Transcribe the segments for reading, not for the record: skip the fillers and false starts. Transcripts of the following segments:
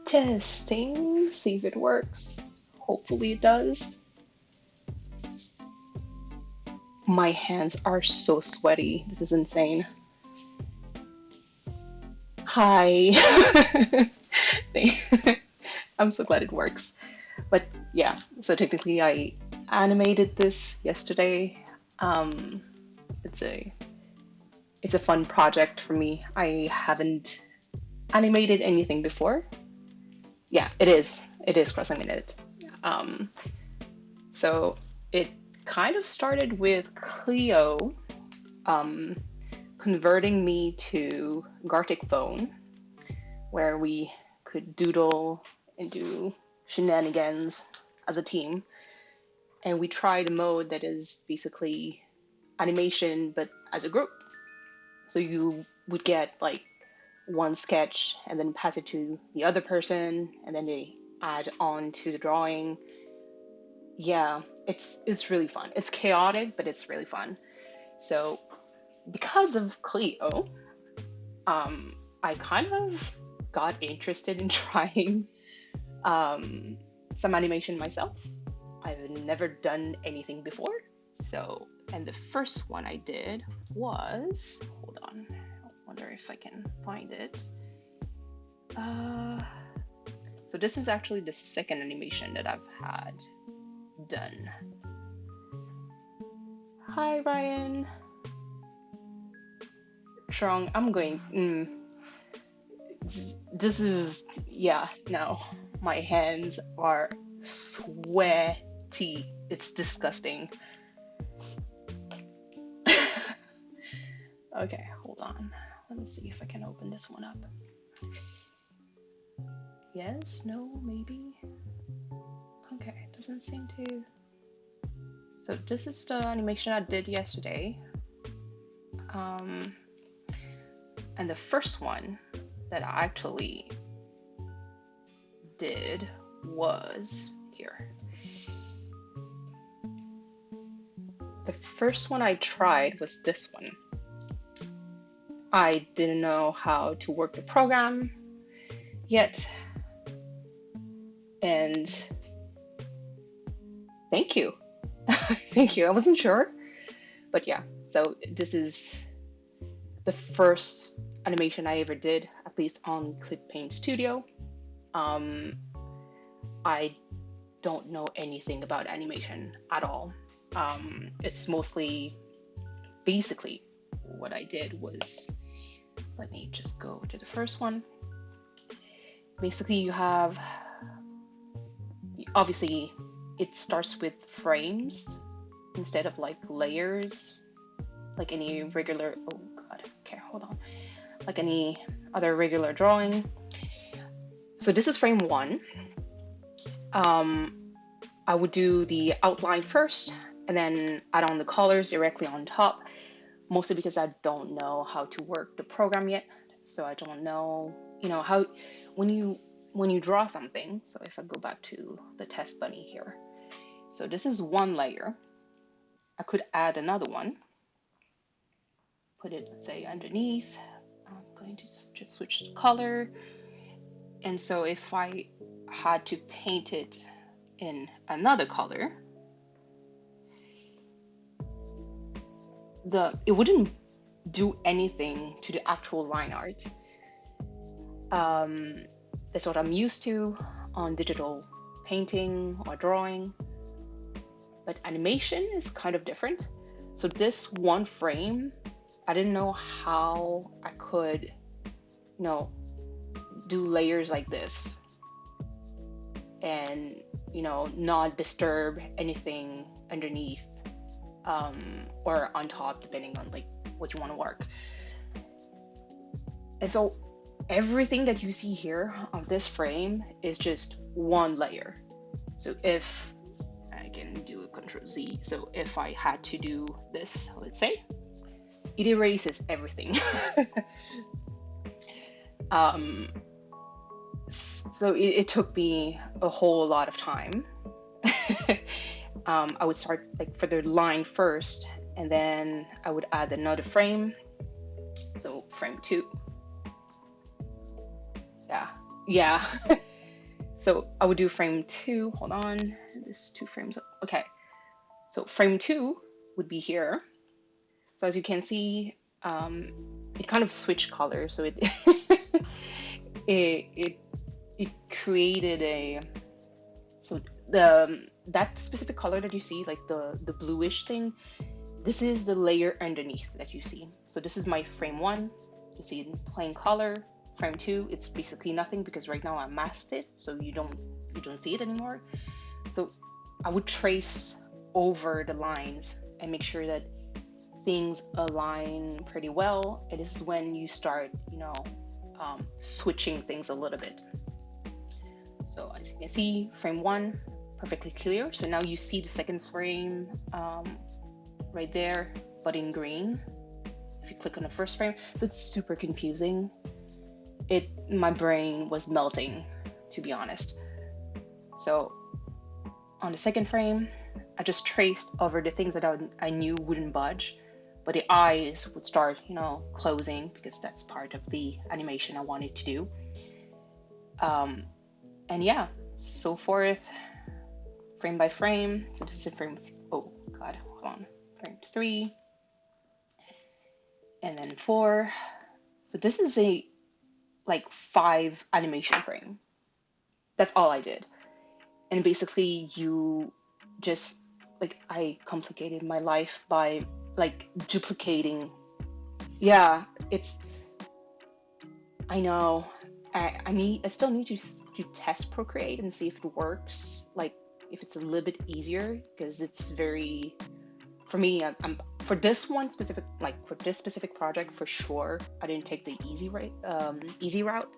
Testing, see if it works. Hopefully it does. My hands are so sweaty. This is insane. Hi. I'm so glad it works. But yeah, so technically I animated this yesterday. Um, it's a it's a fun project for me. I haven't animated anything before. Yeah, it is. It is cross-animated. Um, so it kind of started with Clio um, converting me to Gartic phone, where we could doodle and do shenanigans as a team. And we tried a mode that is basically animation, but as a group. So you would get like one sketch and then pass it to the other person, and then they add on to the drawing. Yeah, it's really fun. It's chaotic, but it's really fun. So because of Clio, I kind of got interested in trying um, some animation myself. I've never done anything before. So, and the first one I did was, hold on, I wonder if I can find it. Uh, so this is actually the second animation that I've had done. Hi, Ryan. Trong, I'm going, this is, yeah, no, my hands are sweaty. It's disgusting. Okay, hold on. Let me see if I can open this one up. Yes, no, maybe. Okay, doesn't seem to. So this is the animation I did yesterday. And the first one that I actually did was here. The first one I tried was this one. I didn't know how to work the program yet. And thank you. Thank you. I wasn't sure. But yeah, so this is the first animation I ever did, at least on Clip Paint Studio. I don't know anything about animation at all. It's mostly, basically, what I did was, let me just go to the first one. Basically, you have, obviously, it starts with frames instead of like layers, like any regular, oh God, okay, hold on, like any other regular drawing. So this is frame one. I would do the outline first and then add on the colors directly on top, mostly because I don't know how to work the program yet. So I don't know, how when you draw something. So if I go back to the test bunny here, so this is one layer. I could add another one, put it, let's say, underneath. I'm going to just switch the color. And so if I had to paint it in another color, it wouldn't do anything to the actual line art. That's what I'm used to on digital painting or drawing. But animation is kind of different. So this one frame, I didn't know how I could, do layers like this and, not disturb anything underneath or on top, depending on like what you want to work. And so everything that you see here on this frame is just one layer. So if I can do a Control Z, so if I had to do this, let's say, it erases everything. So it took me a whole lot of time. I would start like for the line first, and then I would add another frame. So frame two. Yeah. So I would do frame two. Hold on, this 2 frames. Okay, so frame two would be here. So as you can see, it kind of switched colors. So it it it created a so the that specific color that you see, like the bluish thing, this is the layer underneath that you see. So this is my frame one. You see in plain color. Frame two, it's basically nothing because right now I masked it, so you don't see it anymore. So I would trace over the lines and make sure that things align pretty well. And this is when you start, switching things a little bit. So as you can see, frame one, perfectly clear. So now you see the second frame right there, but in green. If you click on the first frame, so it's super confusing. My brain was melting, to be honest. So on the second frame, I just traced over the things that I knew wouldn't budge, but the eyes would start, closing because that's part of the animation I wanted to do. And yeah, so forth, frame by frame. So this is frame, oh God, hold on, frame 3, and then 4. So this is a 5 animation frame. That's all I did. And basically you just, I complicated my life by duplicating. Yeah, I know. I still need to test Procreate and see if it works, if it's a little bit easier, because it's very, for me, I'm for this one specific, for this specific project, for sure, I didn't take the easy route,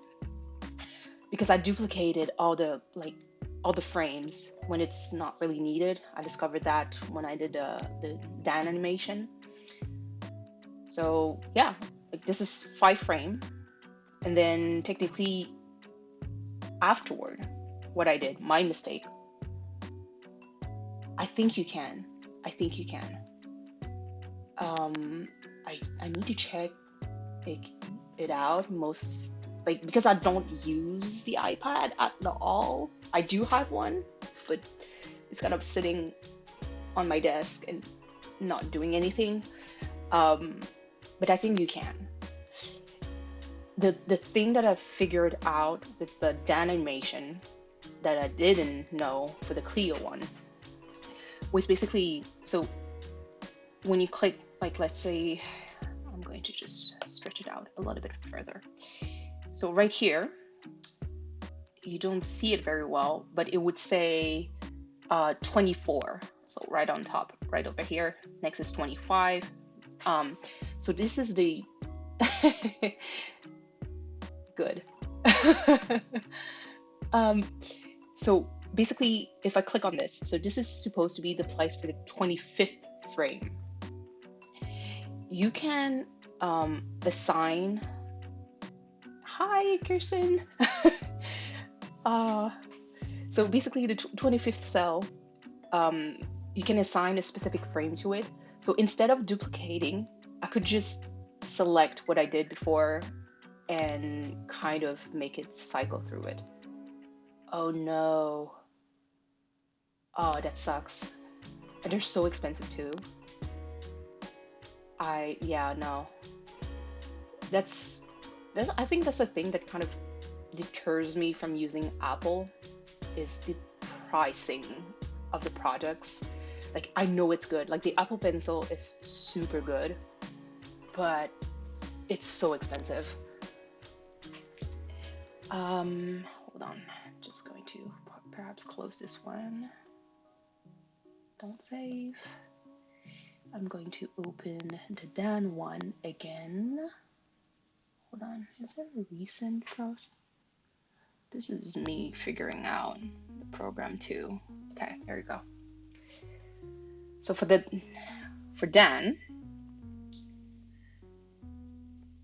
because I duplicated all the frames when it's not really needed. I discovered that when I did the Dan animation. So yeah, this is 5 frame. And then technically afterward, what I did, my mistake, I think you can. I need to check it out, because I don't use the iPad at all. I do have one, but it's kind of sitting on my desk and not doing anything. But I think you can. The thing that I figured out with the Dan animation that I didn't know for the Clio one was basically, so when you click, let's say, I'm going to just stretch it out a little bit further. So right here, you don't see it very well, but it would say 24. So right on top, right over here, next is 25. So this is the good. So basically, if I click on this, so this is supposed to be the place for the 25th frame. You can assign. Hi, Kirsten. So basically, the 25th cell, you can assign a specific frame to it. So instead of duplicating, I could just select what I did before and kind of make it cycle through it. Oh no. Oh, that sucks. And they're so expensive too. Yeah, no. I think that's the thing that kind of deters me from using Apple, is the pricing of the products. I know it's good. The Apple Pencil is super good, but it's so expensive. Hold on. Just going to perhaps close this one. Don't save. I'm going to open the Dan one again. Hold on. Is there a recent browser? This is me figuring out the program too. Okay, there we go. So for Dan,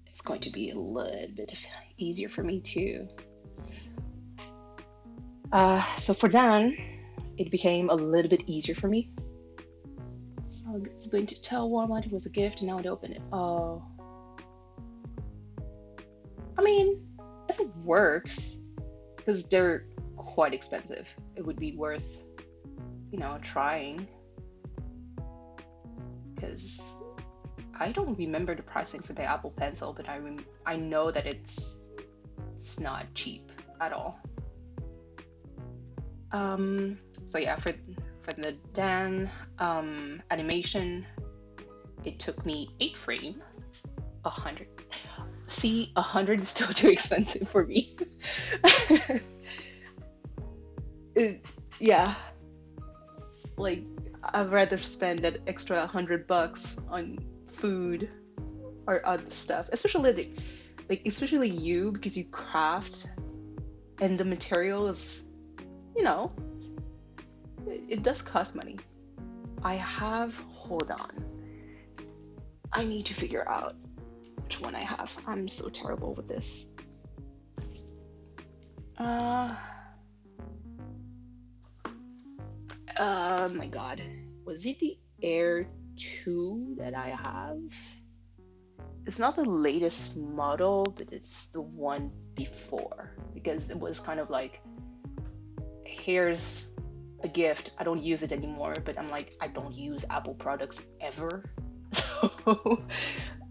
it's going to be a little bit easier for me too. So for Dan, it became a little bit easier for me. It's going to tell Walmart it was a gift, and now to open it. Oh. I mean, if it works, because they're quite expensive. It would be worth, trying, because I don't remember the pricing for the Apple Pencil, but I know that it's not cheap at all. So yeah, for the Dan animation, it took me 8 frame, 100. See, 100 is still too expensive for me. Yeah, like I'd rather spend that extra $100 on food or other stuff, especially you, because you craft and the material is, you know, it does cost money. Hold on. I need to figure out which one I have. I'm so terrible with this. Oh my God. Was it the Air 2 that I have? It's not the latest model, but it's the one before, because it was kind of like, here's a gift. I don't use it anymore, but I'm like, I don't use Apple products ever. So,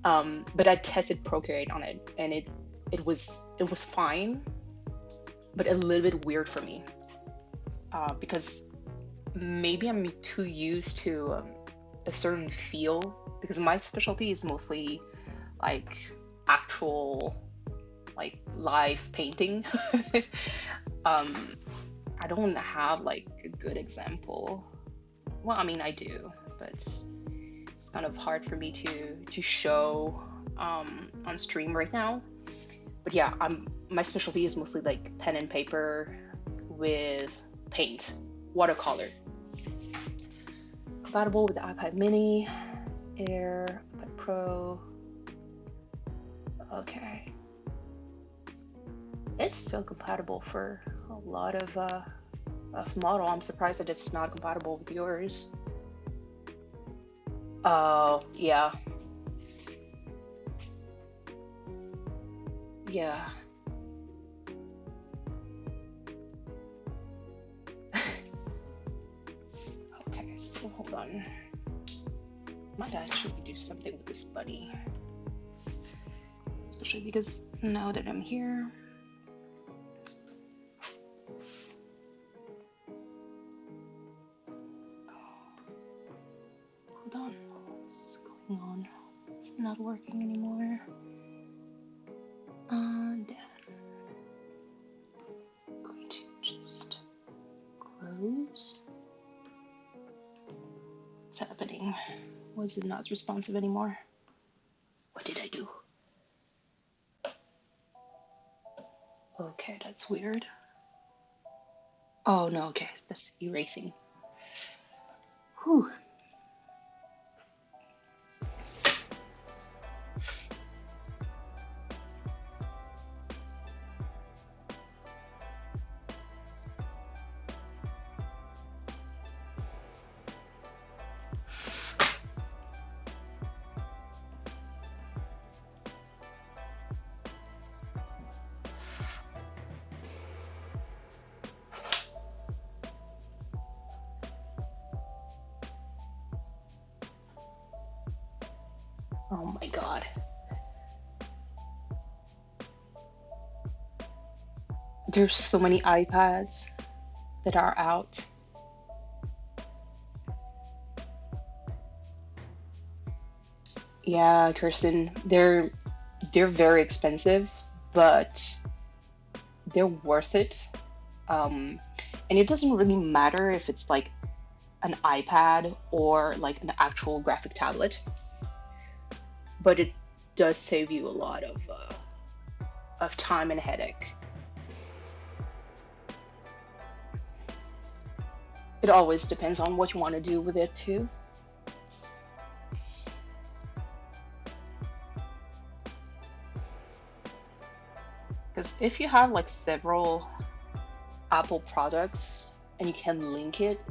but I tested Procreate on it, and it was fine, but a little bit weird for me, because maybe I'm too used to a certain feel, because my specialty is mostly like actual, like live painting. I don't have like a good example. Well, I mean, I do, but it's kind of hard for me to show on stream right now. But yeah, my specialty is mostly like pen and paper with paint, watercolor. Compatible with the iPad Mini, Air, iPad Pro. Okay. It's still compatible for a lot of model. I'm surprised that it's not compatible with yours. Oh, yeah. Yeah. Okay, so hold on. Might actually do something with this buddy. Especially because now that I'm here. Hold on, what's going on? It's not working anymore. Then I'm going to just close. What's happening? Why is it not responsive anymore? What did I do? Okay, that's weird. Oh no, okay, that's erasing. Whew. Oh my God. There's so many iPads that are out. Yeah, Kirsten, they're very expensive, but they're worth it. And it doesn't really matter if it's like an iPad or like an actual graphic tablet, but it does save you a lot of time and headache. It always depends on what you want to do with it too. Because if you have like several Apple products and you can link it,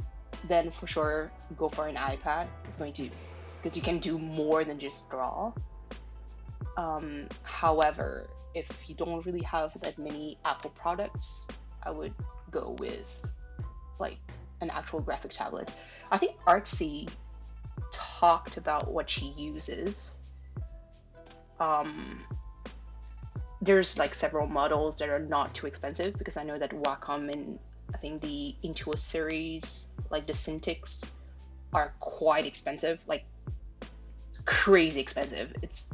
then for sure go for an iPad. It's going to, because you can do more than just draw. However, if you don't really have that many Apple products, I would go with like an actual graphic tablet. I think Artsy talked about what she uses. Um, there's like several models that are not too expensive, because I know that Wacom and I think the Intuos series, like the Cintiqs, are quite expensive, like crazy expensive. It's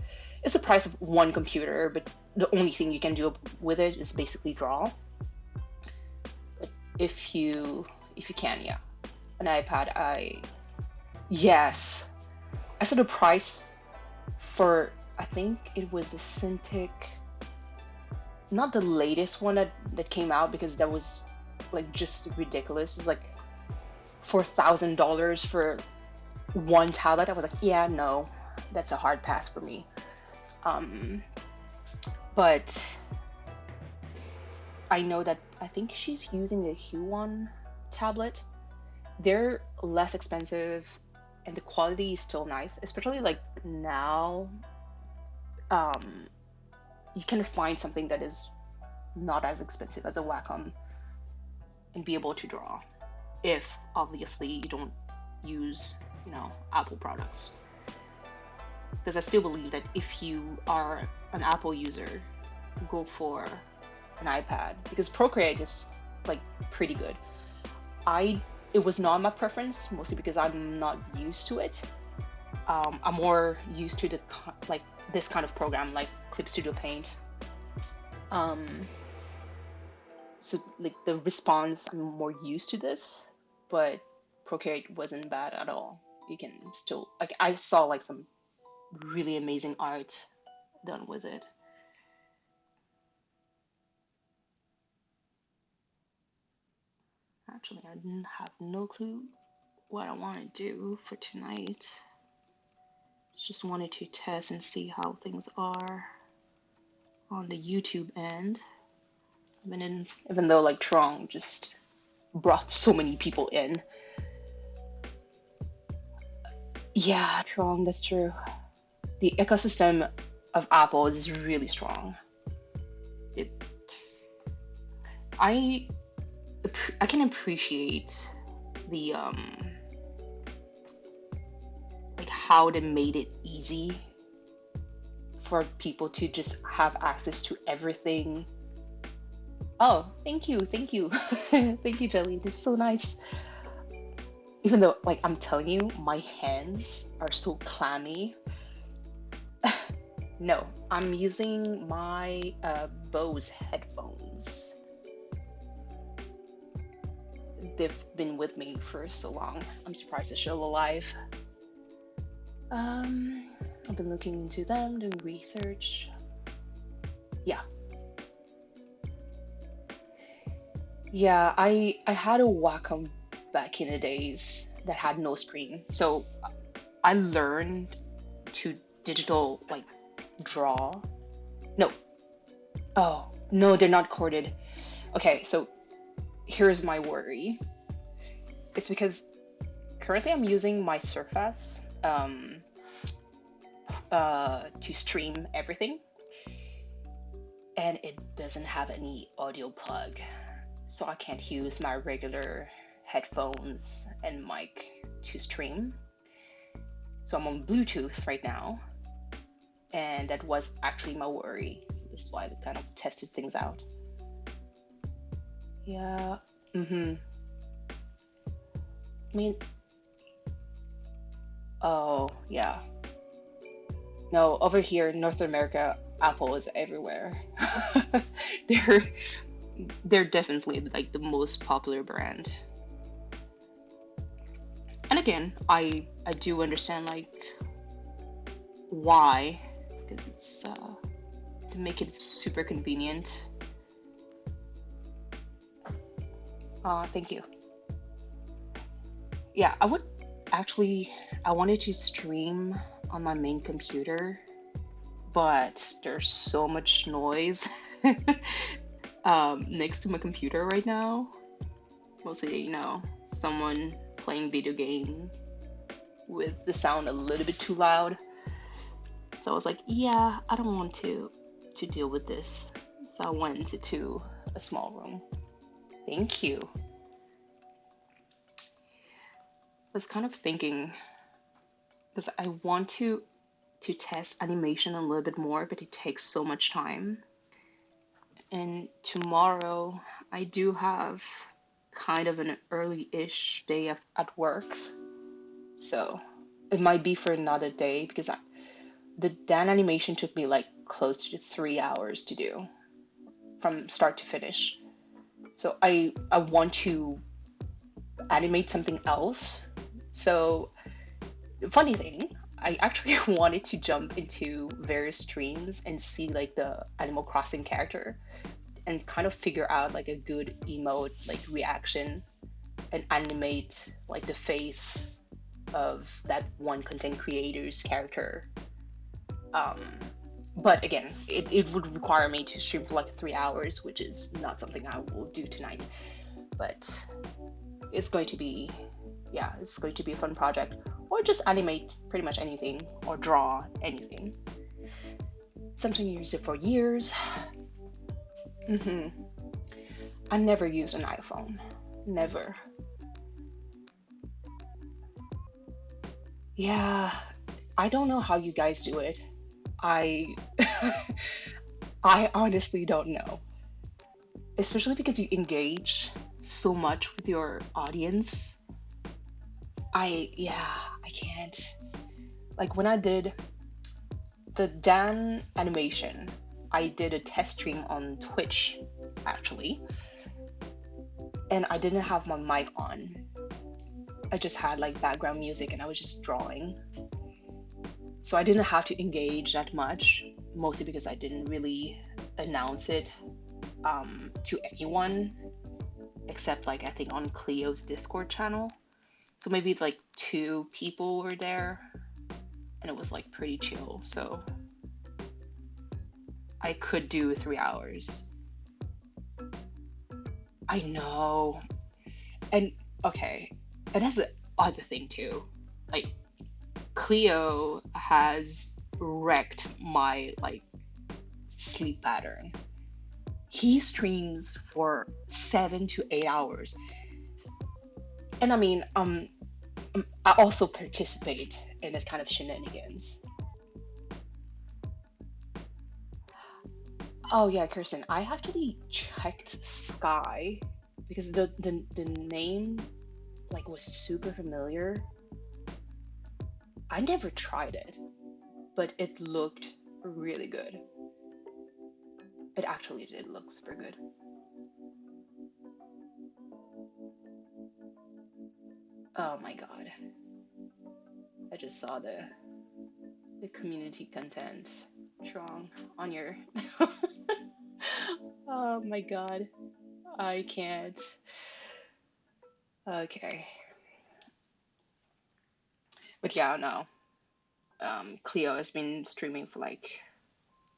the price of one computer, but the only thing you can do with it is basically draw. But if you can, yeah, an iPad. Yes, I saw the price for, I think it was the Cintiq, not the latest one that came out, because that was like just ridiculous. It's like $4,000 for one tablet. I was like, yeah, no, that's a hard pass for me. But I know that I think she's using a Huon tablet. They're less expensive and the quality is still nice, especially like now. Um, you can find something that is not as expensive as a Wacom and be able to draw, if obviously you don't use, Apple products. Because I still believe that if you are an Apple user, go for an iPad, because Procreate is like pretty good. It was not my preference, mostly because I'm not used to it. I'm more used to like this kind of program, like Clip Studio Paint. So like the response, I'm more used to this, but Procreate wasn't bad at all. You can still, like, I saw like some really amazing art done with it. Actually, I didn't have no clue what I want to do for tonight. Just wanted to test and see how things are on the YouTube end. Even though like Trong just brought so many people in. Yeah, Trong, that's true. The ecosystem of Apple is really strong. I can appreciate the like how they made it easy for people to just have access to everything. Oh, thank you, thank you, thank you, Jelly. This is so nice. Even though, like, I'm telling you, my hands are so clammy. No, I'm using my Bose headphones. They've been with me for so long. I'm surprised they're still alive. I've been looking into them, doing research. Yeah. Yeah, I had a Wacom back in the days that had no screen. So I learned to digital like draw. No. Oh, no, they're not corded. Okay, so here's my worry. It's because currently I'm using my Surface to stream everything, and it doesn't have any audio plug, so I can't use my regular headphones and mic to stream. So I'm on Bluetooth right now, and that was actually my worry. So this is why I kind of tested things out. Yeah. I mean, oh yeah. No, over here in North America, Apple is everywhere. they're they're definitely like the most popular brand. And again, I do understand like why, because it's to make it super convenient. Thank you. Yeah, I wanted to stream on my main computer, but there's so much noise next to my computer right now. Mostly, someone playing video game with the sound a little bit too loud. So I was like, yeah, I don't want to deal with this. So I went into a small room. Thank you. I was kind of thinking because I want to test animation a little bit more, but it takes so much time. And tomorrow I do have kind of an early-ish day at work, so it might be for another day because the Dan animation took me like close to 3 hours to do from start to finish. So I want to animate something else. So funny thing, I actually wanted to jump into various streams and see like the Animal Crossing character and kind of figure out like a good emote like reaction and animate like the face of that one content creator's character. Um, but again, it would require me to stream for like 3 hours, which is not something I will do tonight. But it's going to be, yeah, it's going to be a fun project. Or just animate pretty much anything or draw anything. Something you use it for years. I never use an iPhone. Never. Yeah, I don't know how you guys do it. I I honestly don't know. Especially because you engage so much with your audience. I can't. Like when I did the Dan animation, I did a test stream on Twitch actually, and I didn't have my mic on. I just had like background music and I was just drawing. So I didn't have to engage that much, mostly because I didn't really announce it to anyone except like I think on Cleo's Discord channel. So maybe like 2 people were there and it was like pretty chill. So I could do 3 hours. I know. And okay, and that's the other thing too. Like Cleo has wrecked my like sleep pattern. He streams for 7 to 8 hours. And I mean, I also participate in that kind of shenanigans. Oh yeah, Kirsten, I actually checked Sky because the name like was super familiar. I never tried it, but it looked really good. It actually did look super good. Oh my god. I just saw the community content strong on your Oh my god. I can't. Okay. But yeah, no. Cleo has been streaming for like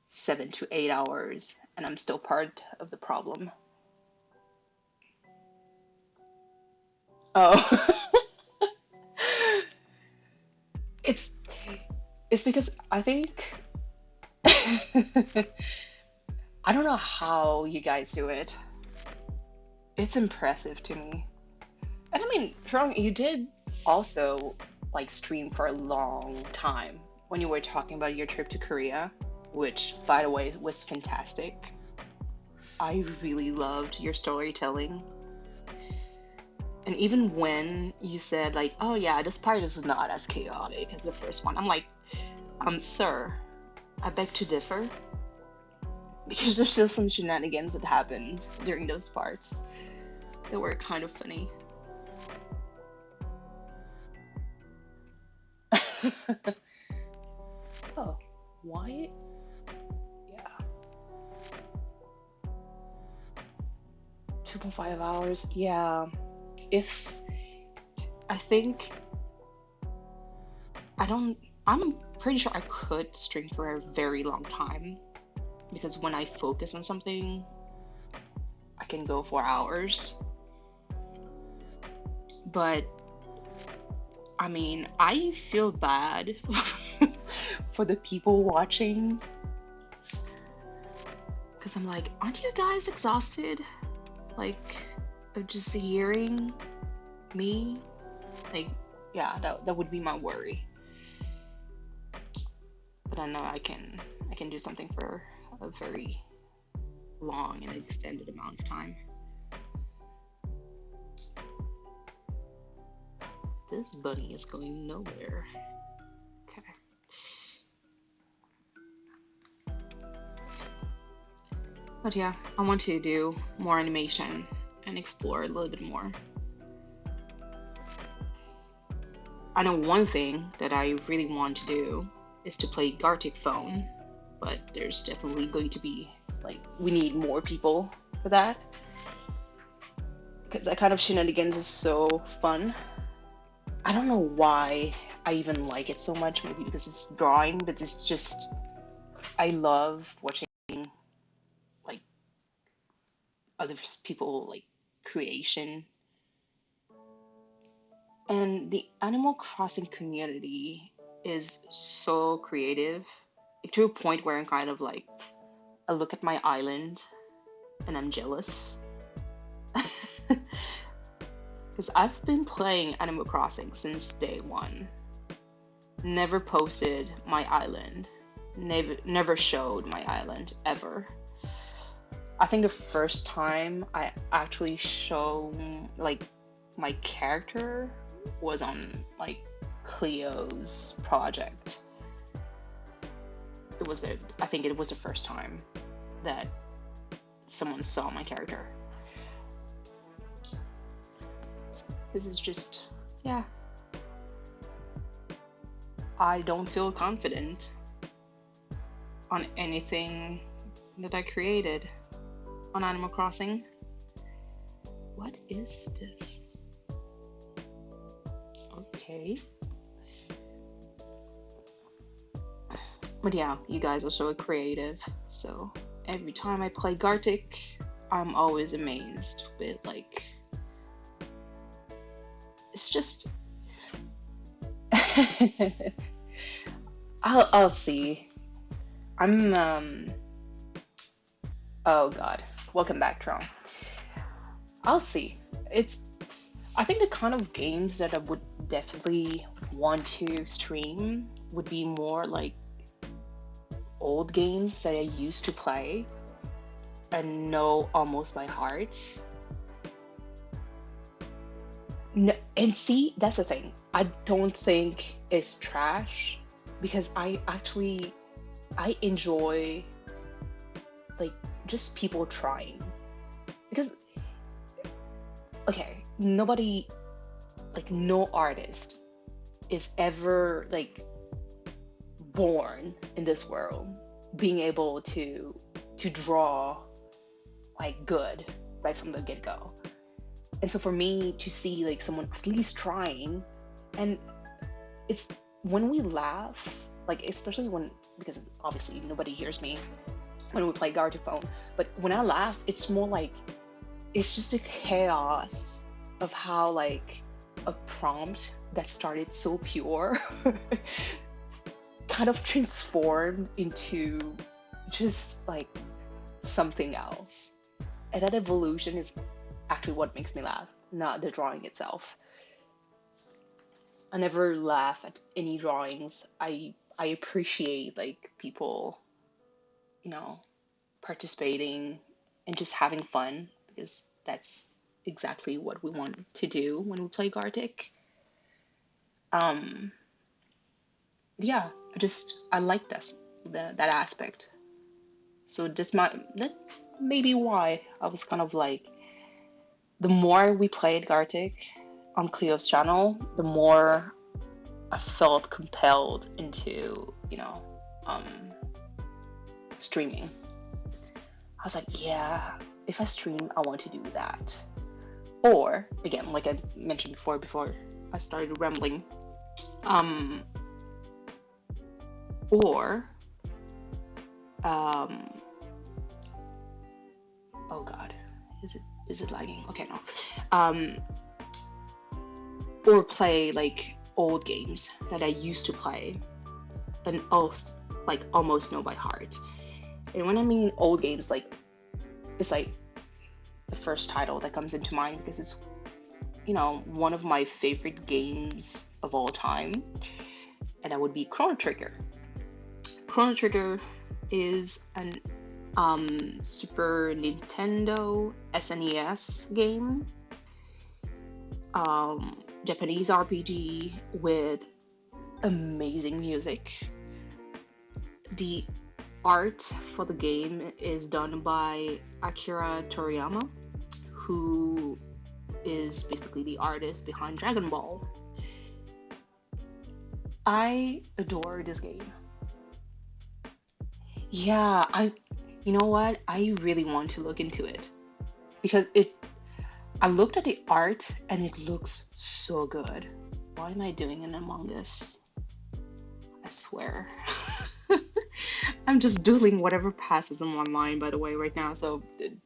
7 to 8 hours, and I'm still part of the problem. Oh, it's it's because I think I don't know how you guys do it. It's impressive to me. And I mean, Trong, you did also like stream for a long time when you were talking about your trip to Korea, which, by the way, was fantastic. I really loved your storytelling. And even when you said like, "Oh yeah, this part is not as chaotic as the first one," I'm like, sir, I beg to differ because there's still some shenanigans that happened during those parts that were kind of funny. Oh, why? Yeah, 2.5 hours. Yeah, if I think I don't, I'm pretty sure I could stream for a very long time because when I focus on something, I can go for hours. But I mean, I feel bad for the people watching because I'm like, aren't you guys exhausted? Like, of just hearing me, like, yeah, that would be my worry. But I know I can do something for a very long and extended amount of time. This bunny is going nowhere. Okay. But yeah, I want to do more animation and explore a little bit more. I know one thing that I really want to do is to play Gartic Phone, but there's definitely going to be, like, we need more people for that because that kind of shenanigans is so fun. I don't know why I even like it so much, maybe because it's drawing, but it's just, I love watching like other people like creation. And the Animal Crossing community is so creative, like, to a point where I'm kind of like, I look at my island and I'm jealous. Because I've been playing Animal Crossing since day one. Never posted my island. Never showed my island ever. I think the first time I actually showed like my character was on like Cleo's project. I think it was the first time that someone saw my character. This is just, yeah. I don't feel confident on anything that I created on Animal Crossing. What is this? Okay. But yeah, you guys are so creative. So every time I play Gartic, I'm always amazed with like, it's just I'll see. I'm oh god. Welcome back, Tron. I'll see. It's I think the kind of games that I would definitely want to stream would be more like old games that I used to play and know almost by heart. No, and see, that's the thing. I don't think it's trash because I enjoy like just people trying. Because okay, nobody, like, no artist is ever like born in this world being able to draw like good right from the get-go. And so for me to see like someone at least trying, and it's when we laugh, like especially when, because obviously nobody hears me when we play Gartophone, but when I laugh, it's more like it's just a chaos of how like a prompt that started so pure kind of transformed into just like something else. And that evolution is actually what makes me laugh, not the drawing itself. I never laugh at any drawings. I appreciate like people, you know, participating and just having fun because that's exactly what we want to do when we play Gartic. Um, yeah, I like that aspect. So that may be why I was kind of like, the more we played Gartic on Cleo's channel, the more I felt compelled into, um, streaming. I was like, yeah, if I stream, I want to do that. Or, again, like I mentioned before I started rambling, um, or, oh God, is it lagging? Okay, no. Or play like old games that I used to play and almost know by heart. And when I mean old games, like it's like first title that comes into mind because it's, one of my favorite games of all time, and that would be Chrono Trigger. Chrono Trigger is an Super Nintendo SNES game, Japanese RPG with amazing music. The art for the game is done by Akira Toriyama, who is basically the artist behind Dragon Ball. I adore this game. Yeah, you know what? I really want to look into it because I looked at the art and it looks so good. Why am I doing an Among Us? I swear. I'm just doodling whatever passes in my mind, by the way, right now. So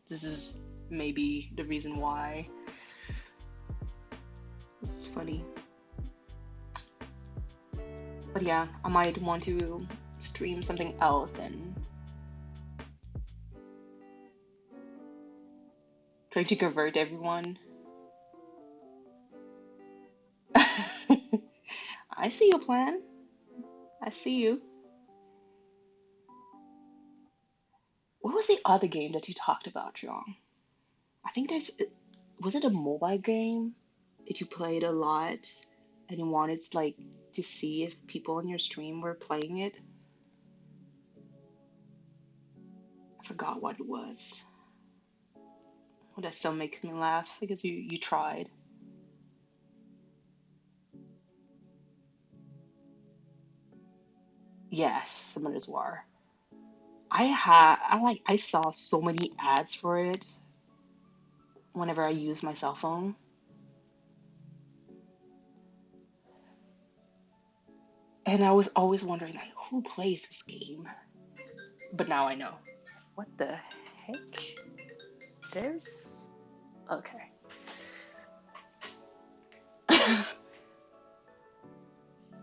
this is maybe the reason why. It's funny. But yeah, I might want to stream something else then. Trying to convert everyone. I see your plan. I see you. What was the other game that you talked about, John? I think was it a mobile game that you played a lot and you wanted to see if people on your stream were playing it? I forgot what it was. Oh, that still makes me laugh because you tried. Yes, Summoner's War. I saw so many ads for it whenever I use my cell phone. And I was always wondering who plays this game? But now I know. What the heck? There's okay.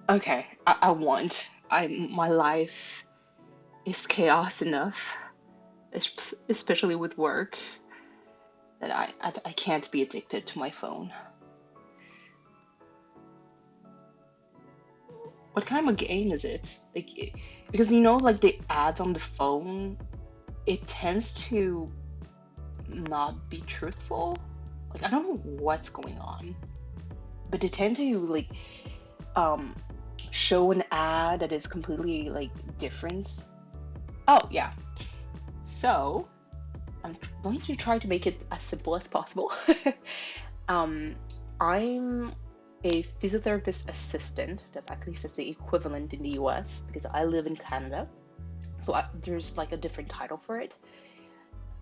Okay, I want. My life is chaos enough, especially with work, that I can't be addicted to my phone. What kind of game is it? Because like the ads on the phone, it tends to not be truthful. Like I don't know what's going on, but they tend to um show an ad that is completely different. Oh yeah. So I'm going to try to make it as simple as possible. um, I'm a physiotherapist assistant. That at least is the equivalent in the US because I live in Canada. So there's a different title for it.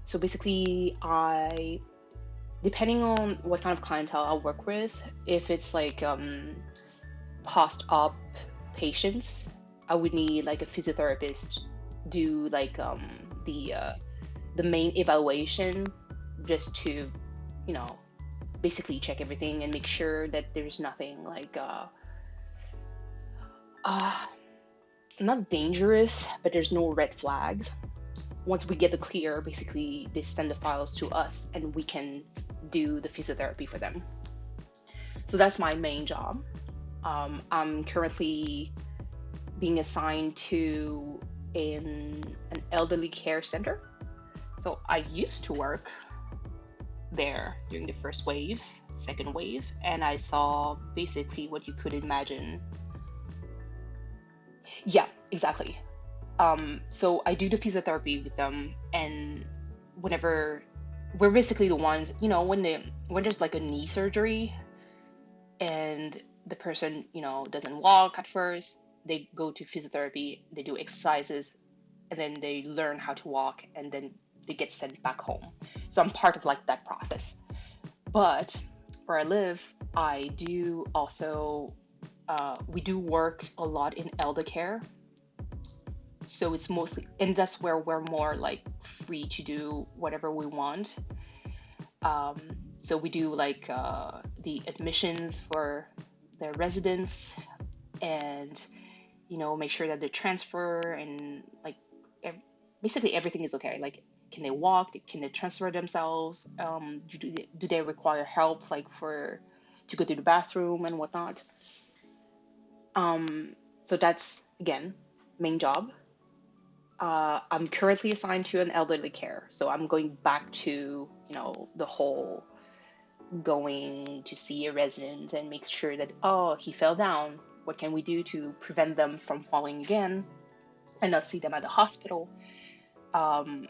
So basically, depending on what kind of clientele I work with, if it's post-op patients, I would need a physiotherapist do the main evaluation just to, you know, basically check everything and make sure that there's nothing uh, not dangerous, but there's no red flags. Once we get the clear, basically they send the files to us and we can do the physiotherapy for them. So that's my main job. I'm currently being assigned to an elderly care center. So I used to work there during the first wave, second wave, and I saw basically what you could imagine. Yeah, exactly. So I do the physiotherapy with them, and whenever we're basically the ones, when there's a knee surgery and the person, doesn't walk at first, they go to physiotherapy, they do exercises, and then they learn how to walk, and then they get sent back home. So I'm part of that process. But where I live, I do also we do work a lot in elder care. So it's mostly, and that's where we're more free to do whatever we want. Um, so we do the admissions for their residents, and make sure that they transfer and basically everything is okay. can they walk? Can they transfer themselves? Do they require help, like for to go to the bathroom and whatnot? So that's again main job. I'm currently assigned to an elderly care, so I'm going back to the whole going to see a resident and make sure that, oh, he fell down. What can we do to prevent them from falling again and not see them at the hospital? Um,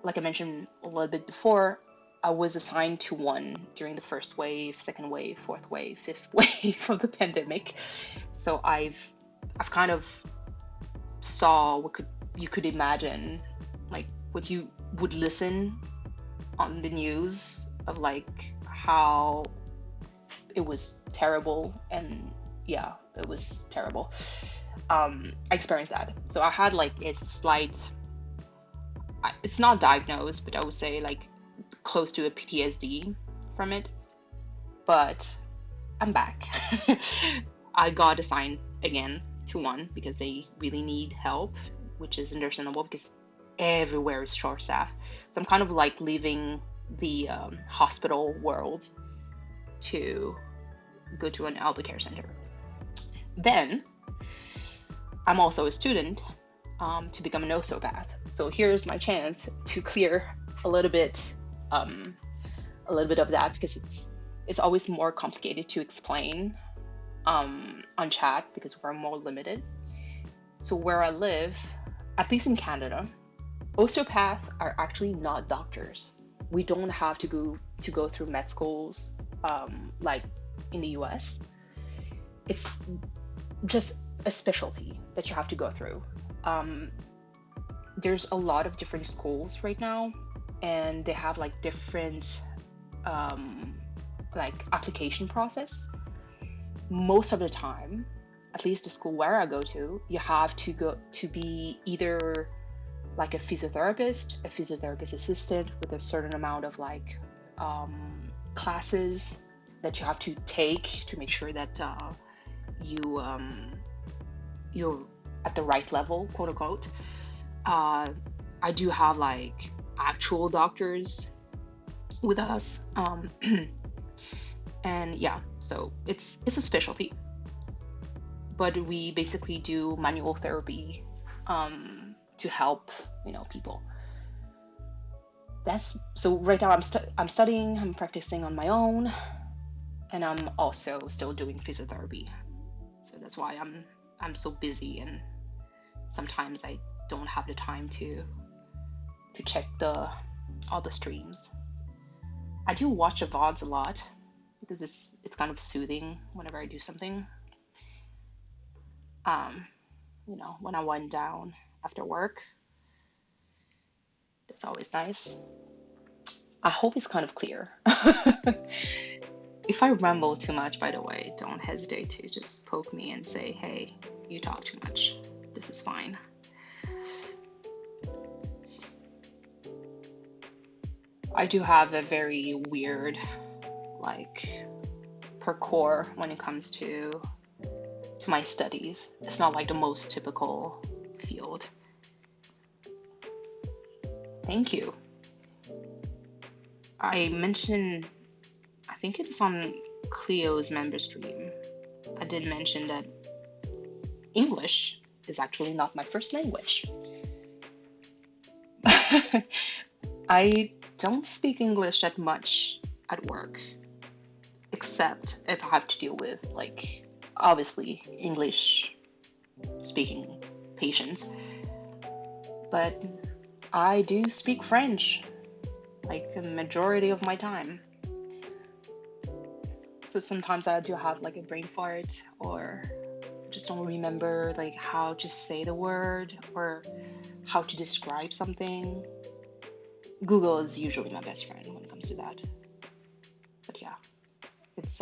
like I mentioned a little bit before, I was assigned to one during the first wave, second wave, fourth wave, fifth wave of the pandemic. So I've kind of saw what you could imagine, like what you would listen on the news of, like how it was terrible. And yeah, it was terrible. I experienced that. So I had like a slight, it's not diagnosed, but I would say like close to a PTSD from it. But I'm back. I got assigned again to one because they really need help, which is understandable because everywhere is short staff. So I'm kind of like leaving the hospital world to go to an elder care center. Then I'm also a student to become an osteopath. So here's my chance to clear a little bit of that, because it's always more complicated to explain on chat because we're more limited. So where I live, at least in Canada, osteopaths are actually not doctors. We don't have to go through med schools like in the US. It's just a specialty that you have to go through. There's a lot of different schools right now, and they have like different like application process. Most of the time, at least the school where I go to, you have to go to be either like a physiotherapist assistant with a certain amount of like classes that you have to take to make sure that you're at the right level, quote unquote. I do have like actual doctors with us, and yeah, so it's a specialty. But we basically do manual therapy to help people. That's so right now I'm studying, I'm practicing on my own, and I'm also still doing physiotherapy. So that's why I'm so busy, and sometimes I don't have the time to check all the streams. I do watch the VODs a lot because it's kind of soothing whenever I do something. When I wind down after work, that's always nice. I hope it's kind of clear. If I ramble too much, by the way, don't hesitate to just poke me and say, hey, you talk too much. This is fine. I do have a very weird, like, parkour when it comes to my studies. It's not like the most typical field. Thank you. I mentioned, I think it's on Cleo's member stream, I did mention that English is actually not my first language. I don't speak English that much at work, except if I have to deal with, like, obviously English speaking patients. But I do speak French, like, a majority of my time. So sometimes I do have like a brain fart, or just don't remember like how to say the word or how to describe something. Google is usually my best friend when it comes to that. But yeah, it's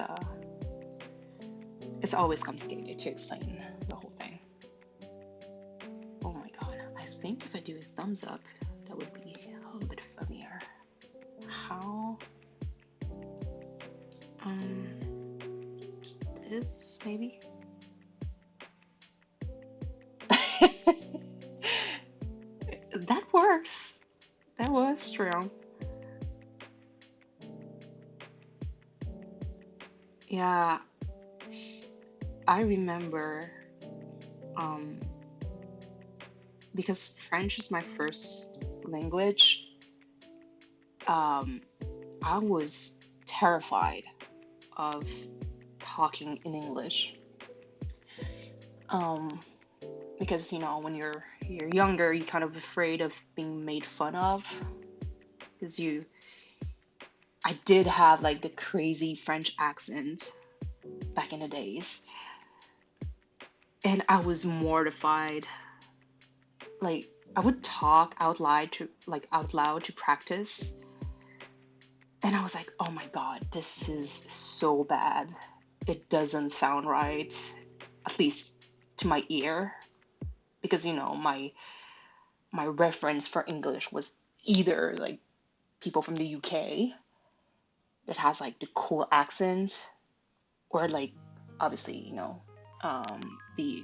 always complicated to explain the whole thing. Oh my god, I think if I do a thumbs up, that would be a little bit funnier. How? This maybe? That works. That Just around. Yeah, I remember um, because French is my first language, um, I was terrified of talking in English. Um, because when you're younger, you're kind of afraid of being made fun of. Because I did have like the crazy French accent back in the days, and I was mortified. Like I would talk out loud to practice, and I was like, oh my God, this is so bad. It doesn't sound right, at least to my ear, because my reference for English was either like people from the UK that has like the cool accent, or like obviously the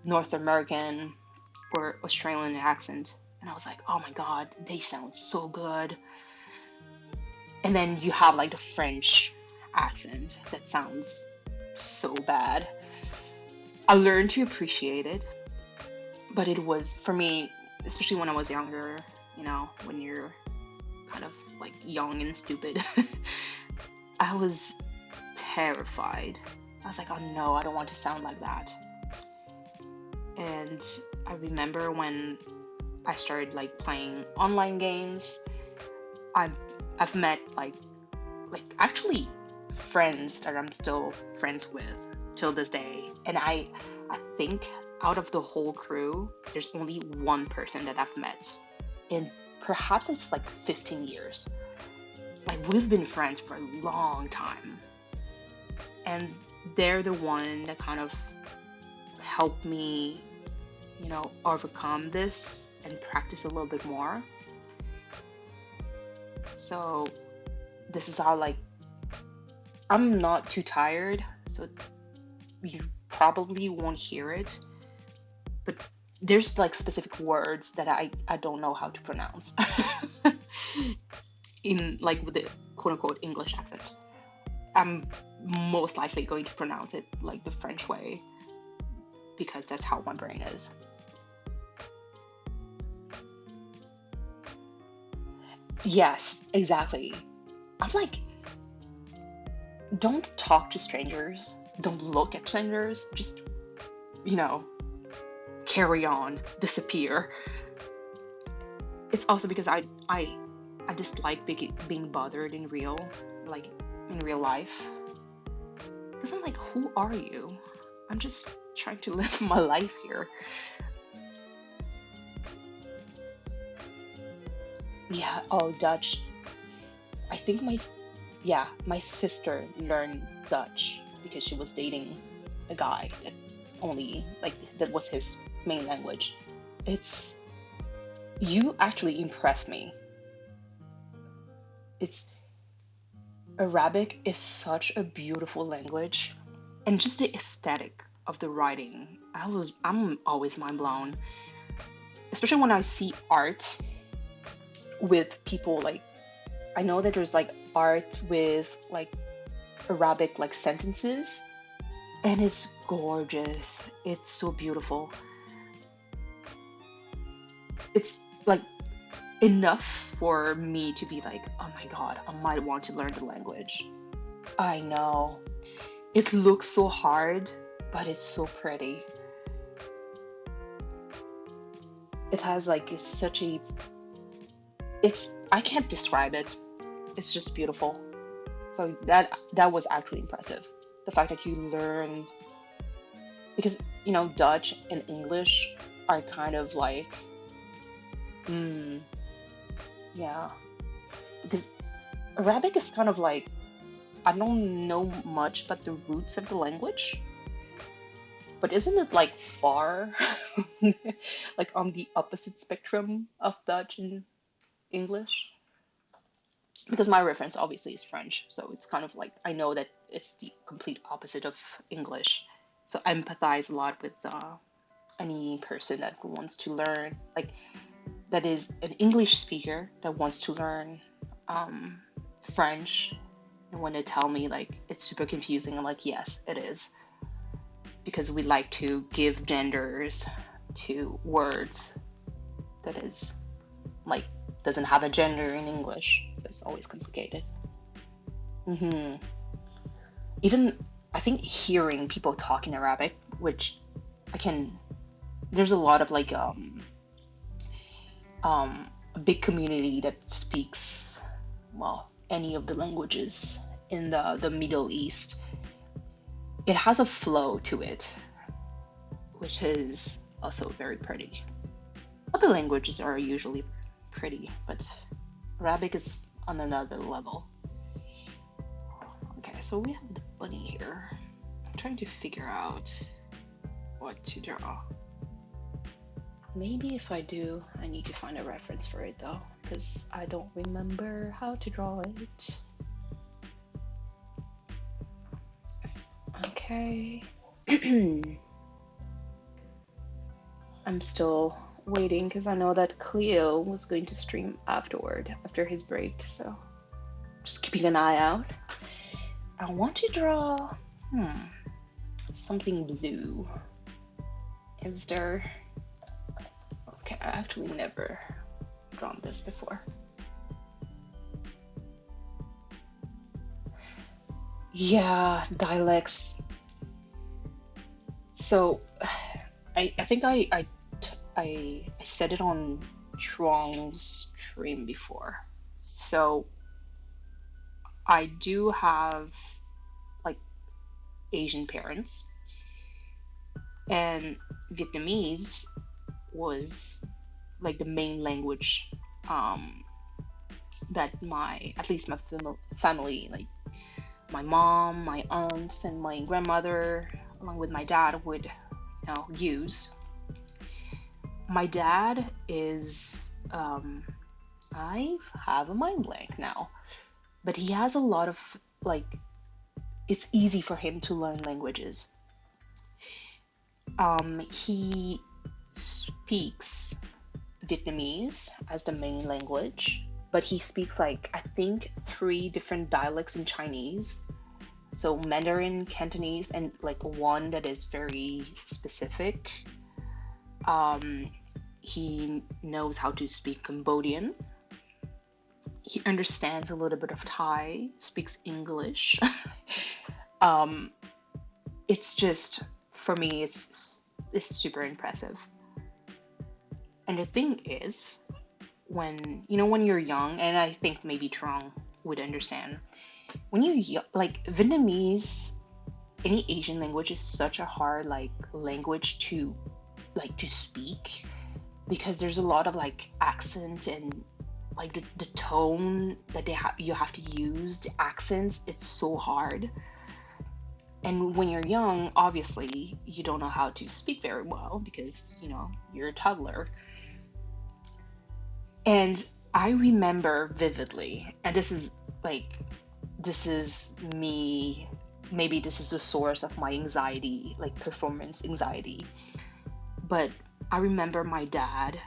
North American or Australian accent. And I was like, oh my God, they sound so good. And then you have like the French accent that sounds so bad. I learned to appreciate it, but it was for me, especially when I was younger, when you're kind of like young and stupid, I was terrified. I was like, oh no, I don't want to sound like that. And I remember when I started like playing online games, I've I've met like actually friends that I'm still friends with till this day. And I think out of the whole crew, there's only one person that I've met. And perhaps it's like 15 years. Like we've been friends for a long time. And they're the one that kind of helped me, overcome this and practice a little bit more. So this is how like I'm not too tired, so you probably won't hear it, but there's like specific words that I don't know how to pronounce in like with the quote unquote English accent. I'm most likely going to pronounce it like the French way because that's how my brain is. Yes, exactly. I'm like, don't talk to strangers, don't look at strangers, just, you know, carry on, disappear. It's also because I dislike being bothered in like in real life. Because I'm like, who are you? I'm just trying to live my life here. Yeah, oh, Dutch. I think my sister learned Dutch because she was dating a guy that only, like, that was his main language. It's, you actually impressed me. It's, Arabic is such a beautiful language, and just the aesthetic of the writing. I'm always mind blown, especially when I see art with people like, I know that there's like art with like Arabic like sentences, and it's gorgeous. It's so beautiful. It's like enough for me to be like, oh my God, I might want to learn the language. I know. It looks so hard, but it's so pretty. It has like such a, it's, I can't describe it. It's just beautiful. So that was actually impressive. The fact that you learn, because Dutch and English are kind of like, hmm, yeah. Because Arabic is kind of like, I don't know much about the roots of the language, but isn't it like far, like on the opposite spectrum of Dutch and English? Because my reference obviously is French, so it's kind of like I know that it's the complete opposite of English. So I empathize a lot with any person that wants to learn. Like that is an English speaker that wants to learn um, French, and when they tell me like it's super confusing, I'm like, yes, it is, because we like to give genders to words that is like doesn't have a gender in English, so it's always complicated. hmm Even I think hearing people talk in Arabic, which I can, there's a lot of like a big community that speaks, well, any of the languages in the Middle East. It has a flow to it, which is also very pretty. Other languages are usually pretty, but Arabic is on another level. Okay, so we have the bunny here. I'm trying to figure out what to draw. Maybe if I do, I need to find a reference for it though, because I don't remember how to draw it. Okay. I'm still waiting because I know that Cleo was going to stream afterward, after his break, so just keeping an eye out. I want to draw something blue. Is there? Okay, I actually never drawn this before. Yeah, dialects. So I think I said it on Truong's stream before. So I do have like Asian parents, and Vietnamese was like the main language um, that my, at least my family, like my mom, my aunts, and my grandmother, along with my dad, would use. My dad is I have a mind blank now, but he has a lot of like, it's easy for him to learn languages. He speaks Vietnamese as the main language, but he speaks like I think three different dialects in Chinese. So Mandarin, Cantonese, and like one that is very specific. Um, he knows how to speak Cambodian. He understands a little bit of Thai, speaks English. um, it's just, for me, it's super impressive. And the thing is, when you're young, and I think maybe Trong would understand, when you like Vietnamese, any Asian language is such a hard like language to speak, because there's a lot of like accent and like the tone that you have to use, the accents, it's so hard. And when you're young, obviously you don't know how to speak very well because you're a toddler. And I remember vividly, and this is me, maybe this is the source of my anxiety, like performance anxiety. But I remember my dad,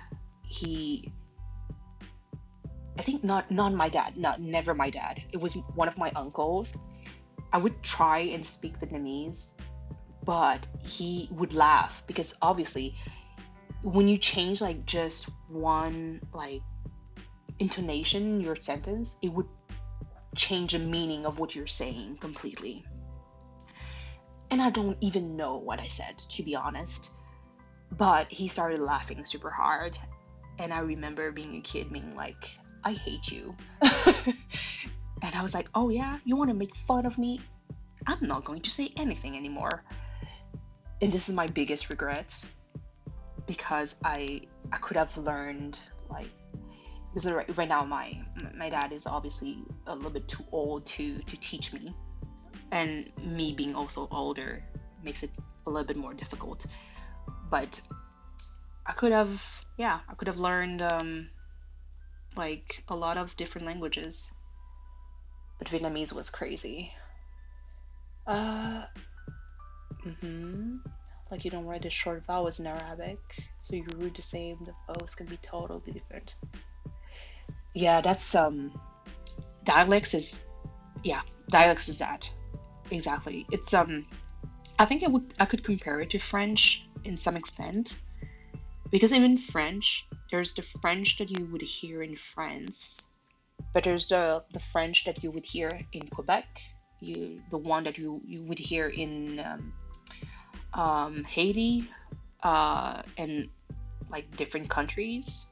I think not my dad, never my dad. It was one of my uncles. I would try and speak Vietnamese, but he would laugh because obviously when you change like just one like intonation in your sentence, it would change the meaning of what you're saying completely. And I don't even know what I said, to be honest. But he started laughing super hard. And I remember being a kid being like, I hate you. And I was like, oh yeah, you want to make fun of me? I'm not going to say anything anymore. And this is my biggest regrets, because I could have learned like, because right now my dad is obviously a little bit too old to teach me, and me being also older makes it a little bit more difficult. But I could have learned like a lot of different languages, but Vietnamese was crazy. Uh, mm-hmm. Like you don't write the short vowels in Arabic, so you read the same, the vowels can be totally different. Yeah, that's dialects is yeah, dialects is that. Exactly. It's I think I could compare it to French in some extent because even French, there's the French that you would hear in France, but there's the French that you would hear in Quebec, the one that you would hear in Haiti, and like different countries.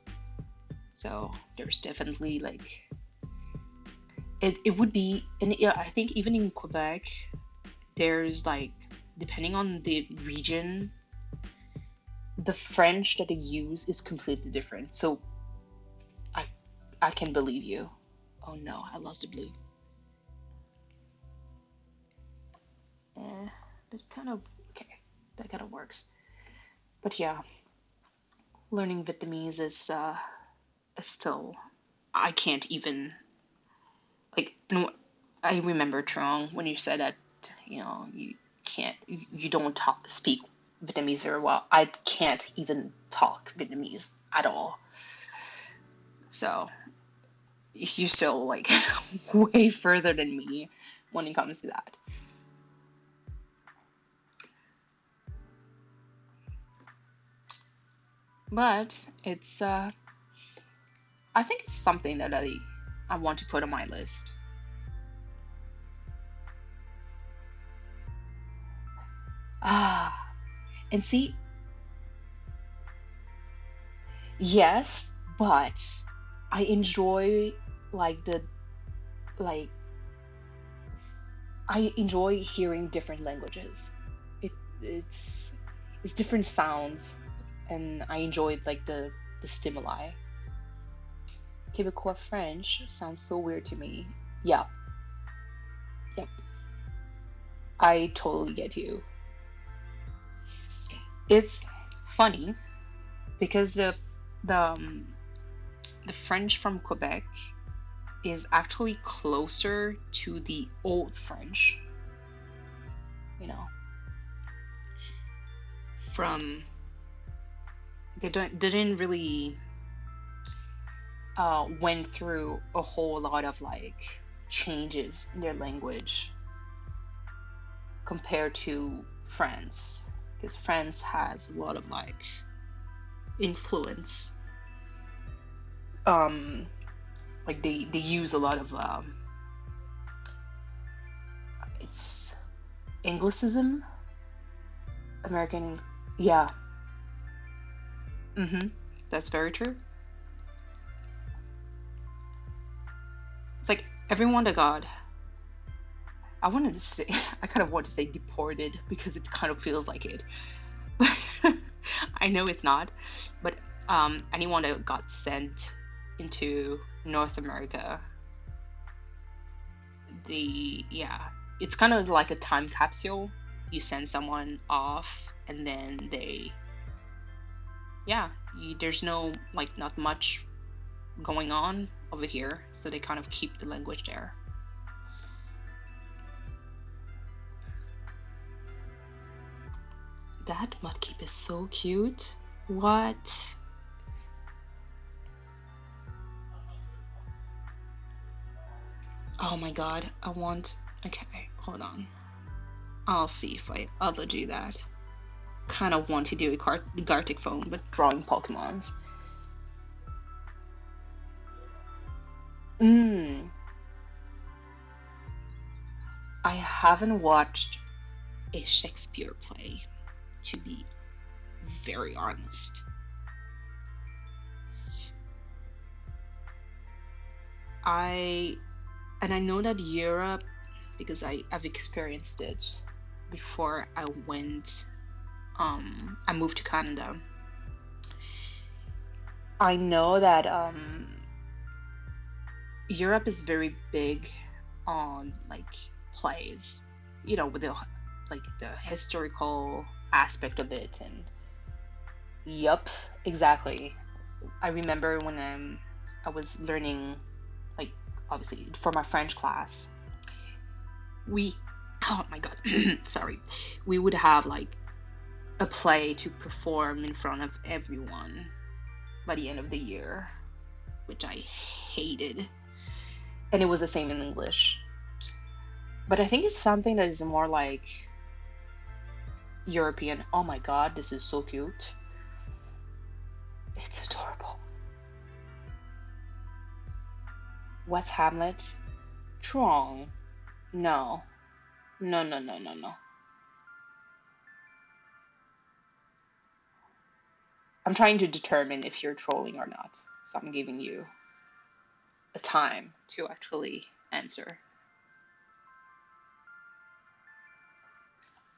So there's definitely like it would be, and yeah, I think even in Quebec, there's like depending on the region, the French that they use is completely different. So I I can believe you. Oh no, I lost the blue. Eh, that kind of okay. That kind of works. But yeah, learning Vietnamese is still I can't even like. And I remember Trong when you said that you can't you don't speak Vietnamese very well. I can't even talk Vietnamese at all. So you're still like way further than me when it comes to that. But it's I think it's something that I want to put on my list. Ah, and see, yes, but I enjoy like the like I enjoy hearing different languages. It it's it's different sounds, and I enjoy like the stimuli. Quebecois French sounds so weird to me. Yeah, yep, I totally get you. It's funny because the um, the French from Quebec is actually closer to the old French, you know, from they didn't really went through a whole lot of like changes in their language compared to France, because France has a lot of like influence. Um, like they use a lot of it's Anglicism, American. Yeah, mm-hmm. That's very true. It's like everyone that got I wanted to say, I kind of want to say deported because it kind of feels like it. I know it's not, but anyone that got sent into North America, yeah, it's kind of like a time capsule. You send someone off, and then yeah, there's no, like, not much going on over here, so they kind of keep the language there. That mudkip is so cute. What? Oh my god, I want. Okay, hold on. I'll see if I'll do that. Kind of want to do a Gartic phone, but drawing Pokemons. Mm, I haven't watched a Shakespeare play, to be very honest. I and I know that Europe, because I've experienced it before I went. I moved to Canada. I know that Europe is very big on like plays, with the historical aspect of it, and yup, exactly. I remember when I was learning, like, obviously for my French class, we oh my god, sorry, we would have like a play to perform in front of everyone by the end of the year, which I hated. And it was the same in English. But I think it's something that is more like European. Oh my god, this is so cute. It's adorable. What's Hamlet? Trong. No. No, no, no, no, no. I'm trying to determine if you're trolling or not. So I'm giving you a time to actually answer.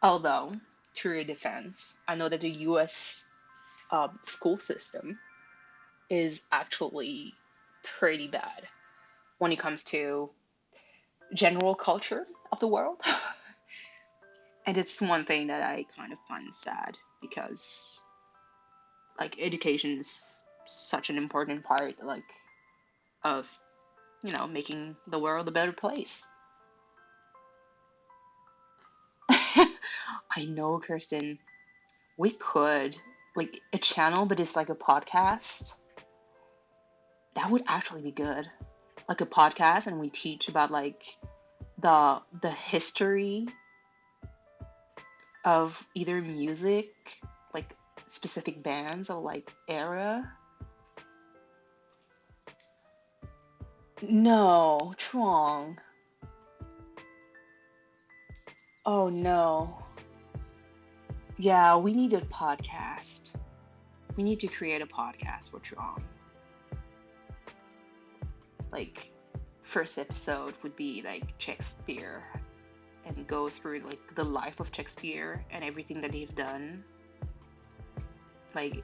Although, to your defense, I know that the US school system is actually pretty bad when it comes to general culture of the world. And it's one thing that I kind of find sad because like education is such an important part like of making the world a better place. I know, Kirsten, we could like a channel, but it's like a podcast. That would actually be good. Like a podcast, and we teach about like the history of either music, like specific bands or like era. No, Trong. Oh no. Yeah, we need a podcast. We need to create a podcast for Trong. Like, first episode would be like Shakespeare and go through like the life of Shakespeare and everything that he've done. Like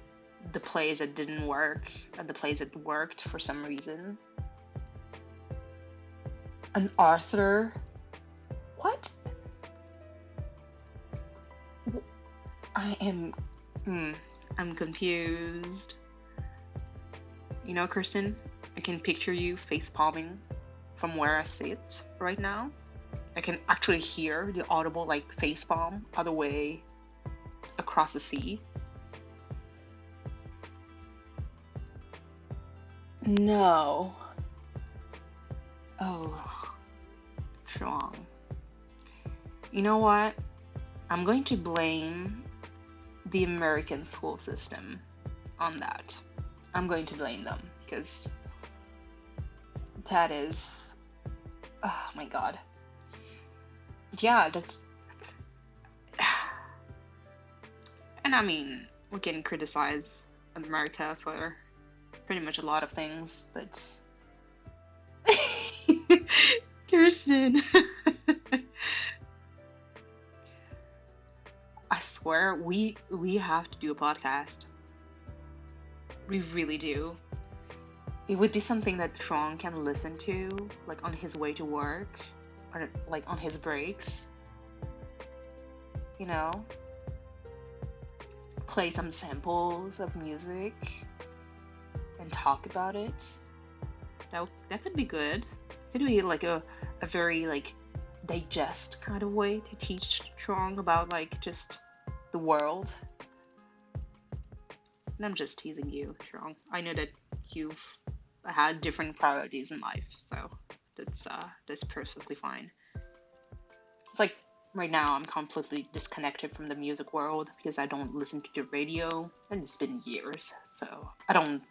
the plays that didn't work and the plays that worked for some reason. An Arthur? What? I am. I'm confused. You know, Kirsten, I can picture you face palming from where I sit right now. I can actually hear the audible like face palm all the way across the sea. No. Oh, strong. You know what? I'm going to blame the American school system on that. I'm going to blame them because that is, oh my god. Yeah, that's, and I mean, we can criticize America for pretty much a lot of things, but Kirsten, I swear we have to do a podcast. We really do. It would be something that Tron can listen to, like on his way to work, or like on his breaks. You know, play some samples of music and talk about it. That could be good. Could be like a very like digest kind of way to teach Tron about like just the world. And I'm just teasing you, Tron. I know that you've had different priorities in life, so that's perfectly fine. It's like right now I'm completely disconnected from the music world because I don't listen to the radio, and it's been years, so I don't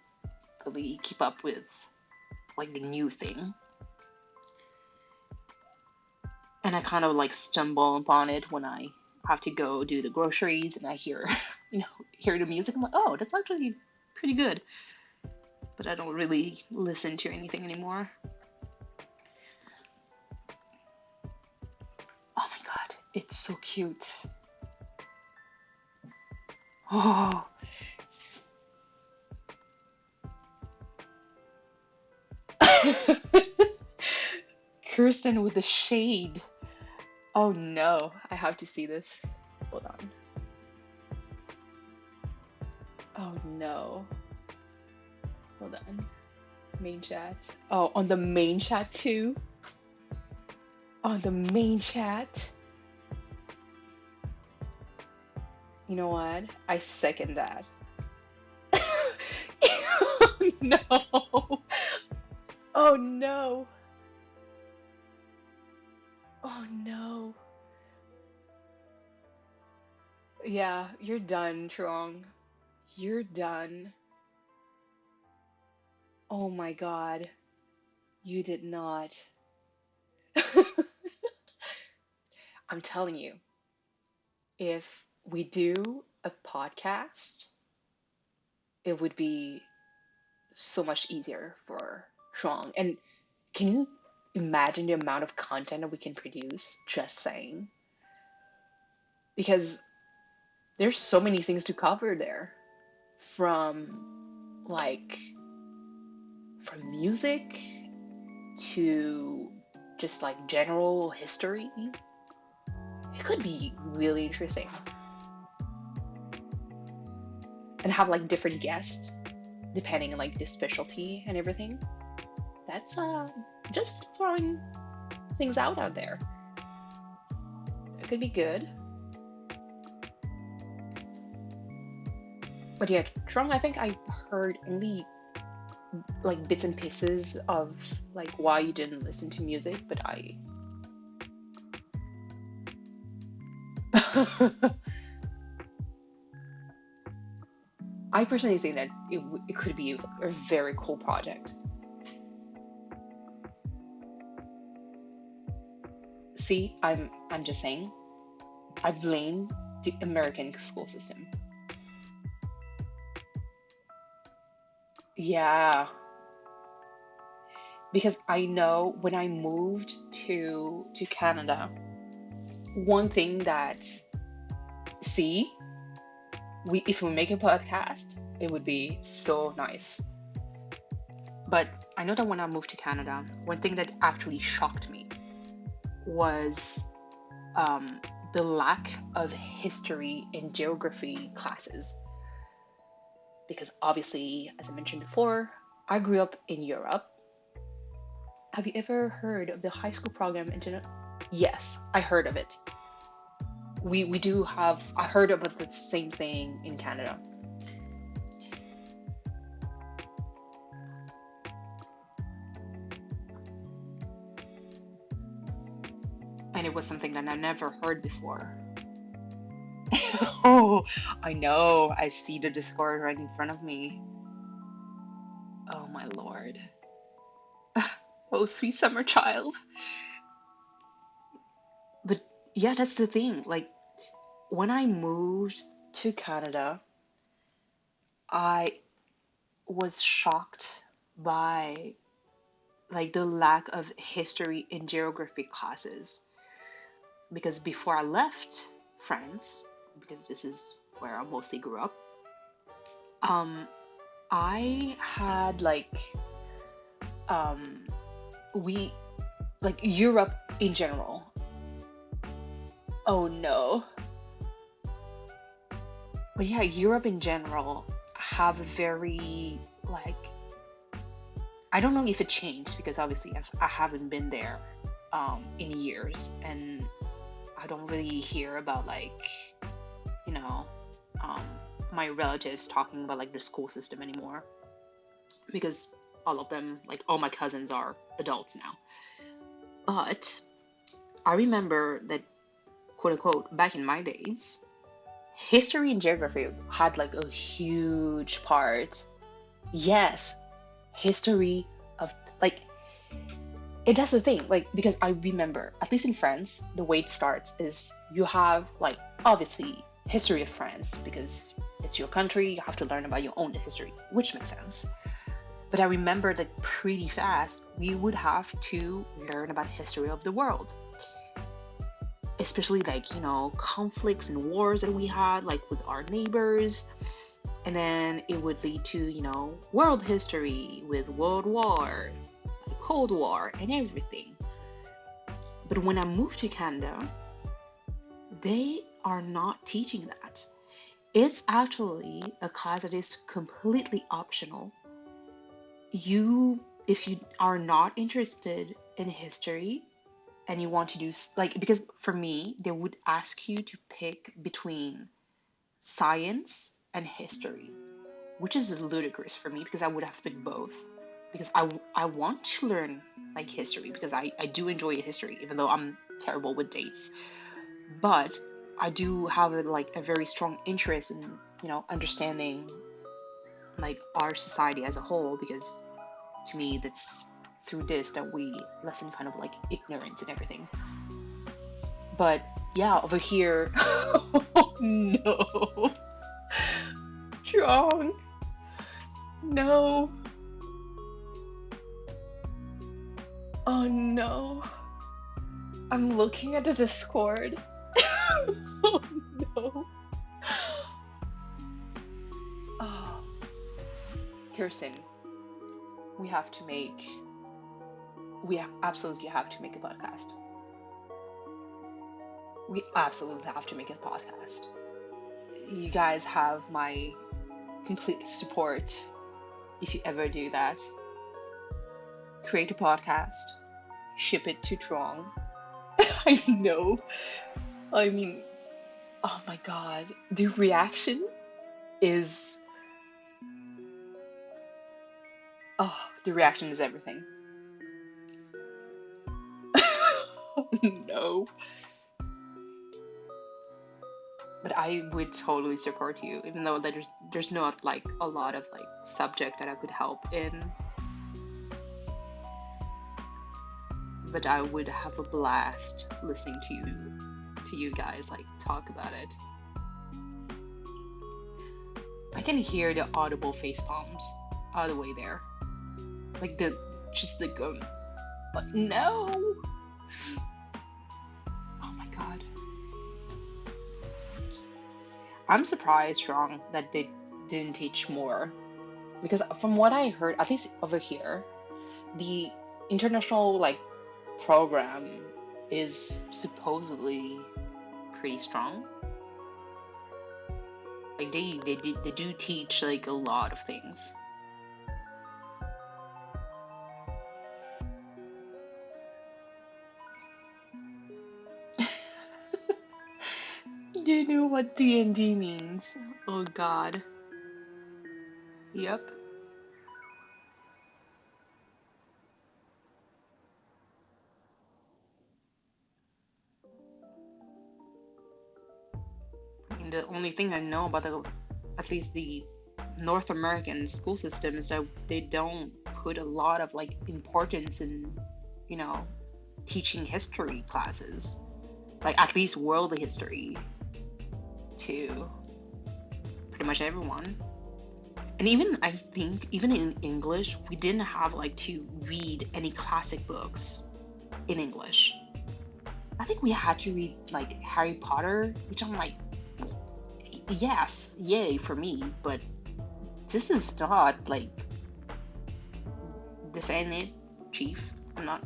really keep up with like the new thing. And I kind of like stumble upon it when I have to go do the groceries and I hear hear the music. I'm like, oh, that's actually pretty good. But I don't really listen to anything anymore. Oh my god, it's so cute. Oh. Kirsten with the shade. Oh no, I have to see this. Hold on. Oh no. Hold on. Main chat. Oh, on the main chat too? On the main chat? You know what? I second that. Oh no. Oh no. Oh no. Yeah, you're done, Trong. You're done. Oh my God. You did not. I'm telling you, if we do a podcast, it would be so much easier for Shuang. And can you imagine the amount of content that we can produce? Just saying. Because there's so many things to cover there. From like from music to just like general history. It could be really interesting. And have like different guests depending on like the specialty and everything. That's just throwing things out there. It could be good. But yeah, Trung, I think I heard only like bits and pieces of like why you didn't listen to music, but I I personally think that it could be a very cool project. See, I'm just saying, I blame the American school system. Yeah, because I know when I moved to Canada, one thing that see, we if we make a podcast, it would be so nice. But I know that when I moved to Canada, one thing that actually shocked me was um, the lack of history and geography classes. Because obviously, as I mentioned before, I grew up in Europe. Have you ever heard of the high school program internet? Yes, I heard of it. We do have. I heard about the same thing in Canada, and it was something that I never heard before. Oh, I know. I see the Discord right in front of me. Oh my lord. Oh, sweet summer child. But yeah, that's the thing. Like when I moved to Canada, I was shocked by like the lack of history and geography classes because before I left France, because this is where I mostly grew up, um, I had um, we like Europe in general. Oh no. But yeah, Europe in general have a very like I don't know if it changed because obviously I haven't been there in years, and I don't really hear about like you know um, my relatives talking about like the school system anymore because all of them like all my cousins are adults now. But I remember that quote unquote back in my days, history and geography had like a huge part. Yes, history of like it that's the thing like because I remember at least in France the way it starts is you have like obviously history of France because it's your country, you have to learn about your own history, which makes sense. But I remember that pretty fast we would have to learn about history of the world, especially like conflicts and wars that we had like with our neighbors, and then it would lead to world history with World War, like Cold War and everything. But when I moved to Canada, they are not teaching that. It's actually a class that is completely optional. If you are not interested in history and you want to do like, because for me, they would ask you to pick between science and history, which is ludicrous for me because I would have picked both. Because I want to learn like history because I do enjoy history, even though I'm terrible with dates. But I do have a very strong interest in, understanding like our society as a whole, because to me that's through this that we lessen kind of like ignorance and everything. But yeah, over here, oh no, Strong, no, oh no, I'm looking at the Discord. Oh no. Oh, Kirsten, we have to make, absolutely have to make a podcast. We absolutely have to make a podcast. You guys have my complete support if you ever do that. Create a podcast, ship it to Trong. I know. I mean, oh my god, the reaction is, the reaction is everything. Oh no. But I would totally support you, even though there's not like a lot of like subject that I could help in. But I would have a blast listening to you guys like talk about it. I can hear the audible face palms all the way there. Like no. Oh my god. I'm surprised, Strong, that they didn't teach more. Because from what I heard, at least over here, the international like program is supposedly pretty strong. Like they do teach like a lot of things. Do you know what D&D means? Oh god. Yep. I mean, the only thing I know about at least the North American school system is that they don't put a lot of like importance in, you know, teaching history classes. Like at least world history to pretty much everyone. And even I think even in English, we didn't have like to read any classic books in English. I think we had to read like Harry Potter, which I'm like, yes, yay for me, but this is not like, this ain't it, Chief. I'm not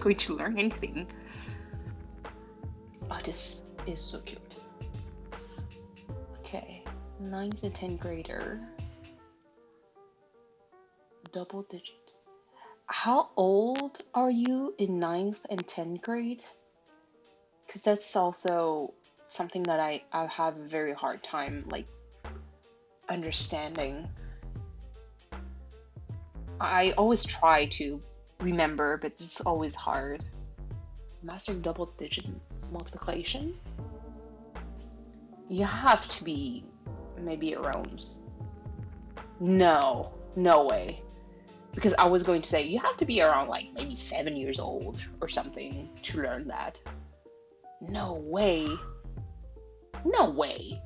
going to learn anything. Oh, this is so cute. Okay, 9th and 10th grader. Double digit. How old are you in 9th and 10th grade? Because that's also something that I have a very hard time like understanding. I always try to remember, but it's always hard. Mastering double digit multiplication? You have to be maybe around. No, no way. Because I was going to say you have to be around like maybe 7 years old or something to learn that. No way. No way.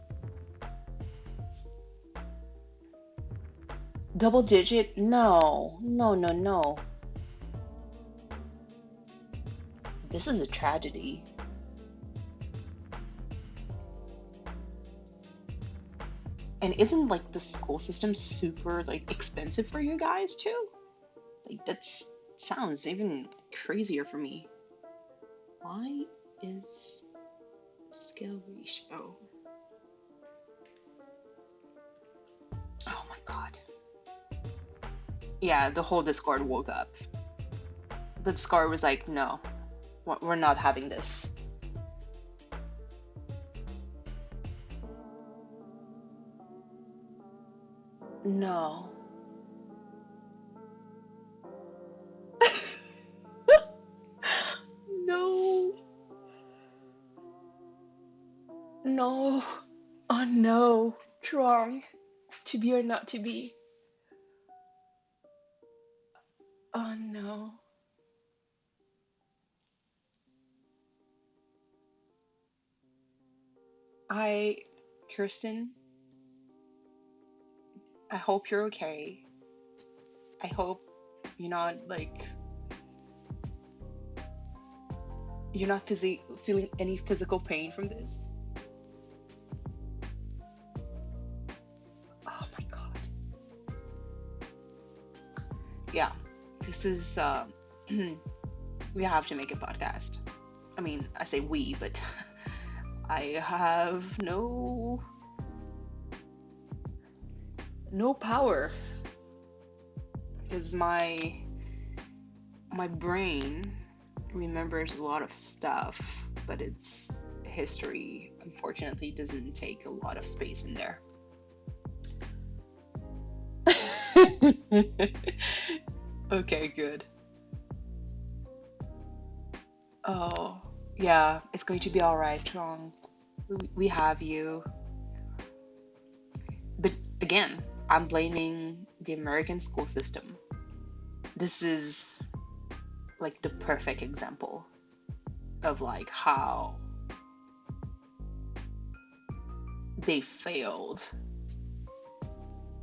Double digit? No. No, no, no. This is a tragedy. And isn't like the school system super like expensive for you guys too? Like that sounds even crazier for me. Why is skill ratio? Oh my god. Yeah, the whole Discord woke up. The Discord was like, no, we're not having this. No. No. No. Oh no. Wrong. To be or not to be. Oh no. I, Kirsten, I hope you're okay. I hope you're not like you're not feeling any physical pain from this. Oh my God. Yeah, this is we have to make a podcast. I mean, I say we, but I have no power because my brain remembers a lot of stuff, but its history unfortunately doesn't take a lot of space in there. Okay, good. Oh, yeah, it's going to be all right, Trong. We have you. But again, I'm blaming the American school system. This is like the perfect example of like how they failed.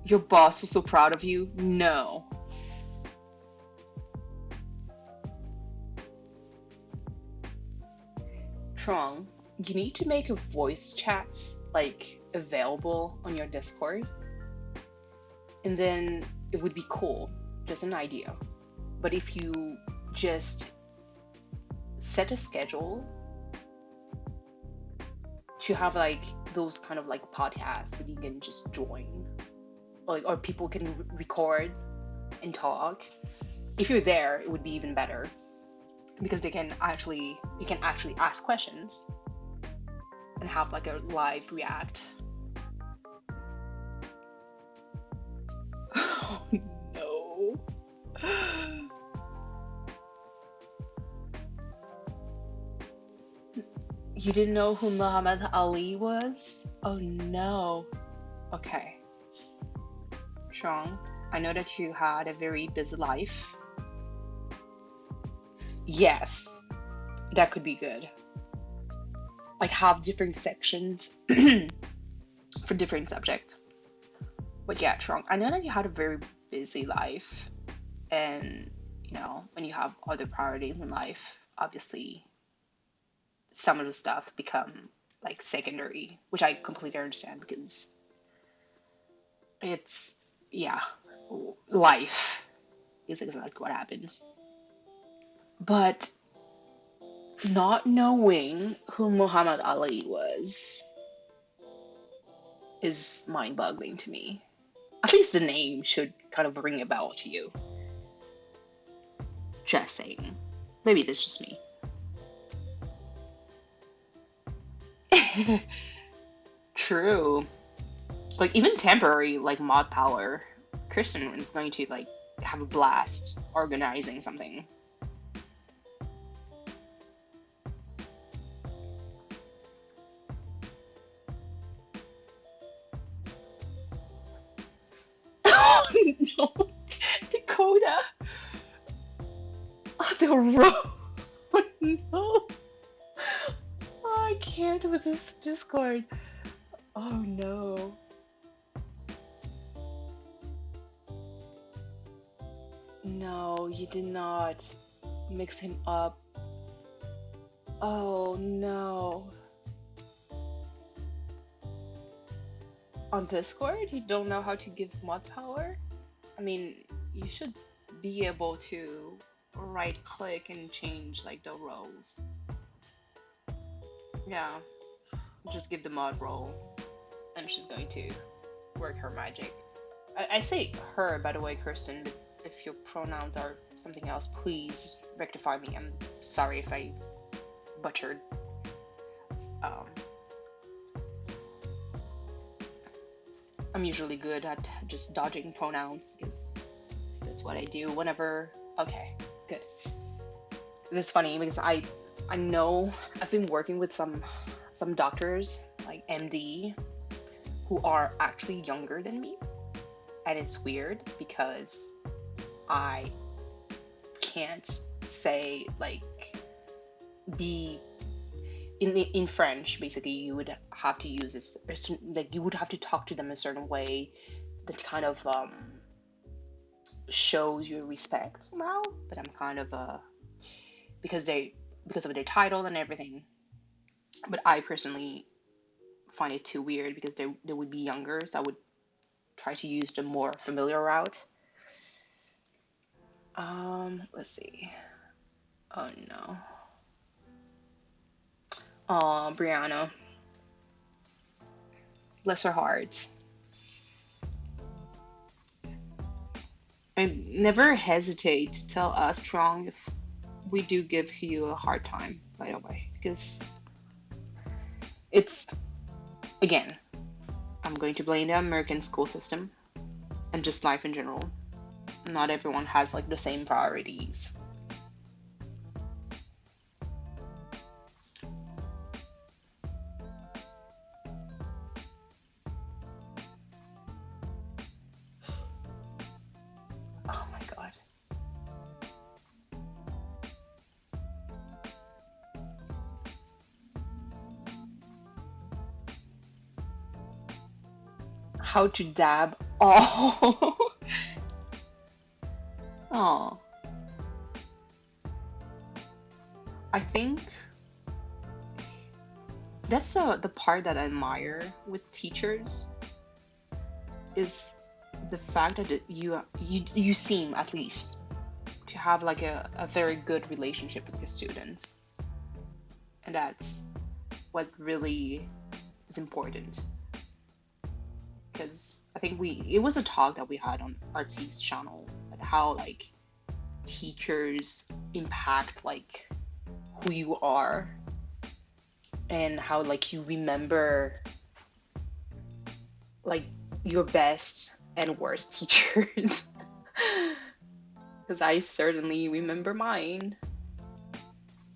Your boss was so proud of you? No. Trong, you need to make a voice chat like available on your Discord, and then it would be cool. Just an idea. But if you just set a schedule to have like those kind of like podcasts where you can just join, or people can record and talk. If you're there, it would be even better because you can actually ask questions and have like a live react. Oh no. You didn't know who Muhammad Ali was? Oh no. Okay. Sean, I know that you had a very busy life. Yes, that could be good. Like have different sections for different subjects. But yeah, Sean, I know that you had a very busy life, and when you have other priorities in life, obviously some of the stuff become like secondary, which I completely understand because it's, yeah, life is exactly what happens. But not knowing who Muhammad Ali was is mind-boggling to me. At least the name should kind of ring a bell to you. Just saying. Maybe that's just me. True. Like even temporary, like mod power, Kristen is going to like have a blast organizing something. Oh no, Dakota! Oh, the road! Oh no! Oh, I can't with this Discord. Oh no. No, you did not mix him up. Oh no. On Discord, you don't know how to give mod power? I mean, you should be able to right click and change like the roles. Yeah, just give the mod role and she's going to work her magic. I say her, by the way, Kirsten, but if your pronouns are something else, please rectify me. I'm sorry if I butchered. Um, I'm usually good at just dodging pronouns because that's what I do whenever. Okay, good. This is funny because I know I've been working with some doctors like MD who are actually younger than me, and it's weird because I can't say like be in French. Basically, you would have to use this like you would have to talk to them a certain way that kind of shows your respect somehow. But I'm kind of because they because of their title and everything. But I personally find it too weird because they would be younger, so I would try to use the more familiar route. Let's see. Oh no. Brianna, bless her heart. And never hesitate to tell us strong if we do give you a hard time, by the way, because it's again, I'm going to blame the American school system and just life in general. Not everyone has like the same priorities. Oh my god. How to dab? Oh, oh. I think that's the part that I admire with teachers is the fact that you seem at least to have like a very good relationship with your students, and that's what really is important. Because I think it was a talk that we had on Artie's channel, and how like teachers impact like who you are and how like you remember like your best and worst teachers. Because I certainly remember mine.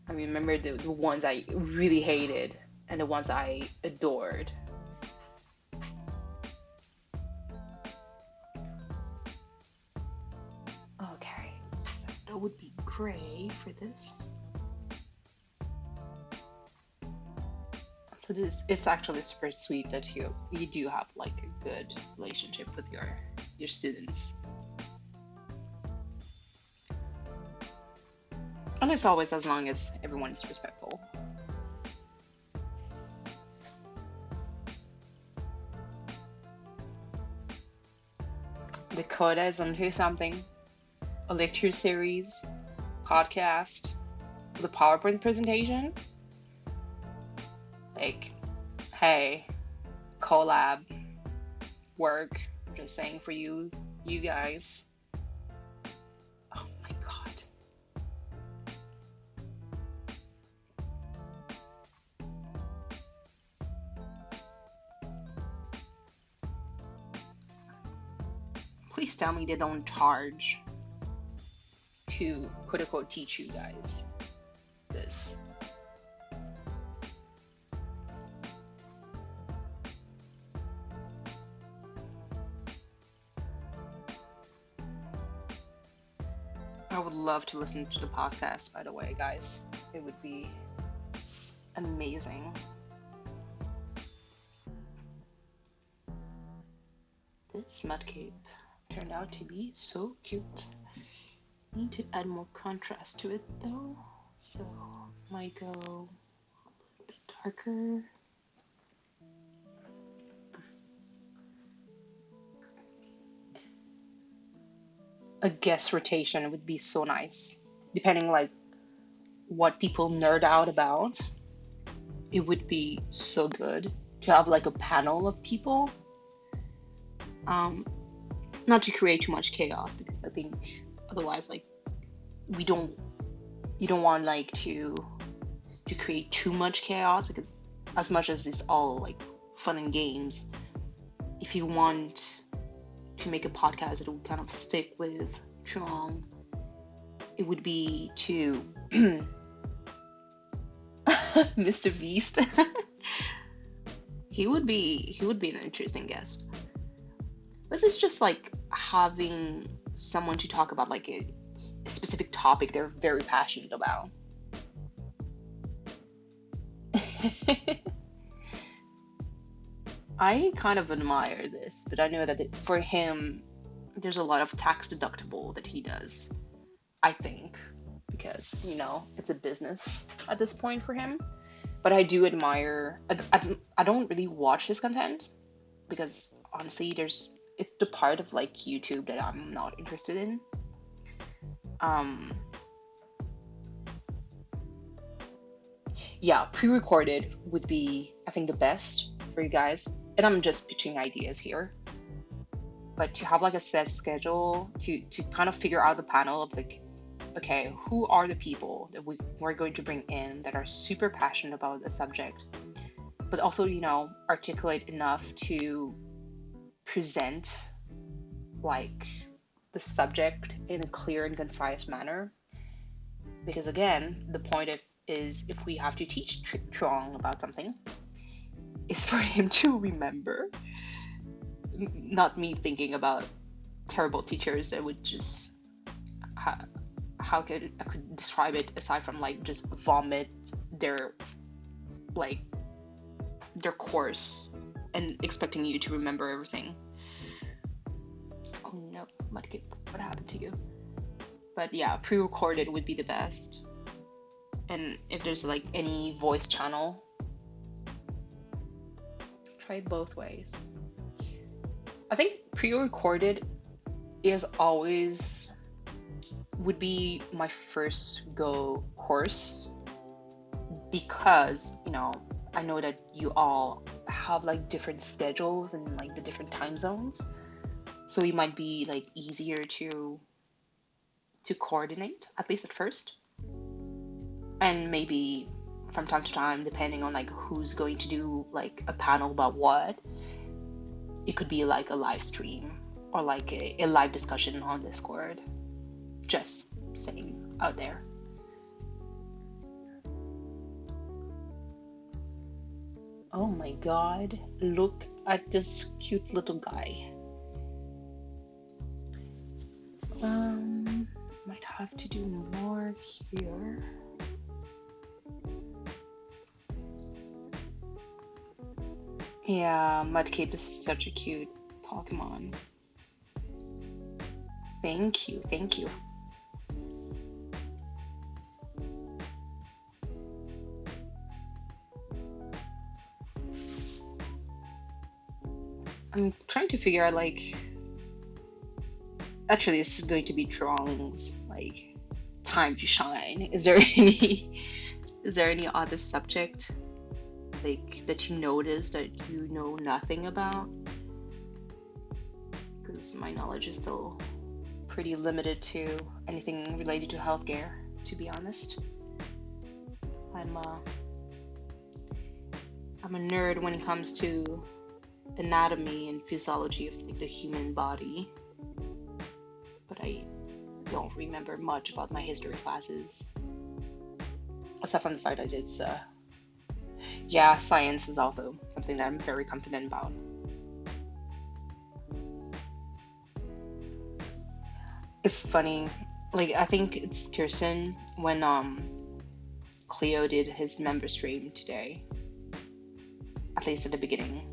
I remember the ones I really hated and the ones I adored. Okay, so that would be gray for this. So this it's actually super sweet that you do have like a good relationship with your students. And it's always as long as everyone is respectful. Dakota is onto something. A lecture series, podcast, the PowerPoint presentation. Like, hey, collab, work. I'm just saying for you guys. Oh my god. Please tell me they don't charge to quote unquote teach you guys this. I would love to listen to the podcast, by the way, guys. It would be amazing. This mudcape turned out to be so cute. Need to add more contrast to it though, so might go a little bit darker. A guest rotation would be so nice, depending like what people nerd out about. It would be so good to have like a panel of people. Um, Not to create too much chaos because I think otherwise like we don't you don't want like to create too much chaos because as much as it's all like fun and games, if you want to make a podcast that would kind of stick with Chuang, it would be to Mr. Beast. He would be an interesting guest. But it's just like having someone to talk about like a specific topic they're very passionate about. I kind of admire this, but I know that for him, there's a lot of tax deductible that he does, I think, because, it's a business at this point for him. But I do admire, I don't really watch his content because honestly, it's the part of like YouTube that I'm not interested in. Um, yeah, pre-recorded would be, I think, the best for you guys. And I'm just pitching ideas here. But to have like a set schedule to kind of figure out the panel of like, okay, who are the people that we're going to bring in that are super passionate about the subject, but also, articulate enough to present like the subject in a clear and concise manner. Because again, the point is if we have to teach Truong about something, is for him to remember, not me thinking about terrible teachers that would just how could I could describe it aside from like just vomit their like their course and expecting you to remember everything. Oh no, Mudkip, what happened to you? But yeah, pre-recorded would be the best. And if there's like any voice channel, try both ways. I think pre-recorded is always would be my first go course because, I know that you all have like different schedules and like the different time zones. So it might be like easier to coordinate, at least at first. And maybe from time to time, depending on like who's going to do like a panel about what, it could be like a live stream or like a live discussion on Discord. Just saying out there. Oh my god, look at this cute little guy. Might have to do more here. Yeah, Mudkip is such a cute Pokemon. Thank you. I'm trying to figure out like actually this is going to be Truong's like time to shine. Is there any other subject like that you notice that you know nothing about? Because my knowledge is still pretty limited to anything related to healthcare, to be honest. I'm a nerd when it comes to anatomy and physiology of like the human body, but I don't remember much about my history classes, aside from the fact that it's science is also something that I'm very confident about. It's funny, like I think it's Kirsten when Cleo did his member stream today, at least at the beginning.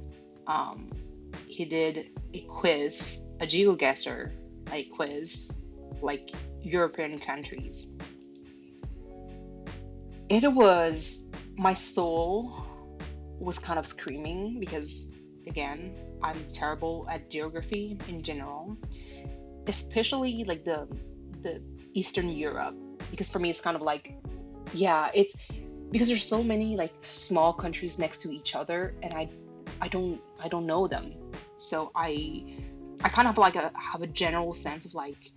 He did a quiz, a GeoGuessr like quiz, like European countries. It was, my soul was kind of screaming because, again, I'm terrible at geography in general, especially like the Eastern Europe, because for me it's kind of like, it's because there's so many like small countries next to each other, and I don't know them, so I kind of like have a general sense of like,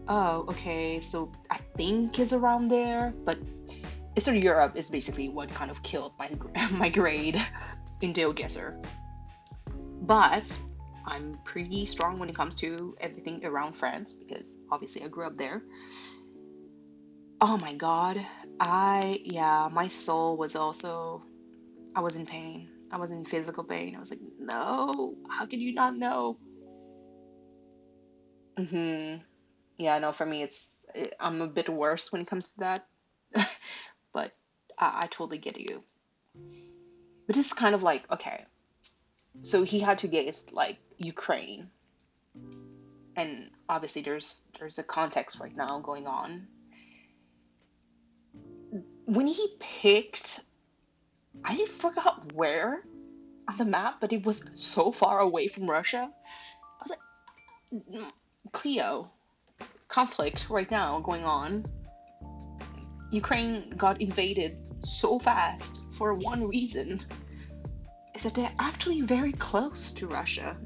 oh, okay, so I think it's around there, but Eastern Europe is basically what kind of killed my grade in GeoGuessr. But I'm pretty strong when it comes to everything around France because obviously I grew up there. Oh my God. Yeah, my soul was also, I was in pain. I was in physical pain. I was like, no, how can you not know? Hmm. Yeah, no, for me, I'm a bit worse when it comes to that, but I totally get you. But it's kind of like, okay, so he had to get like Ukraine, and obviously there's a context right now going on. When he picked, I forgot where on the map, but it was so far away from Russia. I was like, Cleo, conflict right now going on. Ukraine got invaded so fast for one reason, is that they're actually very close to Russia.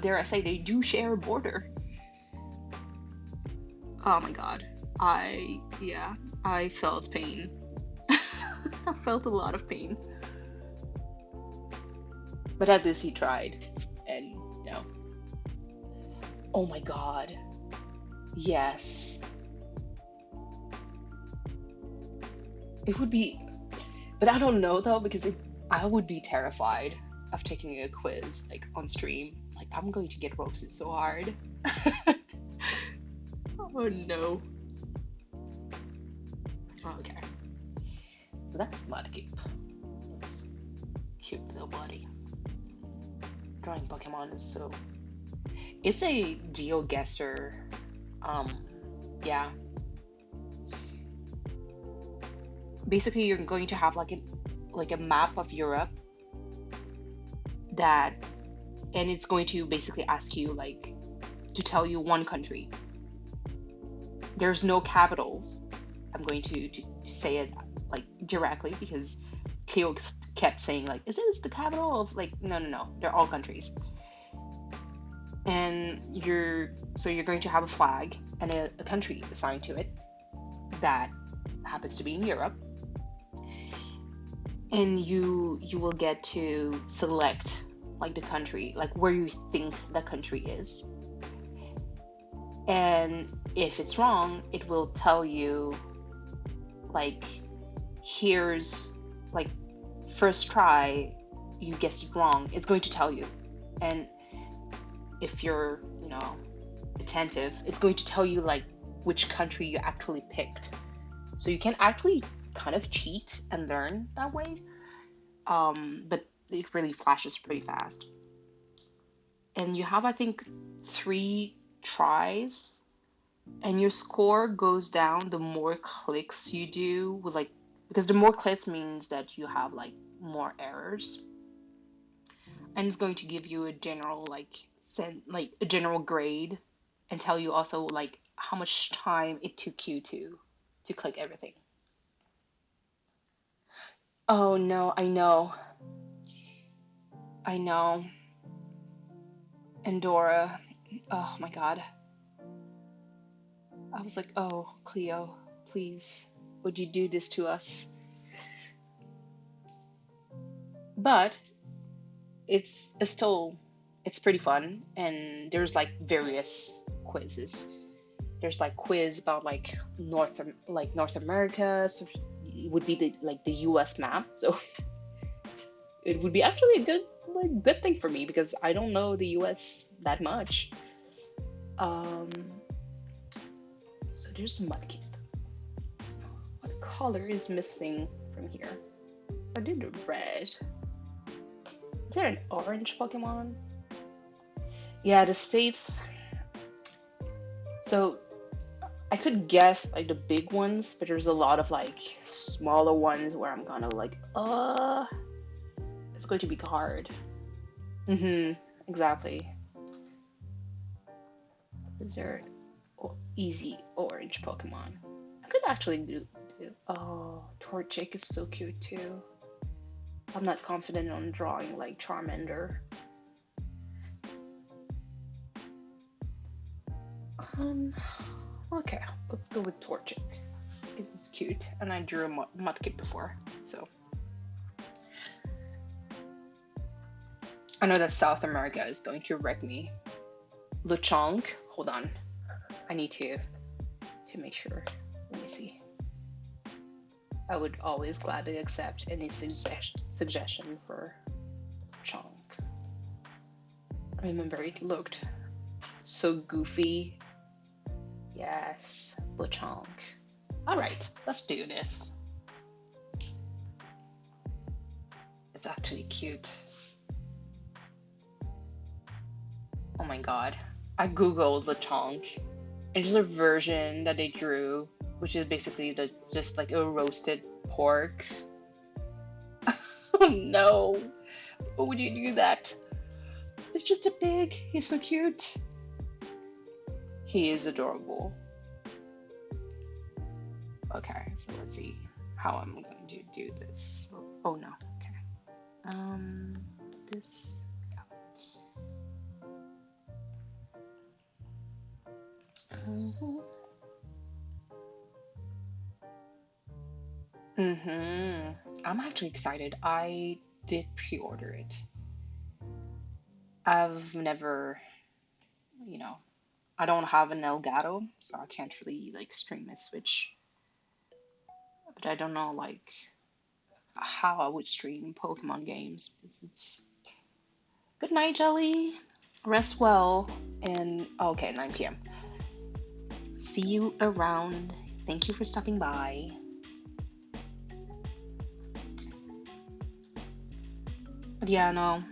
Dare I say, they do share a border. Oh my god. Yeah, I felt pain. I felt a lot of pain. But at least he tried. And, you know, oh my god. Yes. It would be, but I don't know though, because I would be terrified of taking a quiz like on stream. Like, I'm going to get roasted so hard. Oh no. Okay. So that's Mudkip. It's cute little buddy. Drawing Pokemon is so. It's a GeoGuessr. Um, yeah. Basically, you're going to have like a map of Europe that, and it's going to basically ask you like to tell you one country. There's no capitals. I'm going to say it like directly because Cleo kept saying like, "Is this the capital of like?" No, no, no. They're all countries. And you're going to have a flag and a country assigned to it that happens to be in Europe, and you will get to select like the country, like where you think the country is. And if it's wrong, it will tell you like, here's like, first try you guessed it wrong, it's going to tell you. And if you're, attentive, it's going to tell you like which country you actually picked. So you can actually kind of cheat and learn that way. But it really flashes pretty fast. And you have, I think, 3 tries, and your score goes down the more clicks you do with like, because the more clicks means that you have like more errors, and it's going to give you a general like like a general grade, and tell you also like how much time it took you to click everything. Oh no, I know. Andorra. Oh my god. I was like, oh, Cleo, please, would you do this to us? But it's still, it's pretty fun, and there's like various quizzes. There's like quiz about like North America, so it would be the US map. So it would be actually a good thing for me because I don't know the US that much. Um, so there's Mudkip. What color is missing from here? So I did red. Is there an orange Pokemon? Yeah, the states. So I could guess like the big ones, but there's a lot of like smaller ones where I'm kind of like, it's going to be hard. Mm-hmm. Exactly. Is there an easy orange Pokemon? I could actually do. Oh, Torchic is so cute too. I'm not confident on drawing like Charmander. Um, okay, let's go with Torchic. It's cute, and I drew a Mudkip before, so. I know that South America is going to wreck me. Lechonk. Hold on. I need to make sure. Let me see. I would always gladly accept any suggestion for chonk. I remember it looked so goofy. Yes, Lechonk. Alright, let's do this. It's actually cute. Oh my god. I googled Lechonk. It's a version that they drew, which is basically just like a roasted pork. Oh no! Why would you do that? It's just a pig. He's so cute. He is adorable. Okay, so let's see how I'm going to do this. Oh no, okay. This. I'm actually excited. I did pre-order it. I've never, you know, I don't have an Elgato, so I can't really like stream a Switch. But I don't know like how I would stream Pokemon games. It's good night, Jelly. Rest well, and okay, 9 p.m. See you around. Thank you for stopping by. But yeah, no.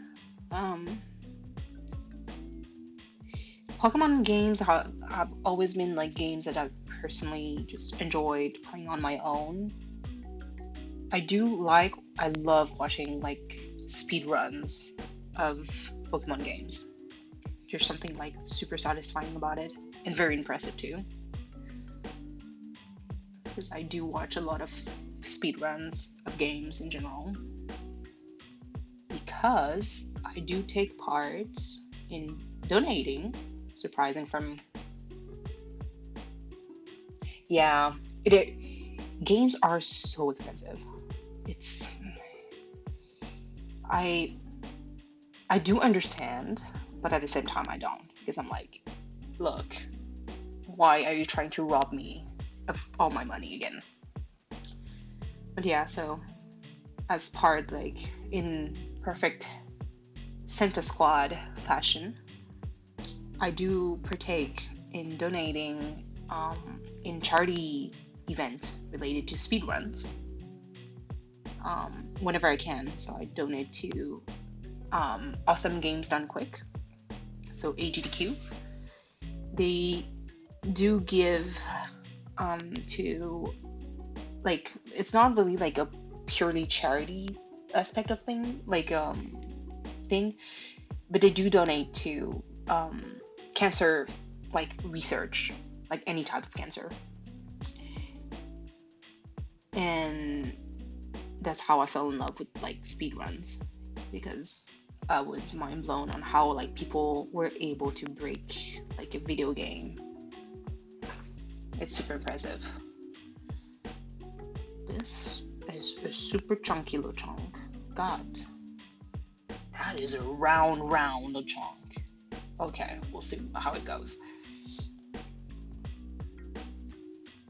Pokemon games have always been like games that I've personally just enjoyed playing on my own. I love watching like speed runs of Pokemon games. There's something like super satisfying about it and very impressive too. Because I do watch a lot of speed runs of games in general. Because I do take part in donating, surprising from. Yeah, games are so expensive. It's I do understand, but at the same time I don't, because I'm like, look, why are you trying to rob me of all my money again? But yeah, so as part like in perfect Santa Squad fashion, I do partake in donating in charity event related to speedruns whenever I can. So I donate to Awesome Games Done Quick, so AGDQ. They do give to like it's not really like a purely charity aspect of thing but they do donate to cancer like research, like any type of cancer, and that's how I fell in love with like speedruns, because I was mind blown on how like people were able to break like a video game. It's super impressive. This is a super chunky Lechonk. God, that is a round Lechonk. Okay, we'll see how it goes.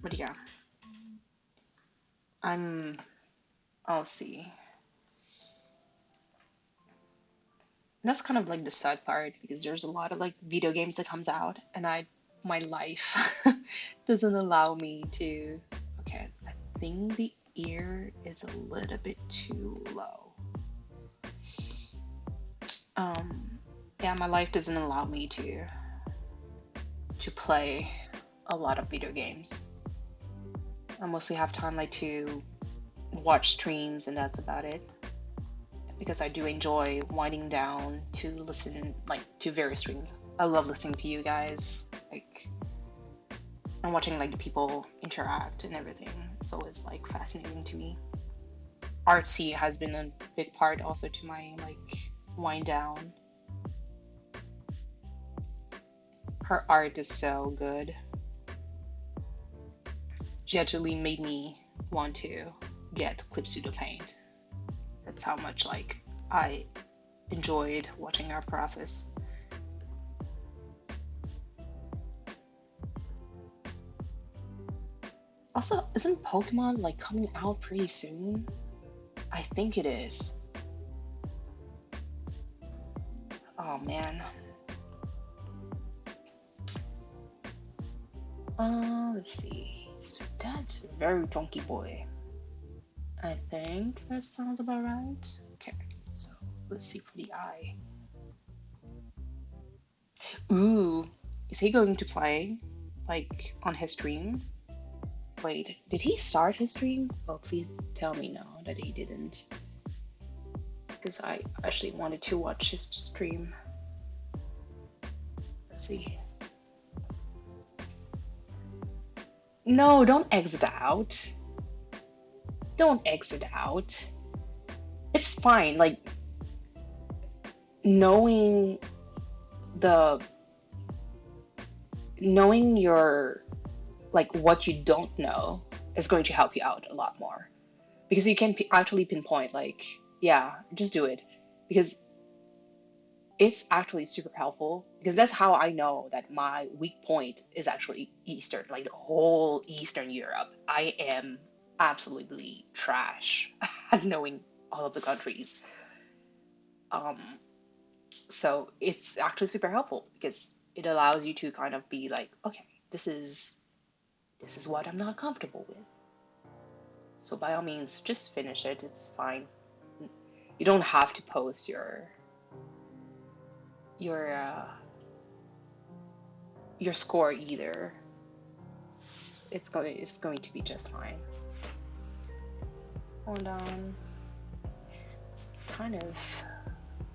But yeah, I'll see. And that's kind of like the sad part, because there's a lot of like video games that comes out, and my life doesn't allow me to. Okay, I think the ear is a little bit too low. Yeah, my life doesn't allow me to play a lot of video games. I mostly have time like to watch streams, and that's about it. Because I do enjoy winding down to listen like to various streams. I love listening to you guys, like, and watching like the people interact and everything. It's always like fascinating to me. Artsy has been a big part also to my like wind down. Her art is so good. She actually made me want to get Clip Pseudo Paint. That's how much like I enjoyed watching our process. Also, isn't Pokemon like coming out pretty soon? I think it is. Oh man. Let's see. So that's very donkey boy. I think that sounds about right. Okay, so let's see for the eye. Ooh, is he going to play like on his stream? Wait, did he start his stream? Oh, please tell me now that he didn't. Because I actually wanted to watch his stream. Let's see. No, don't exit out. Don't exit out. It's fine. Like, knowing the knowing your like what you don't know is going to help you out a lot more because you can actually pinpoint like, yeah, just do it, because it's actually super helpful, because that's how I know that my weak point is actually Eastern, like the whole Eastern Europe. I am absolutely trash at knowing all of the countries. Um, so it's actually super helpful because it allows you to kind of be like, okay, this is what I'm not comfortable with. So by all means, just finish it. It's fine. You don't have to post your uh, your score either. It's going to be just fine. Hold on. Kind of.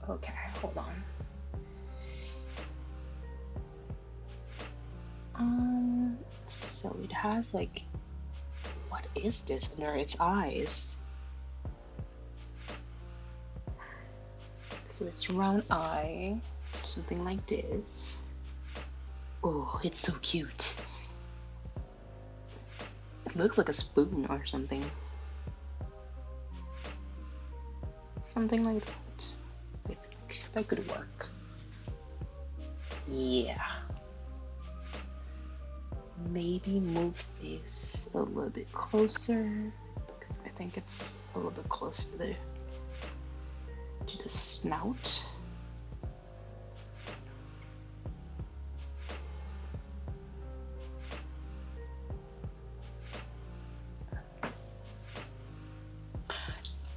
Okay, hold on. So it has like, what is this under its eyes? So it's round eye, something like this. Oh, it's so cute. It looks like a spoon or something. Something like that. I think that could work. Yeah. Maybe move this a little bit closer, because I think it's a little bit closer to the snout.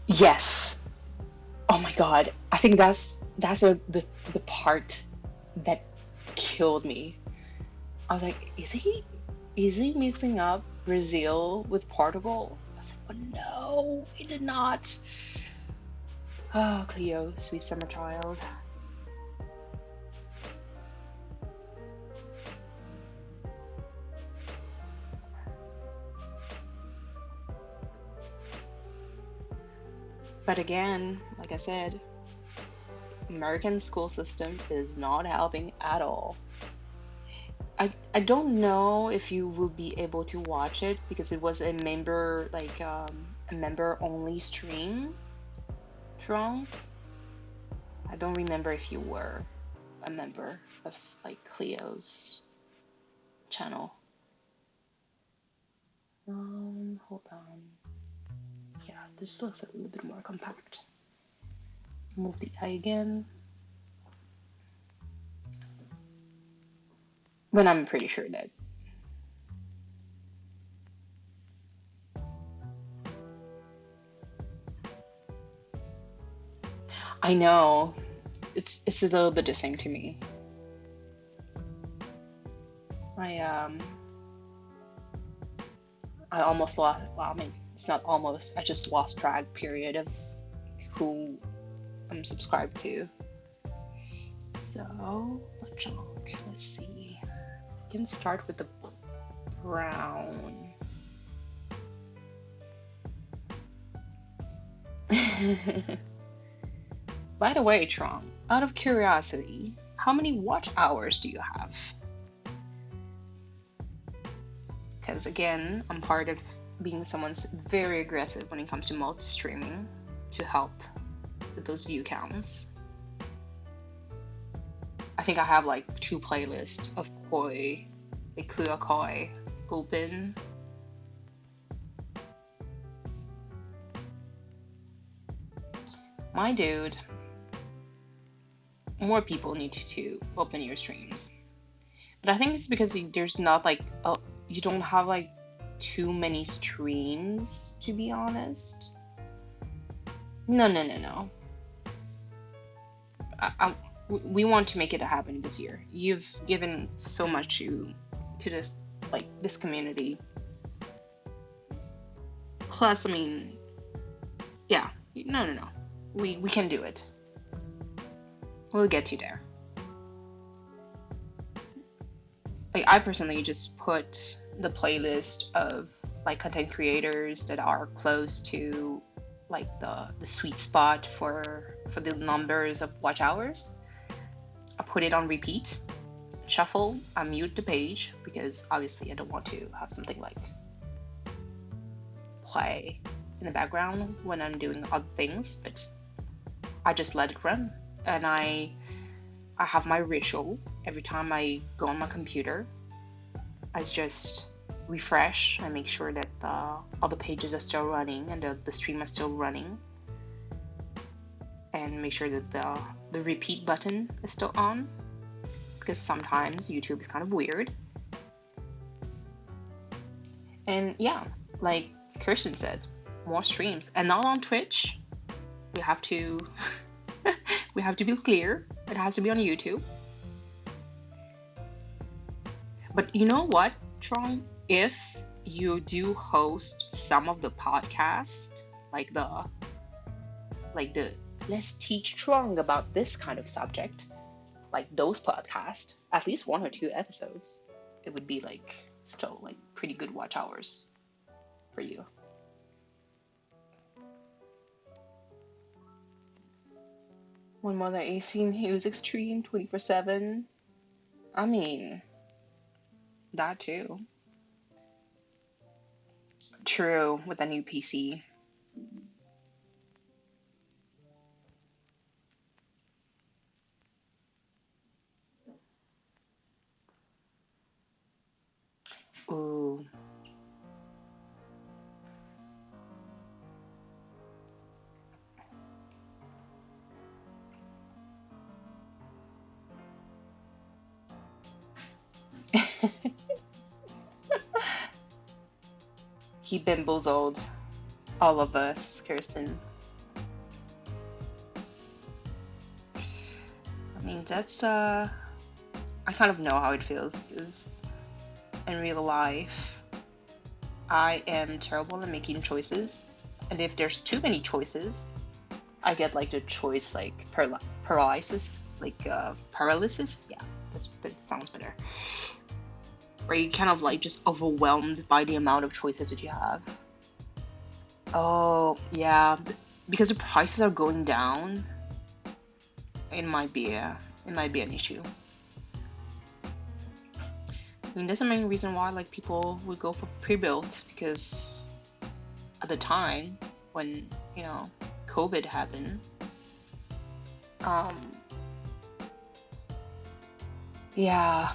Yes. Oh my god. I think the part that killed me. I was like, is he mixing up Brazil with Portugal? I was like, oh no, he did not. Oh, Cleo, sweet summer child. But again, like I said, American school system is not helping at all. I don't know if you will be able to watch it because it was a member a member only stream, Trong. I don't remember if you were a member of like Cleo's channel. Hold on. Yeah, this looks a little bit more compact. Move the eye again. But I'm pretty sure that I know it's a little bit the same to me. I um I almost lost. Well, I mean, it's not almost. I just lost track. Period of who I'm subscribed to. So LeChonk. Let's see. I can start with the brown. By the way, Tron, out of curiosity, how many watch hours do you have? Because again, I'm part of being someone's very aggressive when it comes to multi-streaming to help with those view counts. I think I have like two playlists of koi, like kuya koi, open. My dude, more people need to open your streams. But I think it's because there's not like you don't have like too many streams, to be honest. No, no, no, no. We want to make it happen this year. You've given so much to this this community. Plus, I mean, yeah, no, no, no. We can do it. We'll get you there. Like I personally just put the playlist of like content creators that are close to like the sweet spot for the numbers of watch hours. I put it on repeat, shuffle, I mute the page because obviously I don't want to have something like play in the background when I'm doing other things, but I just let it run. And I have my ritual every time I go on my computer. I just refresh and make sure that all the pages are still running and the stream is still running, and make sure that the repeat button is still on, because sometimes YouTube is kind of weird. And yeah, like Kirsten said, more streams, and not on Twitch. We have to we have to be clear. It has to be on YouTube. But you know what, Trong? If you do host some of the podcast, like the let's teach Trong about this kind of subject, like those podcasts, at least 1 or 2 episodes, it would be like still like pretty good watch hours for you. One more that AC music stream 24/7. I mean, that too. True, with a new PC. Ooh. He bamboozled all of us, Kirsten. I mean, that's I kind of know how it feels, because in real life I am terrible at making choices, and if there's too many choices, I get like the choice like paralysis, like paralysis. Yeah, that sounds better. Where you kind of like just overwhelmed by the amount of choices that you have. Oh yeah, because the prices are going down, it might be an issue. I mean, that's the main reason why like people would go for pre-built, because at the time when COVID happened, yeah,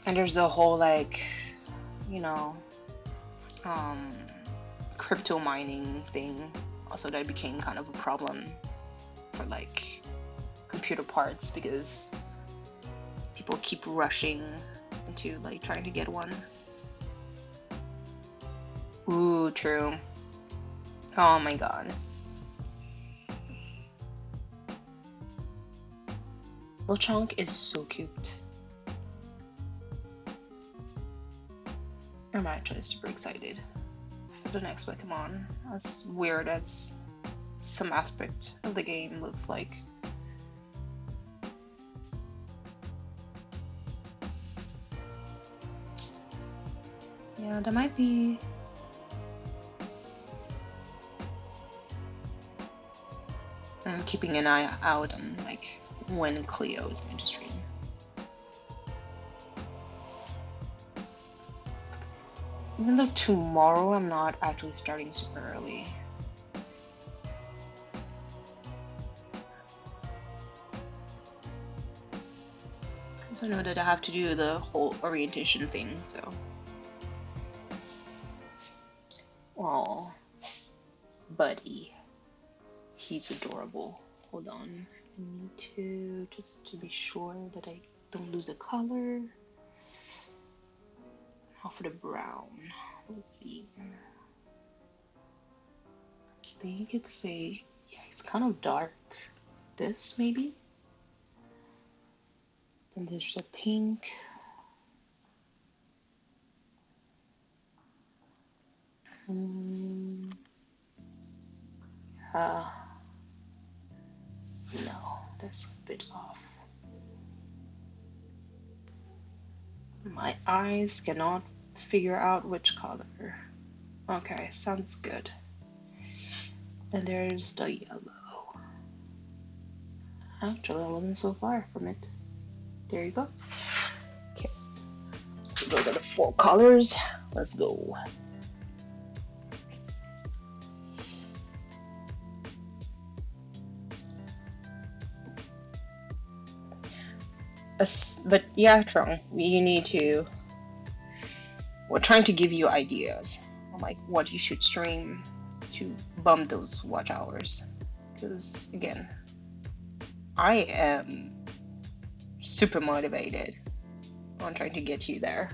and there's the whole like you know crypto mining thing also, that became kind of a problem for like computer parts, because people keep rushing into like trying to get one. Ooh, true. Oh my god. Lil Chunk is so cute. I'm actually super excited for the next Pokemon, as weird as some aspect of the game looks like. Yeah, there might be... I'm keeping an eye out on like when Cleo is going to stream. Even though tomorrow I'm not actually starting super early. So I know that I have to do the whole orientation thing, so. Oh, buddy. He's adorable. Hold on. I need to, just to be sure that I don't lose a color. Off for the brown. Let's see. I think it's yeah, it's kind of dark. This, maybe? Then there's a pink. Mm, uh, no, that's a bit off. My eyes cannot figure out which color. Okay, sounds good. And there's the yellow. Actually, I wasn't so far from it. There you go. Okay, so those are the 4 colors. Let's go. But yeah, Trong, you need to. We're trying to give you ideas on like what you should stream to bump those watch hours. Because again, I am super motivated on trying to get you there.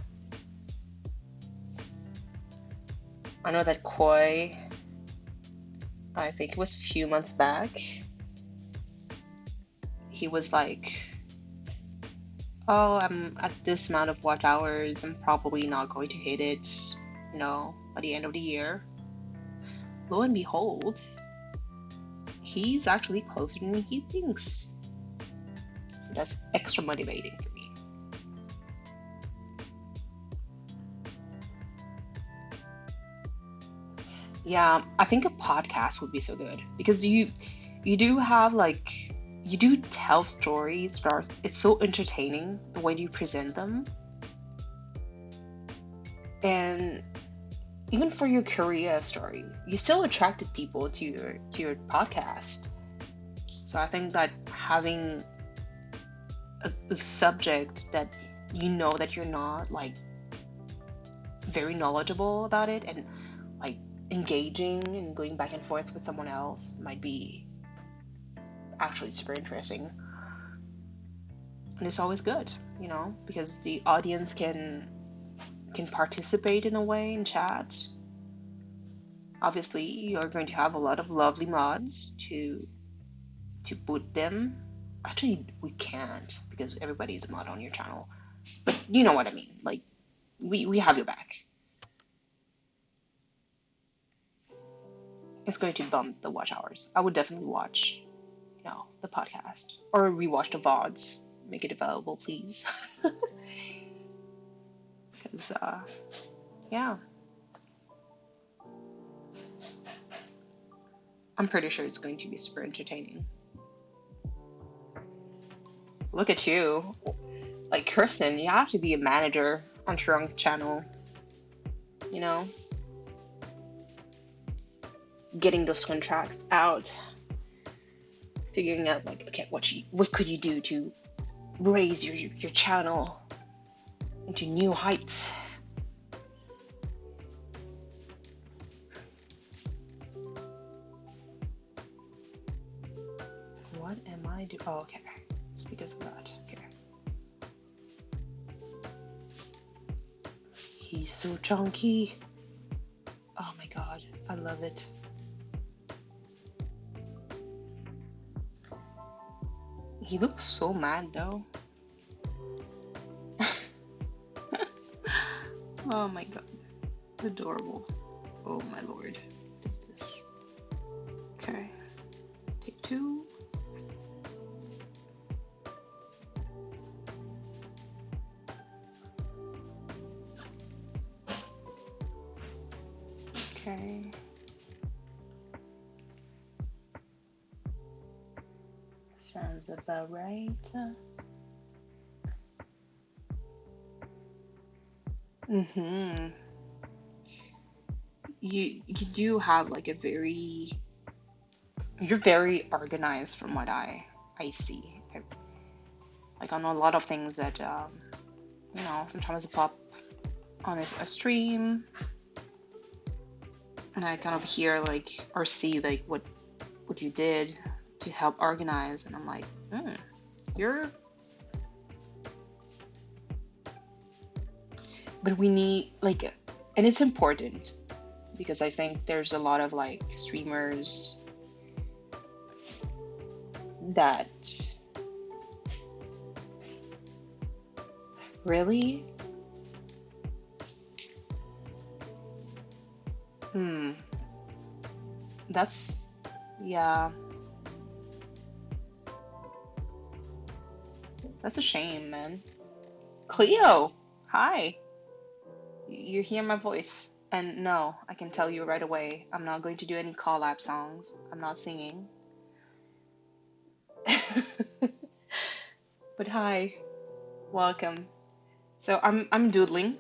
I know that Koi, I think it was a few months back, he was like, oh, I'm at this amount of watch hours, I'm probably not going to hit it, by the end of the year. Lo and behold, he's actually closer than he thinks. So that's extra motivating for me. Yeah, I think a podcast would be so good because you do have like you do tell stories that are it's so entertaining the way you present them. And even for your Korea story, you still attracted people to your podcast. So I think that having a subject that you know that you're not like very knowledgeable about it and like engaging and going back and forth with someone else might be actually super interesting. And it's always good, because the audience can participate in a way in chat. Obviously, you're going to have a lot of lovely mods to put them. Actually, we can't because everybody's a mod on your channel. But you know what I mean. Like, we have your back. It's going to bump the watch hours. I would definitely watch, the podcast or rewatch the VODs. Make it available, please. Because, yeah, I'm pretty sure it's going to be super entertaining. Look at you. Like, Kirsten, you have to be a manager on Shrunk channel. Getting those contracts out. Figuring out, like, okay, what could you do to raise your channel into new heights? What am I doing? Oh, okay. It's because of that. Okay. He's so chunky. Oh my god, I love it. He looks so mad though. Oh my god. Adorable. Oh my lord. What is this? Okay. Take 2. Okay. Sounds about right. Mm-hmm. You do have like you're very organized from what I see. like on a lot of things that sometimes pop on a stream, and I kind of hear like or see like what you did to help organize, and I'm like, you're. But we need like, and it's important because I think there's a lot of like streamers that really, that's yeah, that's a shame, man. Cleo, hi. You hear my voice. And no, I can tell you right away, I'm not going to do any collab songs. I'm not singing. But hi, welcome. So I'm doodling.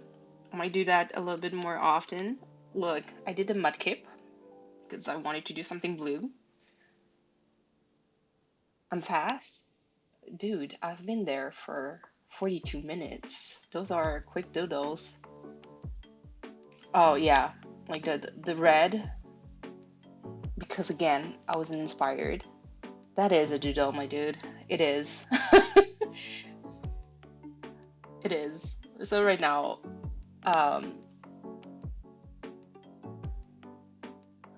I might do that a little bit more often. Look, I did the mudkip because I wanted to do something blue. I'm fast. Dude, I've been there for 42 minutes. Those are quick doodles. Oh yeah, like the red, because again, I was inspired. That is a doodle, my dude. It is. It is. So right now, um,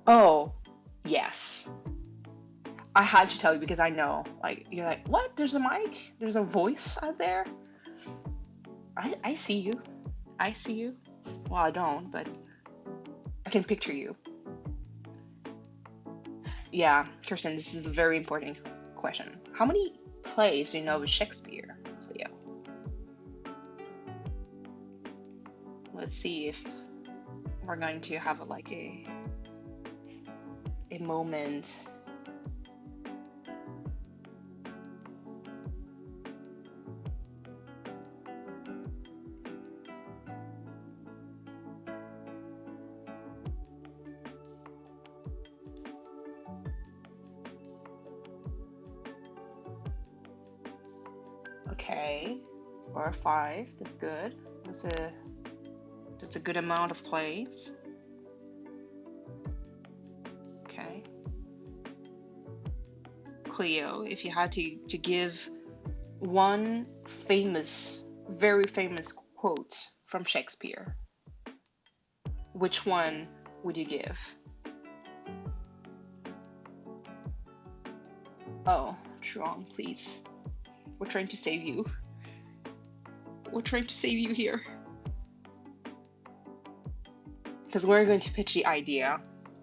oh, yes. I had to tell you because I know, like, you're like, what? There's a mic? There's a voice out there? I see you. I see you. Well, I don't, but I can picture you. Yeah, Kirsten, this is a very important question. How many plays do you know of Shakespeare, Cleo? Let's see if we're going to have a moment. Okay, 4 or 5. That's good. That's a good amount of plays. Okay. Cleo, if you had to give one very famous quote from Shakespeare, which one would you give? Oh, Truong, please. We're trying to save you. We're trying to save you here. Because we're going to pitch the idea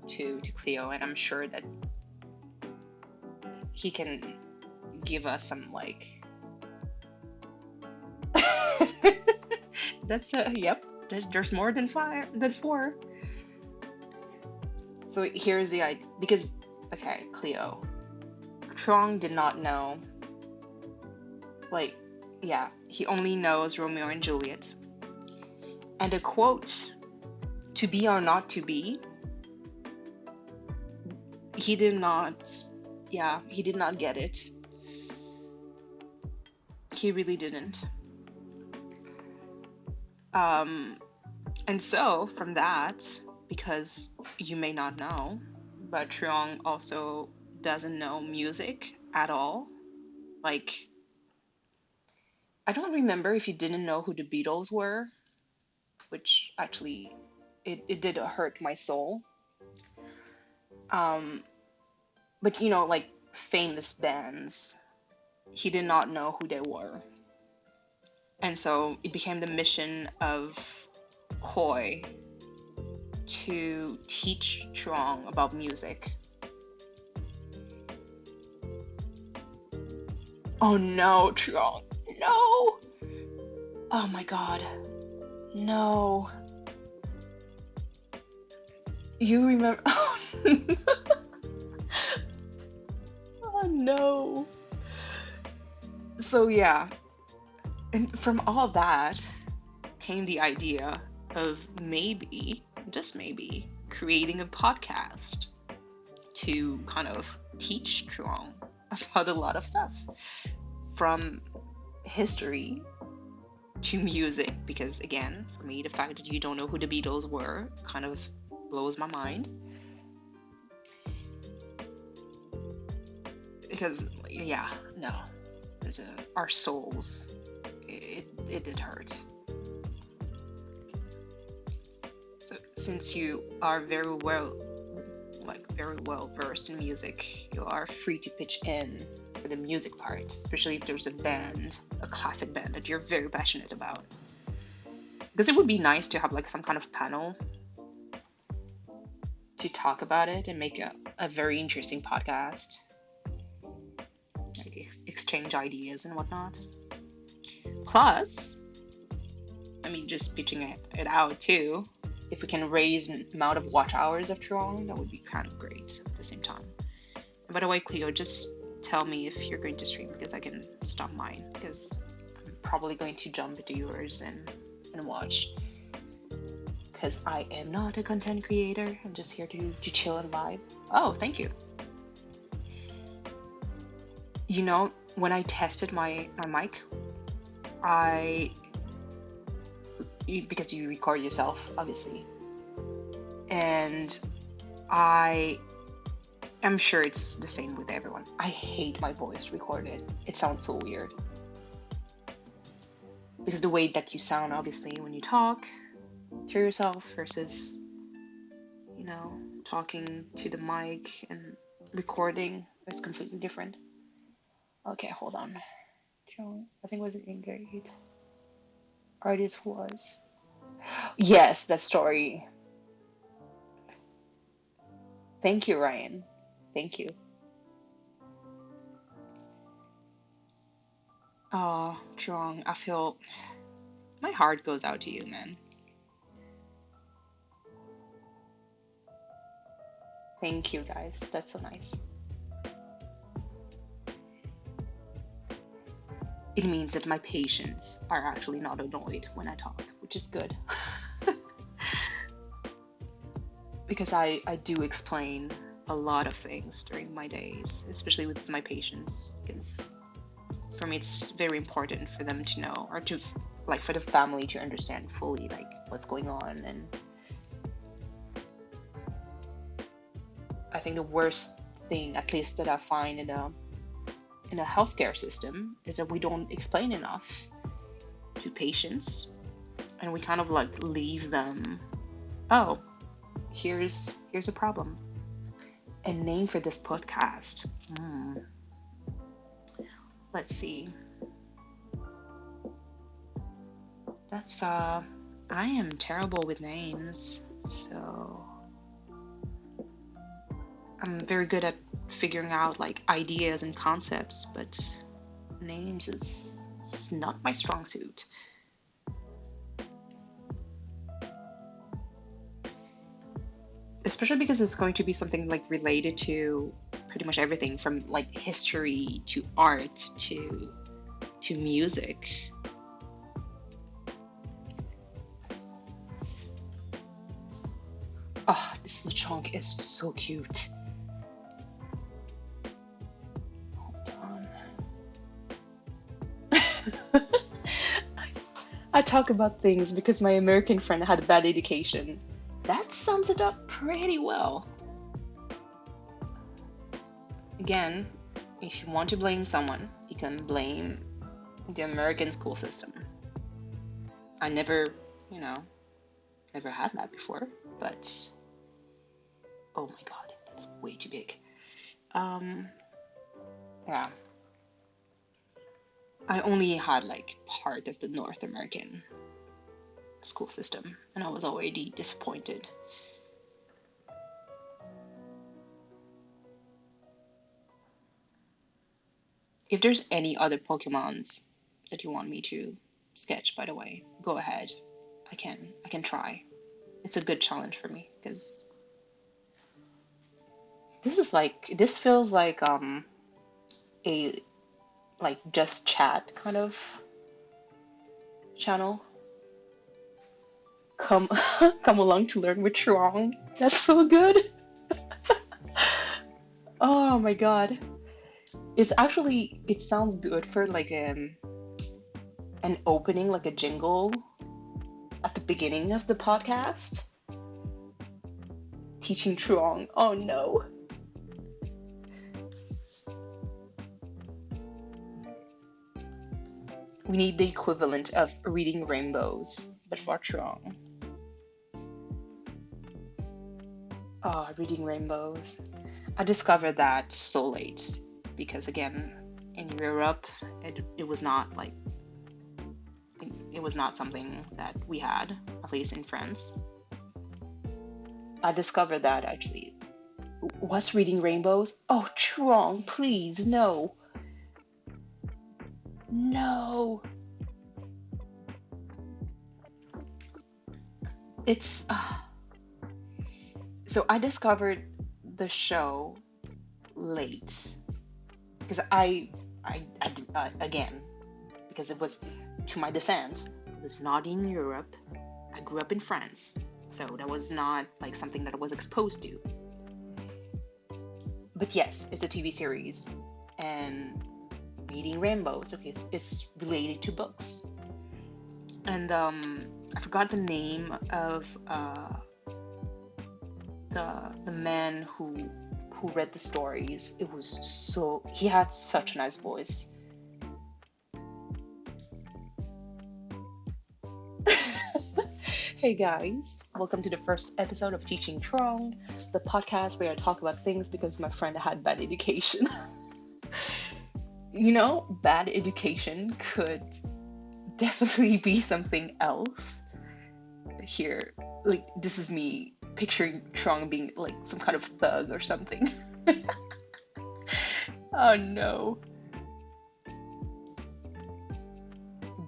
to Cleo, and I'm sure that he can give us some like. That's yep. There's more than 4. So here's the idea, because okay, Cleo, Trong did not know. Like, yeah, he only knows Romeo and Juliet. And a quote, "To be or not to be," he did not. Yeah, he did not get it. He really didn't. And so from that, because you may not know, but Truong also doesn't know music at all. Like, I don't remember if he didn't know who the Beatles were, which actually it did hurt my soul. But like famous bands, he did not know who they were. And so it became the mission of Koi to teach Truong about music. Oh no, Truong. No! Oh my god. No. You remember? Oh no. So yeah. And from all that came the idea of maybe, just maybe, creating a podcast to kind of teach Truong about a lot of stuff. From history to music, because again, for me, the fact that you don't know who the Beatles were kind of blows my mind. Because yeah, no, there's our souls. It did hurt. So since you are very well versed in music, you are free to pitch in for the music part, especially if there's a classic band that you're very passionate about. Because it would be nice to have like some kind of panel to talk about it and make a very interesting podcast, like exchange ideas and whatnot. Plus, I mean, just pitching it out too. If we can raise amount of watch hours of Truong, that would be kind of great at the same time. And by the way, Cleo, just tell me if you're going to stream because I can stop mine, because I'm probably going to jump into yours and watch. Because I am not a content creator. I'm just here to chill and vibe. Oh, thank you. You know, when I tested my mic, because you record yourself, obviously. And I am sure it's the same with everyone. I hate my voice recorded. It sounds so weird. Because the way that you sound, obviously, when you talk to yourself versus, talking to the mic and recording is completely different. Okay, hold on. I think it was in grade 8. Artist was. Yes, that story. Thank you, Ryan. Thank you. Oh, Trung, I feel my heart goes out to you, man. Thank you, guys. That's so nice. It means that my patients are actually not annoyed when I talk, which is good. Because I do explain a lot of things during my days, especially with my patients, because for me it's very important for them to know, or to, like, for the family to understand fully, like, what's going on. And I think the worst thing, at least that I find in a healthcare system, is that we don't explain enough to patients, and we kind of like leave them, oh, here's a problem. A name for this podcast. Let's see. That's I am terrible with names, so I'm very good at figuring out like ideas and concepts, but names is not my strong suit. Especially because it's going to be something like related to pretty much everything from like history to art to music. Oh, this little chunk is so cute. I talk about things because my American friend had a bad education. That sums it up pretty well. Again, if you want to blame someone, you can blame the American school system. I never had that before, but oh my god, that's way too big. Yeah. I only had like part of the North American school system, and I was already disappointed. If there's any other Pokemons that you want me to sketch, by the way, go ahead. I can try. It's a good challenge for me, because this feels like a like just chat kind of channel. Come come along to learn with Truong. That's so good. Oh my god. It sounds good for like an opening, like a jingle at the beginning of the podcast. Teaching Truong. Oh no. We need the equivalent of reading rainbows, but for Truong. Oh, reading rainbows. I discovered that so late because again, in Europe, it was not like it was not something that we had, at least in France. I discovered that actually. What's reading rainbows? Oh, Truong, please, no. No. It's so I discovered the show late because I did, again, because it was, to my defense, it was not in Europe. I grew up in France, so that was not like something that I was exposed to. But yes, it's a TV series, and reading rainbows. Okay, it's related to books, and I forgot the name of the man who read the stories. It was so, he had such a nice voice. Hey guys, welcome to the first episode of Teaching Trong, the podcast where I talk about things because my friend had bad education. You know, bad education could definitely be something else. Here, like, this is me picturing Trong being like some kind of thug or something. Oh no.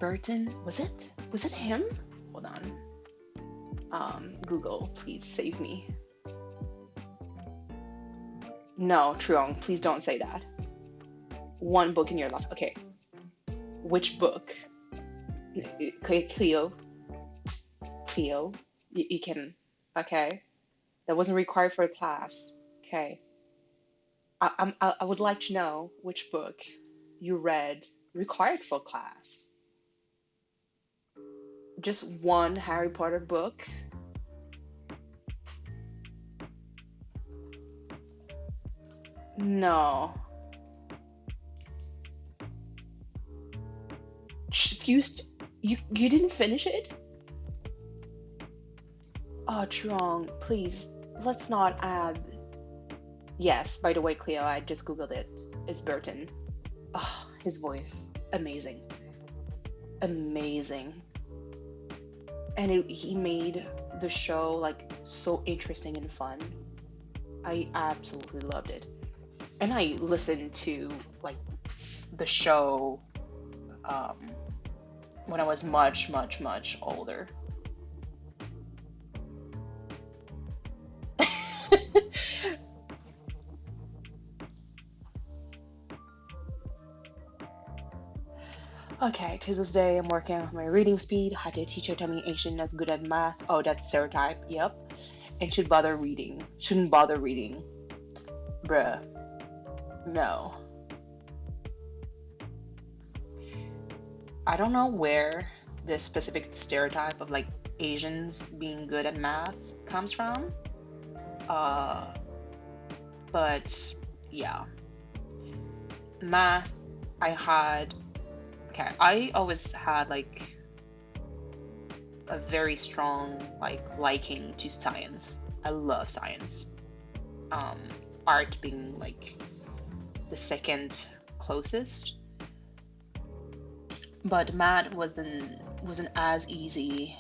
Burton, was it him? Hold on. Google, please save me. No, Truong, please don't say that. One book in your life. Okay. Which book? Okay, Cleo. You can. Okay. That wasn't required for a class. Okay. I would like to know which book you read required for class. Just one Harry Potter book. No. You didn't finish it? Oh, Truong, please, let's not add. Yes, by the way, Cleo, I just googled it. It's Burton. Oh, his voice, amazing, amazing, and he made the show like so interesting and fun. I absolutely loved it, and I listened to like the show um, when I was much, much, much older. Okay, to this day, I'm working on my reading speed. Had a teacher tell me Asian not good at math. Oh, that's stereotype. Yep. And shouldn't bother reading. Bruh. No. I don't know where this specific stereotype of like Asians being good at math comes from. Uh, but yeah. Math, I had. Okay, I always had like a very strong like liking to science. I love science. Um, Art being like the second closest. But math wasn't as easy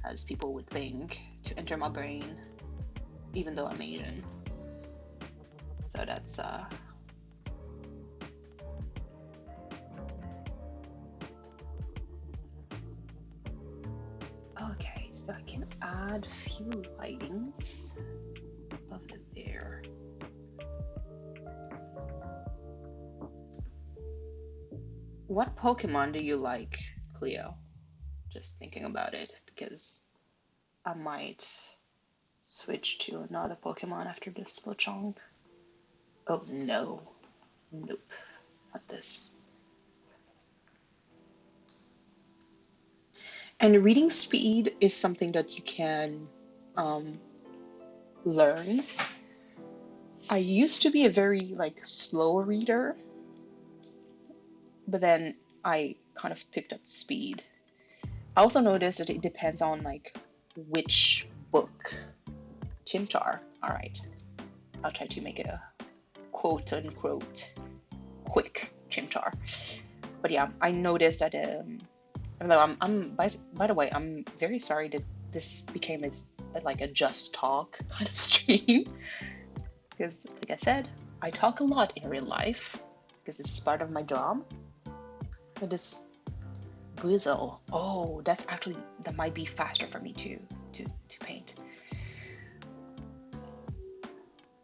as people would think to enter my brain, even though I'm Asian. So that's okay, so I can add a few lightings over there. What Pokemon do you like, Cleo? Just thinking about it because I might switch to another Pokemon after this Lechonk. Oh no. Nope. Not this. And reading speed is something that you can um, learn. I used to be a very like slow reader, but then I kind of picked up speed. I also noticed that it depends on like which book. Chimchar. All right, I'll try to make a quote unquote quick chimchar. But yeah, I noticed that even though by the way, I'm very sorry that this became like a just talk kind of stream because, like I said, I talk a lot in real life because it's part of my job. But this Brazil, oh, that might be faster for me to paint.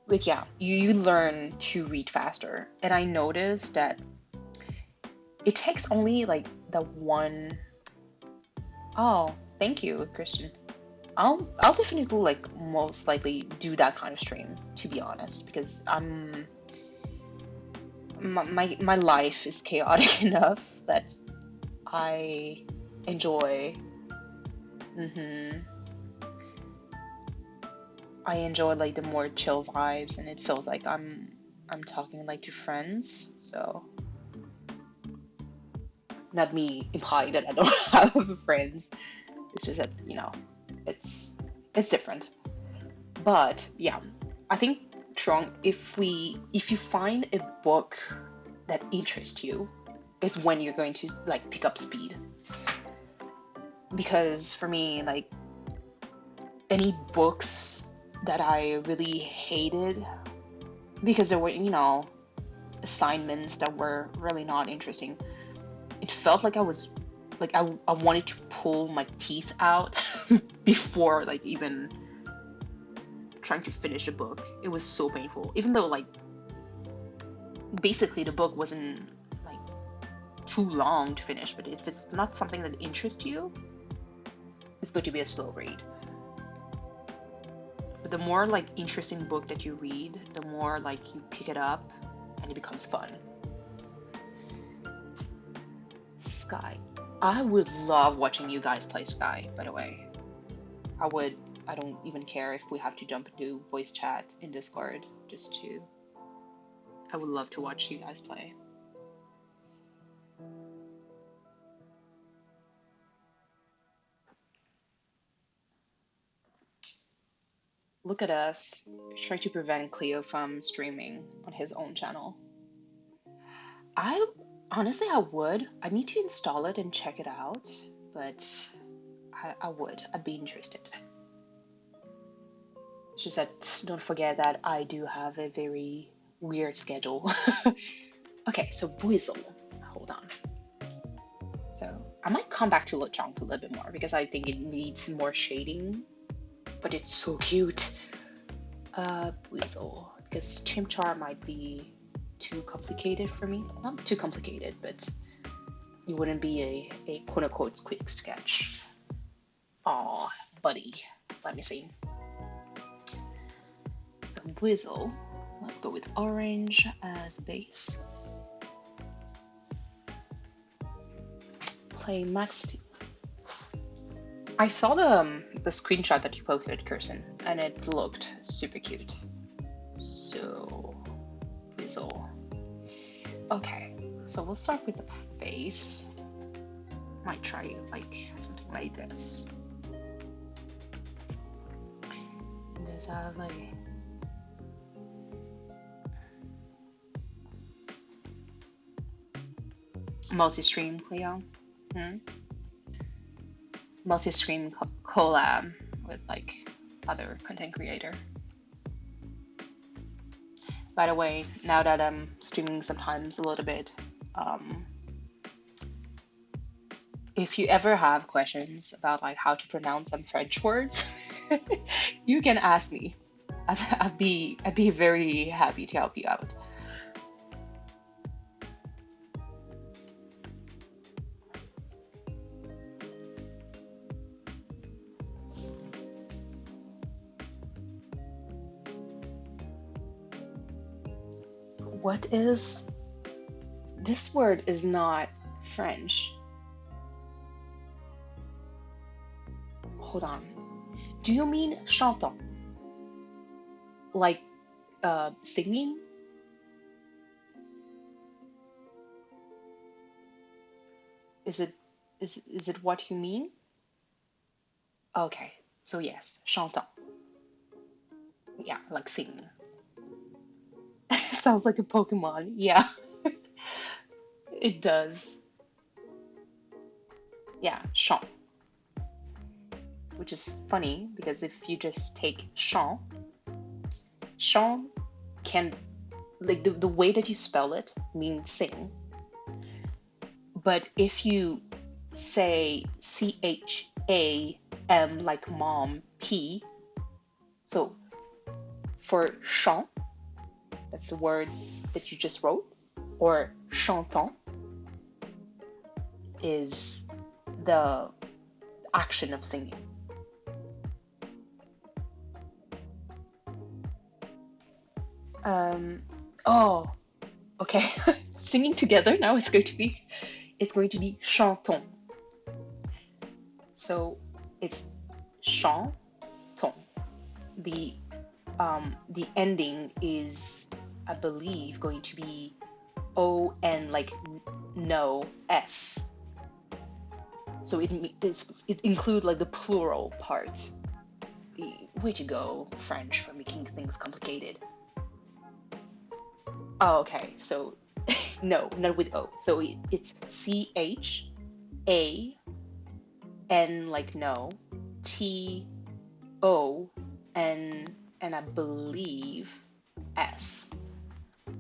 But yeah, you learn to read faster, and I noticed that it takes only like the one. Oh, thank you, Christian. I'll definitely like most likely do that kind of stream, to be honest, because my life is chaotic enough that I enjoy. hmm I enjoy like the more chill vibes, and it feels like I'm talking like to friends. So not me implying that I don't have friends. It's just that it's it's different. But yeah, I think Trong, if you find a book that interests you, is when you're going to like pick up speed. Because for me, like any books that I really hated because there were, assignments that were really not interesting. It felt like I wanted to pull my teeth out before like even trying to finish a book. It was so painful. Even though like basically the book wasn't like too long to finish, but if it's not something that interests you, it's going to be a slow read. But the more like interesting book that you read, the more like you pick it up and it becomes fun. Sky. I would love watching you guys play Sky, by the way. I would. I don't even care if we have to jump into voice chat in Discord just to. I would love to watch you guys play. Look at us trying to prevent Cleo from streaming on his own channel. I honestly, I would. I need to install it and check it out, but I would. I'd be interested. It's just that don't forget that I do have a very weird schedule. Okay, so Buizel. Hold on. So I might come back to Lechonk a little bit more because I think it needs more shading, but it's so cute. Buizel. Because Chimchar might be too complicated for me. Not too complicated, but it wouldn't be a quote unquote quick sketch. Aw, buddy. Let me see. So Buizel. Let's go with orange as base. Play max. I saw the screenshot that you posted, Kirsten, and it looked super cute. So, Buizel. Okay, so we'll start with the face. Might try like something like this. Does have a multi-stream Cleo? Multi-stream collab with like other content creator. By the way, now that I'm streaming sometimes a little bit, if you ever have questions about like how to pronounce some French words, you can ask me. I'd be very happy to help you out. What is this word is not French. hold on. Do you mean chantant? Like singing? Is it is it what you mean? Okay. So yes, chantant. Yeah, like singing. Sounds like a Pokemon. Yeah, it does. Yeah, chant, which is funny because if you just take chant, chant can, like, the way that you spell it means sing. But if you say CHAM like mom, P, so for chant, that's the word that you just wrote, or chantant is the action of singing. Um, oh, okay. Singing together now it's going to be chanton. So it's chanton. The the ending is, I believe, going to be O-N, like no, S. So it includes like the plural part. Way to go, French, for making things complicated. Oh, okay. So no, not with O. So it's CHAN like no, TO, and I believe S.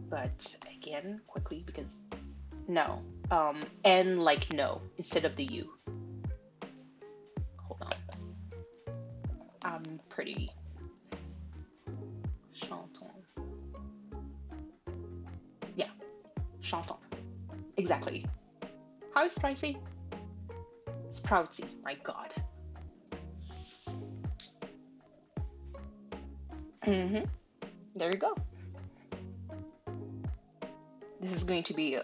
But again, quickly, because no, N like no instead of the U. Hold on, I'm pretty chanton. Yeah, chanton. Exactly. How is spicy? Sproutsy. My God. Mm-hmm. There you go. This is going to be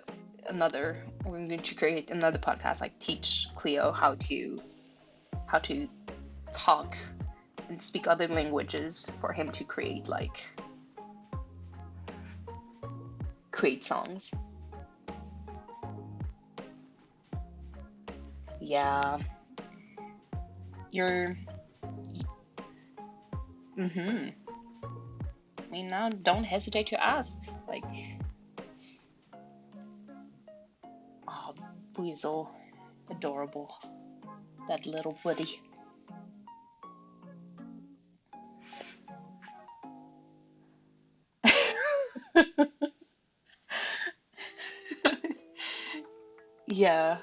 another. We're going to create another podcast. Like teach Cleo how to talk and speak other languages for him to create songs. Yeah, you're. Mm-hmm. I mean, now don't hesitate to ask. Like, oh, Weasel, adorable. That little Woody. Yeah.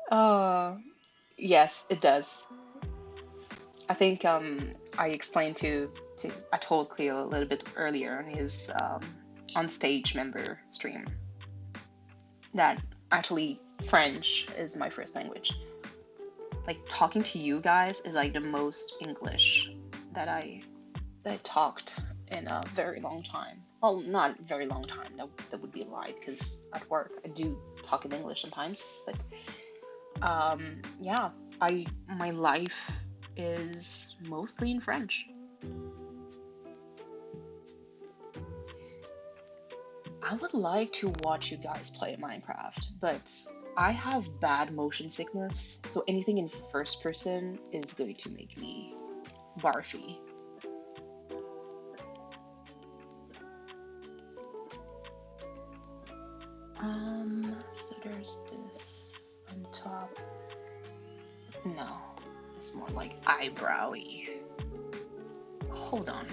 Uh, yes, it does. I think I explained to I told Cleo a little bit earlier on his on stage member stream that actually French is my first language. Like talking to you guys is like the most English that I talked in a very long time. Well, not very long time. That would be a lie because at work I do talk in English sometimes. But yeah, I my life is mostly in French. I would like to watch you guys play Minecraft, but I have bad motion sickness, so anything in first person is going to make me barfy. So there's this on top. No, it's more like eyebrowy. Hold on.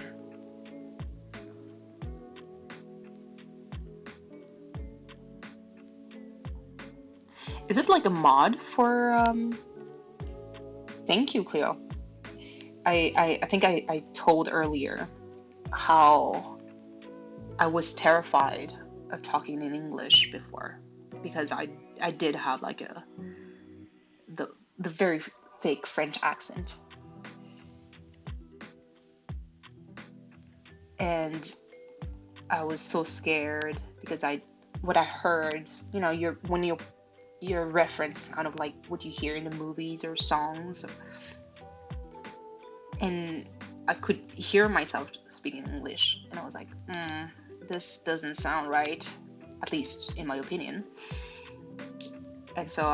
Is it like a mod for Thank you, Cleo. I think I told earlier how I was terrified of talking in English before because I did have like the very thick French accent. And I was so scared because I what I heard, your reference is kind of like what you hear in the movies or songs, and I could hear myself speaking English, and I was like, this doesn't sound right, at least in my opinion. And so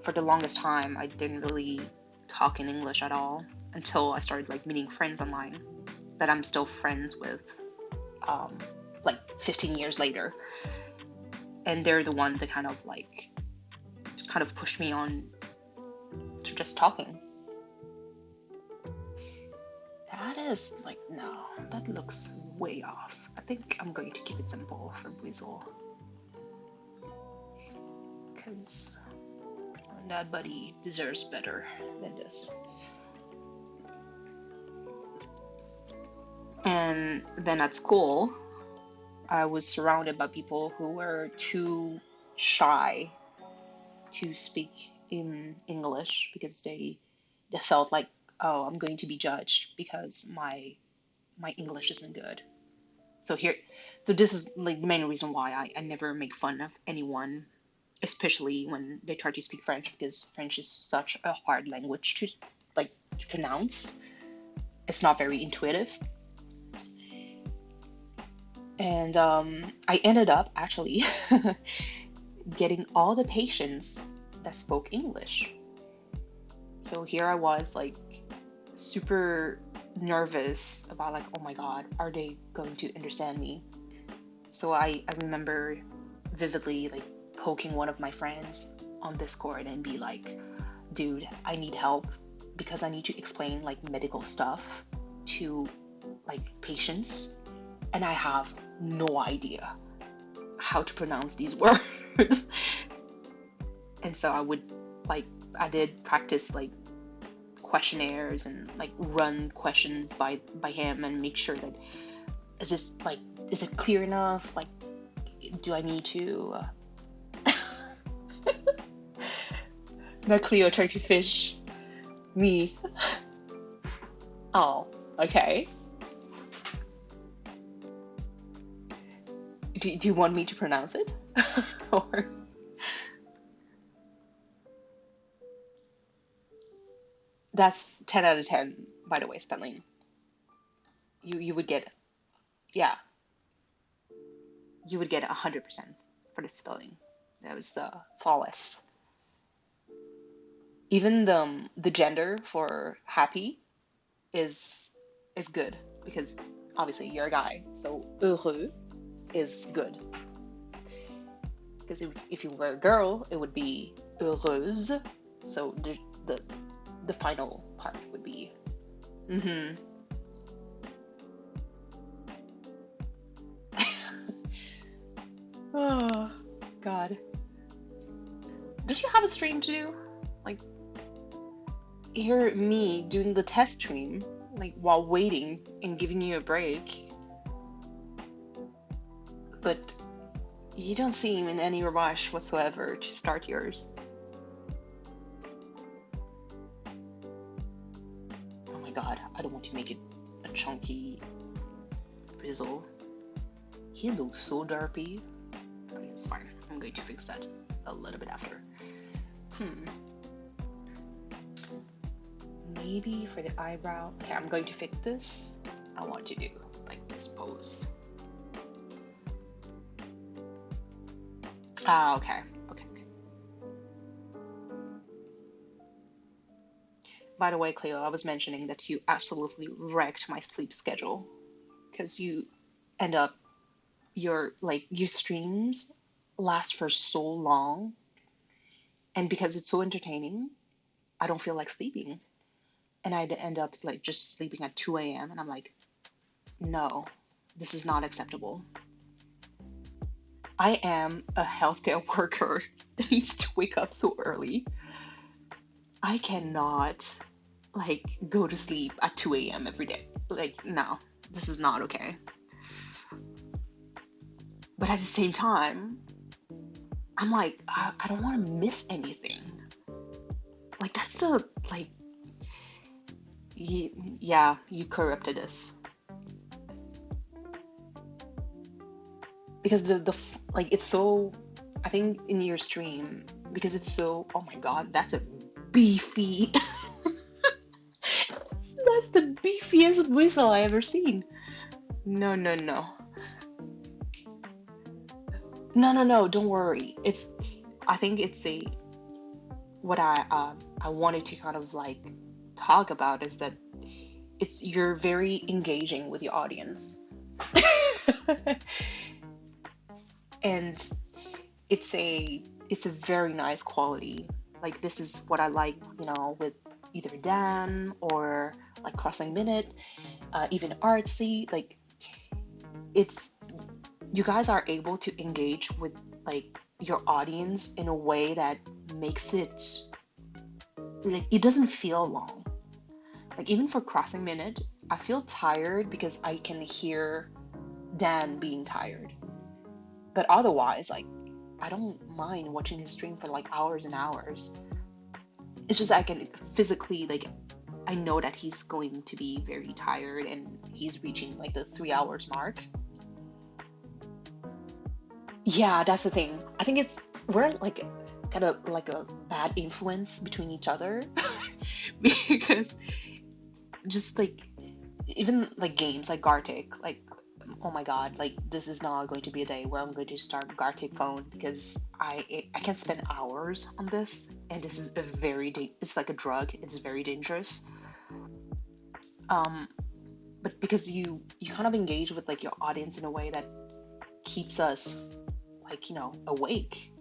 for the longest time, I didn't really talk in English at all until I started like meeting friends online that I'm still friends with, like 15 years later. And they're the ones that kind of pushed me on to just talking. That is like, no, that looks way off. I think I'm going to keep it simple for Brizzle. Because that buddy deserves better than this. And then at school, I was surrounded by people who were too shy to speak in English because they felt like, oh, I'm going to be judged because my English isn't good. So this is like the main reason why I never make fun of anyone, especially when they try to speak French, because French is such a hard language to pronounce. It's not very intuitive. And I ended up actually getting all the patients that spoke English. So here I was like super nervous about like, oh my God, are they going to understand me? So I remember vividly like poking one of my friends on Discord and be like, dude, I need help because I need to explain like medical stuff to like patients, and I have no idea how to pronounce these words. And so I did practice like questionnaires and like run questions by him and make sure that is it clear enough? Like, do I need to now Cleo tried to fish me. Oh, okay. Do you want me to pronounce it? Or that's 10 out of 10, by the way, spelling. You would get, yeah, you would get 100% for the spelling. That was flawless. Even the gender for happy is good because obviously you're a guy, so heureux is good. Because if you were a girl, it would be heureuse. So the final part would be Oh God. Did you have a stream to do? Like, hear me doing the test stream, like while waiting and giving you a break. But you don't seem in any rush whatsoever to start yours. Oh my God, I don't want to make it a chunky Brizzle. He looks so derpy. But it's fine. I'm going to fix that a little bit after. Maybe for the eyebrow. Okay, I'm going to fix this. I want to do like this pose. Okay. By the way, Cleo, I was mentioning that you absolutely wrecked my sleep schedule because you end up your streams last for so long, and because it's so entertaining, I don't feel like sleeping, and I'd end up like just sleeping at 2 a.m. and I'm like, no, this is not acceptable. I am a healthcare worker that needs to wake up so early. I cannot like go to sleep at 2 a.m. every day. Like, no, this is not okay. But at the same time, I'm like, I don't want to miss anything. Like, that's the, like, yeah, you corrupted us. because like it's so, I think in your stream, because it's so, oh my god, that's a beefy that's the beefiest whistle I ever seen. No, no, no. No, no, no, don't worry. It's, I think it's a, what I wanted to kind of like talk about is that it's, you're very engaging with your audience. And it's a very nice quality. Like this is what I like, with either Dan or like Crossing Minute, even Artsy. Like it's, you guys are able to engage with like your audience in a way that makes it like it doesn't feel long. Like even for Crossing Minute, I feel tired because I can hear Dan being tired. But otherwise, like I don't mind watching his stream for like hours and hours. It's just I can physically like I know that he's going to be very tired and he's reaching like the 3 hours mark. Yeah, that's the thing. I think it's, we're like kind of like a bad influence between each other because just like even like games like Gartic, like oh my god, like this is not going to be a day where I'm going to start Gartic phone because I can spend hours on this and this is a it's like a drug. It's very dangerous. Um, but because you kind of engage with like your audience in a way that keeps us like awake,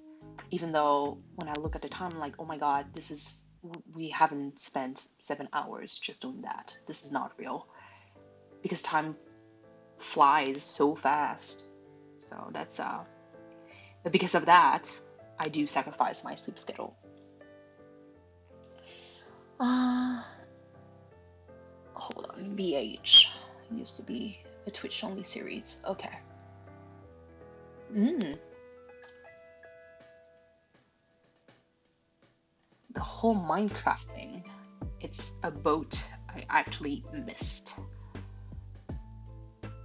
even though when I look at the time I'm like, oh my god, this is, we haven't spent 7 hours just doing that. This is not real because time flies so fast. So that's but because of that, I do sacrifice my sleep schedule. Uh Hold on, BH used to be a Twitch only series. Okay. Mm, the whole Minecraft thing. It's a boat I actually missed.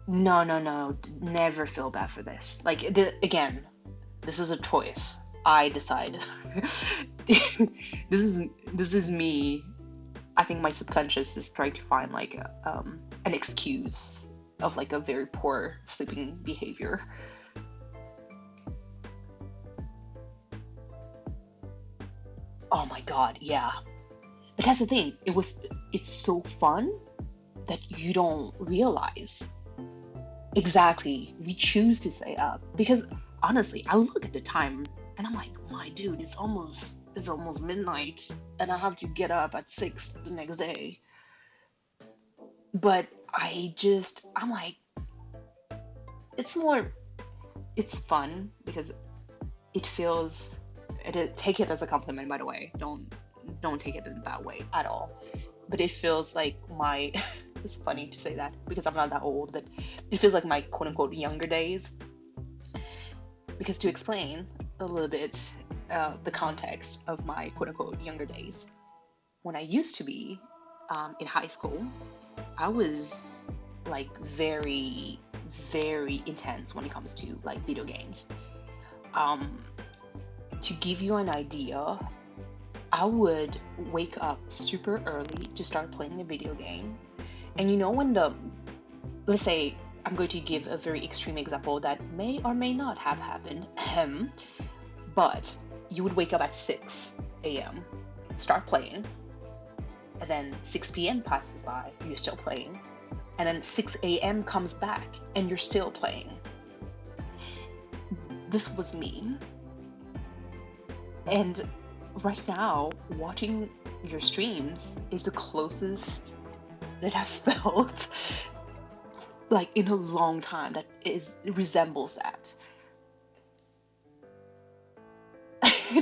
No, no, no. Never feel bad for this. Like, again, this is a choice. I decide. this is this is me. I think my subconscious is trying to find like an excuse of like a very poor sleeping behavior. Oh my god, yeah. But that's the thing. It's so fun that you don't realize. Exactly. We choose to stay up because honestly, I look at the time and I'm like, my dude, it's almost midnight and I have to get up at 6 the next day. But I'm like, it's more, it's fun because it feels, take it as a compliment, by the way. Don't take it in that way at all. But it feels like my, it's funny to say that because I'm not that old, but it feels like my quote unquote younger days. Because to explain a little bit the context of my quote unquote younger days, when I used to be in high school, I was like very, very intense when it comes to like video games. Um, to give you an idea, I would wake up super early to start playing a video game. And when let's say, I'm going to give a very extreme example that may or may not have happened, but you would wake up at 6 a.m., start playing, and then 6 p.m. passes by, you're still playing, and then 6 a.m. comes back, and you're still playing. This was me. And right now, watching your streams is the closest that I've felt like in a long time that it resembles that.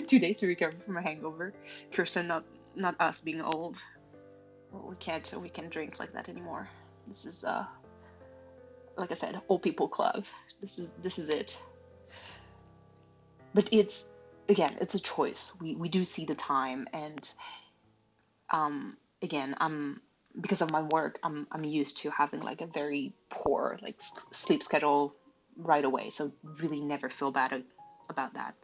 2 days to recover from a hangover. Kirsten, not us being old. Well, we can't drink like that anymore. This is like I said, old people club. This is it. But it's, again, it's a choice. We do see the time, and again, because of my work, I'm used to having like a very poor like sleep schedule right away. So really never feel bad about that.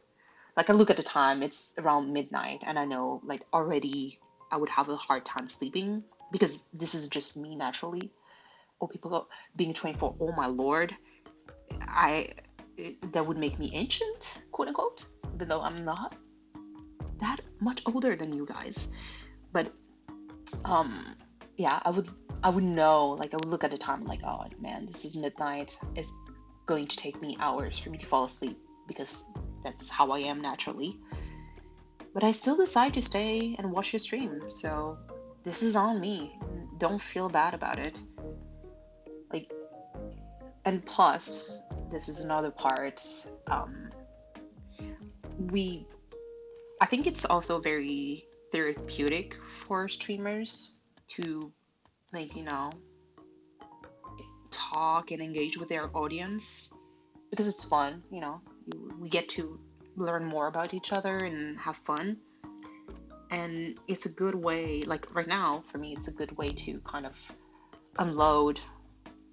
Like I look at the time, it's around midnight, and I know like already I would have a hard time sleeping because this is just me naturally. Or people go, being 24, oh my lord, I that would make me ancient, quote unquote, even though I'm not that much older than you guys. But um, yeah, I would know, like I would look at the time like, oh man, this is midnight. It's going to take me hours for me to fall asleep because that's how I am naturally. But I still decide to stay and watch your stream. So this is on me. Don't feel bad about it. Like, and plus, this is another part. Um, we, I think it's also very therapeutic for streamers to, like, talk and engage with their audience because it's fun. We get to learn more about each other and have fun. And it's a good way, like right now, for me, it's a good way to kind of unload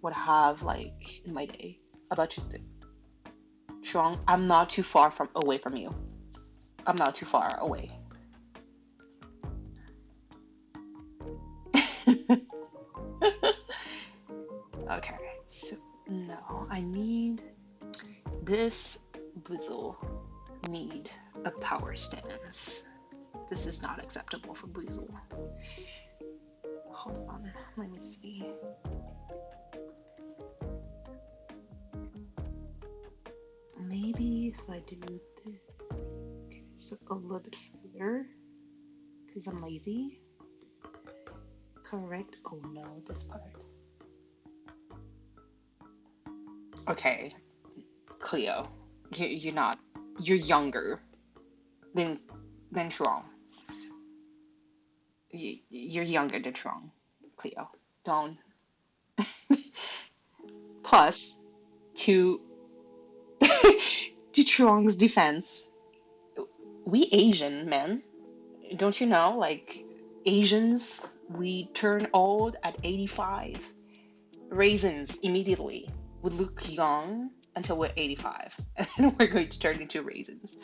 what I have like in my day. About you, Strong? I'm not too far from away from you. I'm not too far away. Okay, so no, I need this Boozle need a power stance. This is not acceptable for Boozle. Hold on, let me see. Maybe if I do this, okay, so a little bit further, because I'm lazy. Correct. Oh no, this part. Okay, Cleo, you're not. You're younger than Shuang. You're younger than Shuang, Cleo. Don't. Plus, to to Shuang's defense, we Asian men, don't you know? Like Asians, we turn old at 85. Raisins immediately would look young until we're 85, and then we're going to turn into raisins.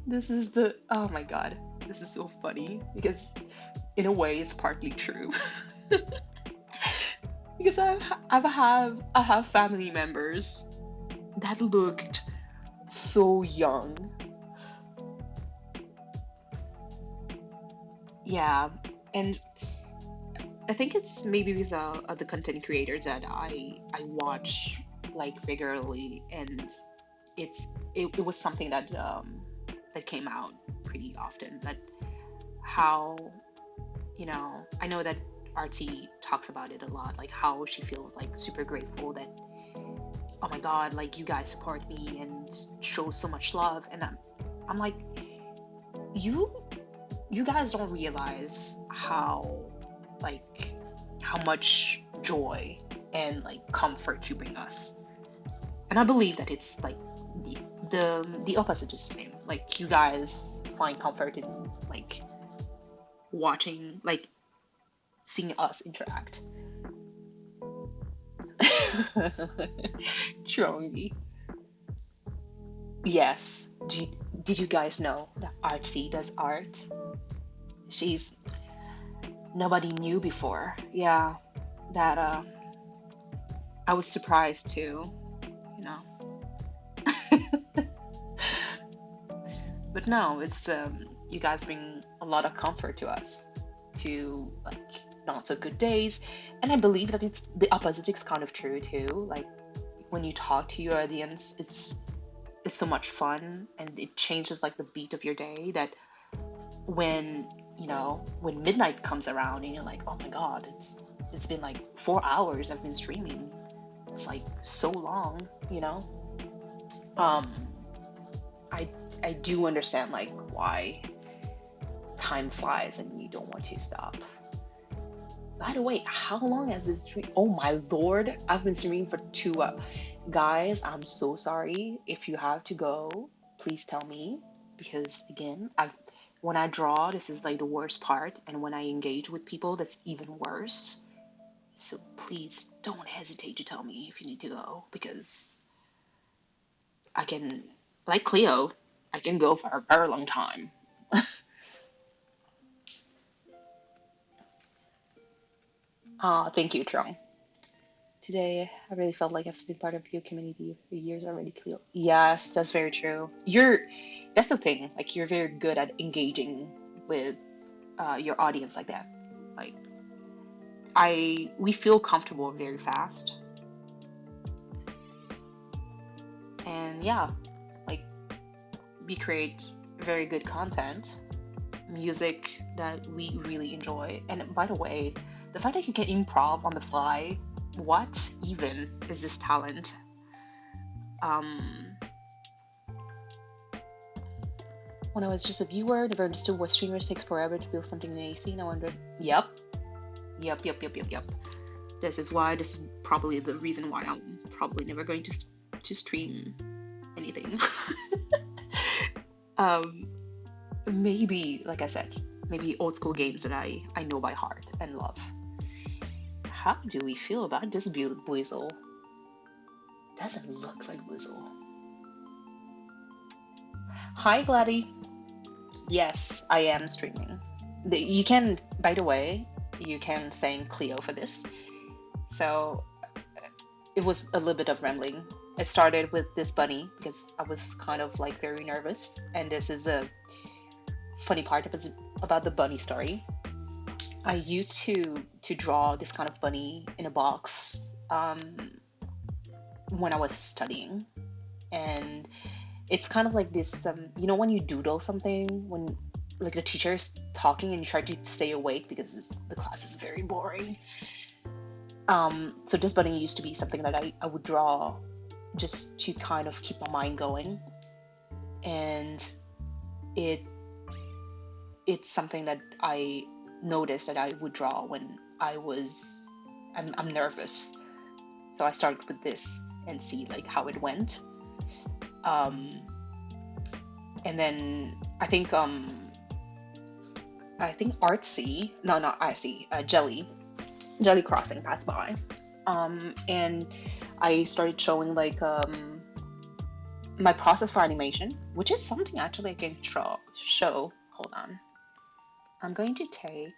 This is the oh my god, this is so funny because in a way it's partly true. Because I have family members that looked so young. Yeah, and I think it's maybe because of the content creators that I watch like regularly, and it was something that came out pretty often. That how I know that RT talks about it a lot, like how she feels like super grateful that oh my god, like you guys support me and show so much love, and I'm like you you guys don't realize like how much joy and like comfort you bring us. And I believe that it's like the the opposite is the same. Like you guys find comfort in like watching, like seeing us interact. Trongy. Yes. Did you guys know that Artsy does art? She's nobody knew before. Yeah, that I was surprised too. You know. But no, it's you guys bring a lot of comfort to us, to like not so good days, and I believe that it's the opposite is kind of true too. Like when you talk to your audience, it's so much fun and it changes like the beat of your day. That when when midnight comes around and you're like, oh my god, it's been like 4 hours I've been streaming. It's like so long, you know. Um, I I do understand like why time flies and you don't want to stop. By the way, how long has this stream? Oh my lord, I've been streaming for 2 hours. Guys, I'm so sorry. If you have to go, please tell me because again, when I draw, this is like the worst part, and when I engage with people, that's even worse. So please don't hesitate to tell me if you need to go because I can, like Cleo, I can go for a very long time. Thank you, Trong. Today, I really felt like I've been part of your community for years already, Cleo. Yes, that's very true. That's the thing. Like, you're very good at engaging with your audience like that. Like, we feel comfortable very fast. And yeah, like, we create very good content, music that we really enjoy. And by the way, the fact that you can improv on the fly, what even is this talent? Um, when I was just a viewer, never understood why streamers takes forever to build something in AC, and I wondered, yep. This is probably the reason why I'm probably never going to stream anything. um, maybe, like I said, maybe old school games that I know by heart and love. How do we feel about this Buizel? Doesn't look like Buizel. Hi, Gladdy. Yes, I am streaming. You can, by the way, you can thank Cleo for this. So it was a little bit of rambling. It started with this bunny because I was kind of like very nervous, and this is a funny part about the bunny story. I used to draw this kind of bunny in a box when I was studying, and it's kind of like this. When you doodle something when like the teacher is talking and you try to stay awake because the class is very boring. So this bunny used to be something that I would draw just to kind of keep my mind going, and it it's something that I noticed that I would draw when I'm nervous. So I started with this and see like how it went. Um, and then Artsy, no, not Artsy, Jelly Crossing passed by. And I started showing like my process for animation, which is something actually I can show. Hold on. I'm going to take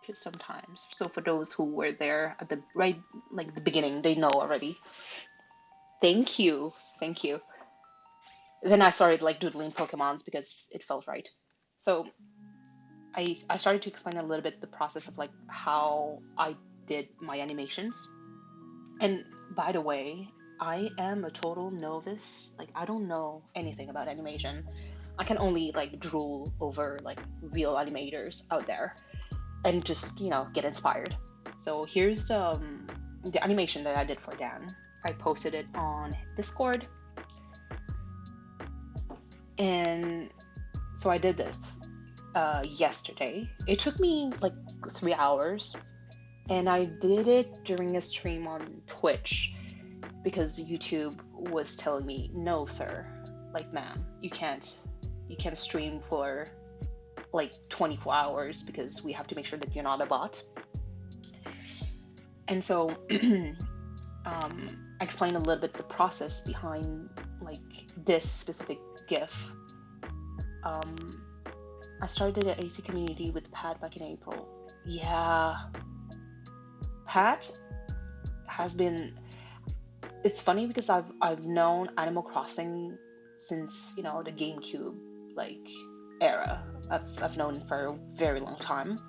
just some time. So for those who were there at the right, like the beginning, they know already. Thank you. Thank you. Then I started like doodling Pokemons because it felt right. So I started to explain a little bit the process of like how I did my animations. And by the way, I am a total novice. Like I don't know anything about animation. I can only like drool over like real animators out there and just, get inspired. So here's the animation that I did for Dan. I posted it on Discord. And so I did this yesterday. It took me like 3 hours, and I did it during a stream on Twitch because YouTube was telling me, no, sir, like, ma'am, you can't stream for like 24 hours because we have to make sure that you're not a bot. And so I explained a little bit the process behind like this specific GIF. I started an AC community with Pat back in April. Yeah, Pat has been. It's funny because I've known Animal Crossing since the GameCube like era. I've known it for a very long time.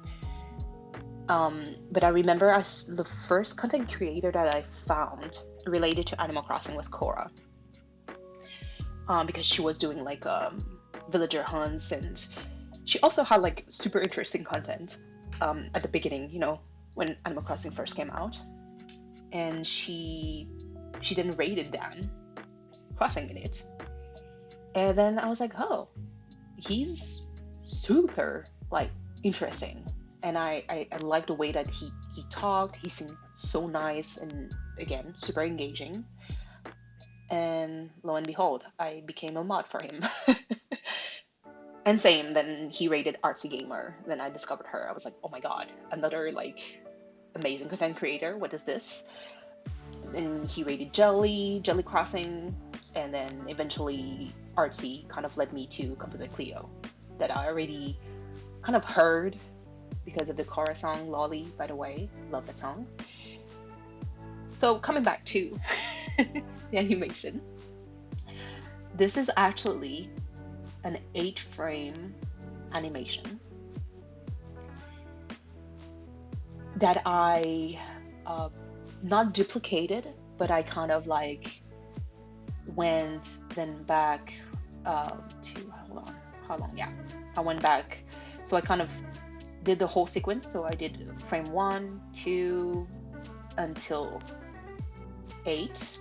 But I remember the first content creator that I found related to Animal Crossing was Cora. Because she was doing like villager hunts, and she also had like super interesting content at the beginning, when Animal Crossing first came out. And she then rated Dan Crossing in it. And then I was like, oh, he's super like interesting. And I like the way that he talked. He seemed so nice and again super engaging. And lo and behold, I became a mod for him. And same, then he rated Artsy Gamer. Then I discovered her. I was like, oh my god, another like amazing content creator. What is this? And he rated Jelly Crossing, and then eventually Artsy kind of led me to Composer Cleo, that I already kind of heard because of the chorus song Lolly, by the way. Love that song. So coming back to the animation, this is actually an 8-frame animation that I not duplicated, but I kind of like went then back to, hold on, how long? Yeah, I went back. So I kind of did the whole sequence. So I did frame 1, 2 until 8,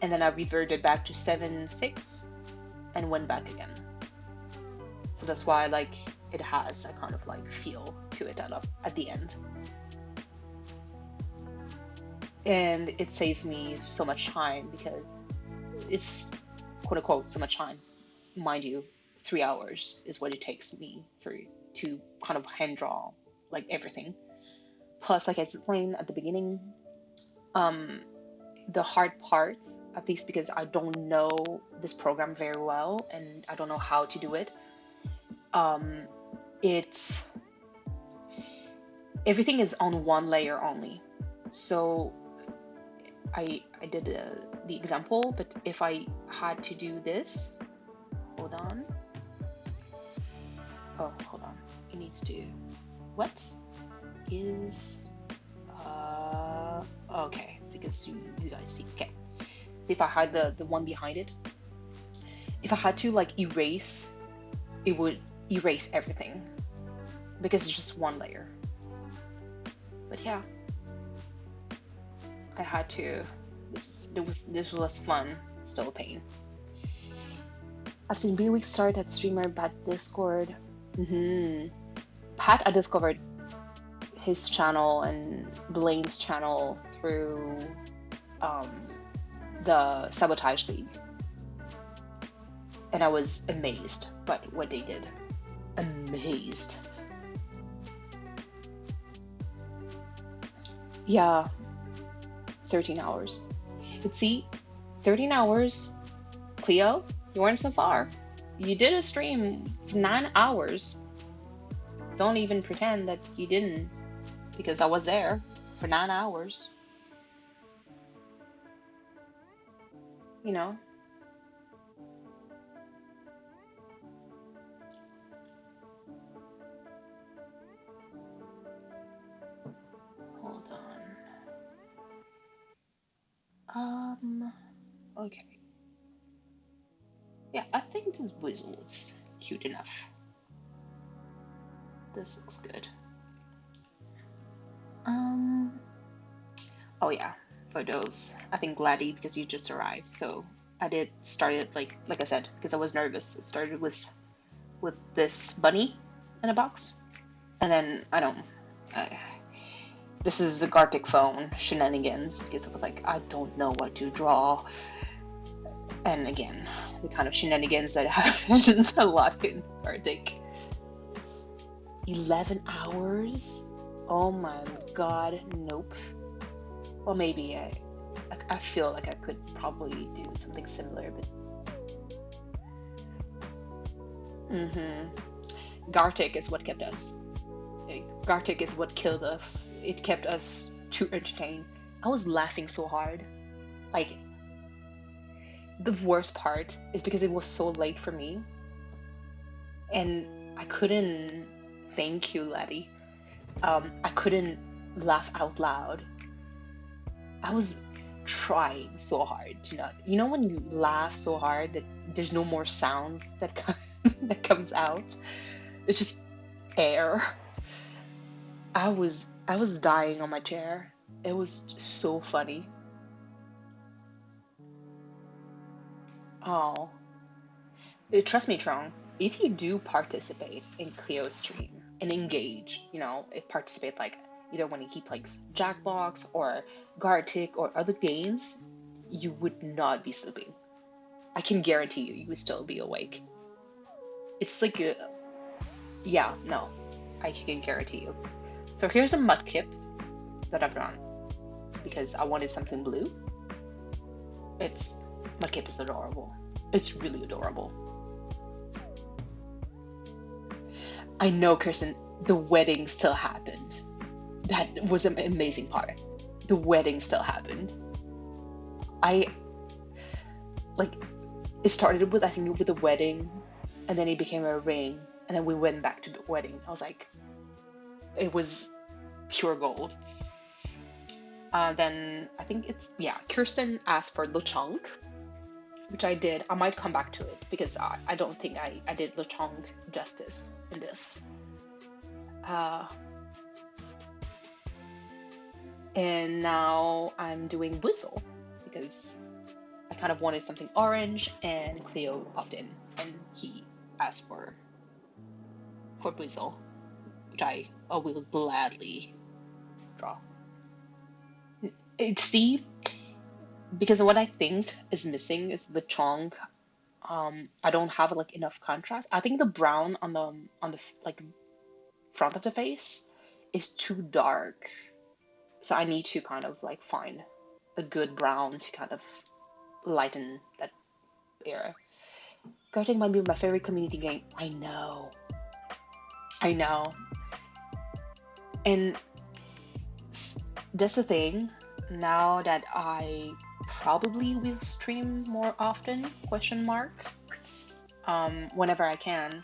and then I reverted back to 7, 6, and went back again. So that's why like it has a kind of like feel to it at the end. And it saves me so much time because it's quote unquote so much time. Mind you, 3 hours is what it takes me to kind of hand draw like everything. Plus, like I explained at the beginning, the hard parts, at least because I don't know this program very well and I don't know how to do it, everything is on one layer only. So I did the example, but if I had to do this, hold on. Oh, hold on. It needs to, what is, okay, because you guys see, okay. So if I had the one behind it, if I had to like erase, it would erase everything because it's just one layer. But yeah, I had to. This was fun, still a pain. I've seen B-Week start at streamer Pat Discord. Pat, I discovered his channel and Blaine's channel through the Sabotage League, and I was amazed by what they did. Amazed. Yeah, 13 hours. But see, 13 hours, Cleo, you weren't so far. You did a stream for 9 hours. Don't even pretend that you didn't, because I was there for 9 hours. You know? Hold on. Okay. Yeah, I think this visual is cute enough. This looks good. Oh yeah, for those, I think Gladdy, because you just arrived, so I did started like I said, because I was nervous. It started with this bunny in a box, and then this is the Gartic phone shenanigans, because it was like I don't know what to draw, and again the kind of shenanigans that happens a lot in Gartic. 11 hours? Oh my god, nope. Well, maybe I feel like I could probably do something similar, but Gartic is what kept us. Gartic is what killed us. It kept us too entertained. I was laughing so hard. Like, the worst part is because it was so late for me, and I couldn't. Thank you, Laddie. I couldn't laugh out loud. I was trying so hard to not. You know when you laugh so hard that there's no more sounds that comes out. It's just air. I was dying on my chair. It was just so funny. Oh, trust me, Trong. If you do participate in Cleo's stream and engage, participate like either when he plays Jackbox or Gartic or other games, you would not be sleeping. I can guarantee you would still be awake. It's like yeah, no, I can guarantee you. So here's a mudkip that I've drawn because I wanted something blue. It's Mudkip is adorable. It's really adorable. I know, Kirsten, the wedding still happened. That was an amazing part. The wedding still happened. I like it started with, I think, with a wedding, and then it became a ring, and then we went back to the wedding. I was like, it was pure gold. Then I think it's, yeah, Kirsten asked for Luchonk, which I did. I might come back to it because I don't think I did Luchonk justice in this. Uh, and now I'm doing Whistle because I kind of wanted something orange, and Cleo popped in and he asked for Whistle, which I will gladly draw. See, because what I think is missing is the chong. I don't have like enough contrast. I think the brown on the like front of the face is too dark, so I need to kind of like find a good brown to kind of lighten that area. Gartic might be my favorite community game. I know, and that's the thing. Now that I probably will stream more often, question mark, whenever I can,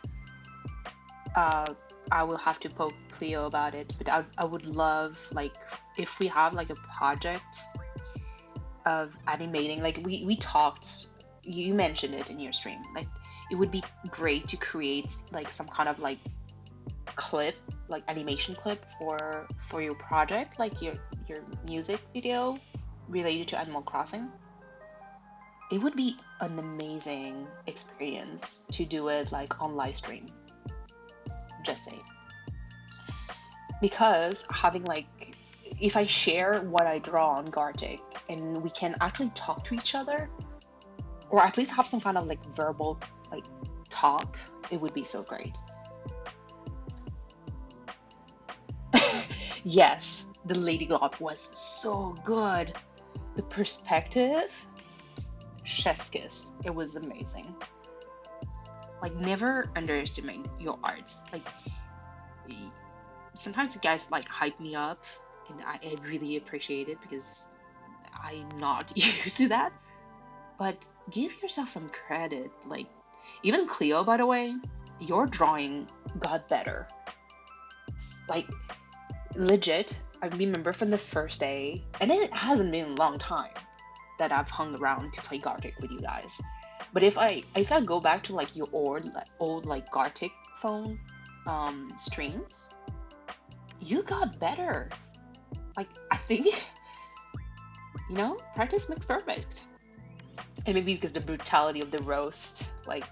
I will have to poke Cleo about it. But I would love, like, if we have like a project of animating, like we talked, you mentioned it in your stream, like it would be great to create like some kind of like clip, like animation clip for your project, like your music video related to Animal Crossing. It would be an amazing experience to do it like on live stream. Just say. Because having like, if I share what I draw on Gartic and we can actually talk to each other, or at least have some kind of like verbal like talk, it would be so great. Yes, the Lady Glob was so good. The perspective, chef's kiss. It was amazing. Like, never underestimate your arts. Like, sometimes you guys like hype me up, and I really appreciate it because I'm not used to that. But give yourself some credit. Like, even Cleo, by the way, your drawing got better. Like, legit, I remember from the first day, and it hasn't been a long time that I've hung around to play Gartic with you guys. But if I go back to like your old like Gartic phone streams, you got better. Like, I think practice makes perfect. And maybe because the brutality of the roast, like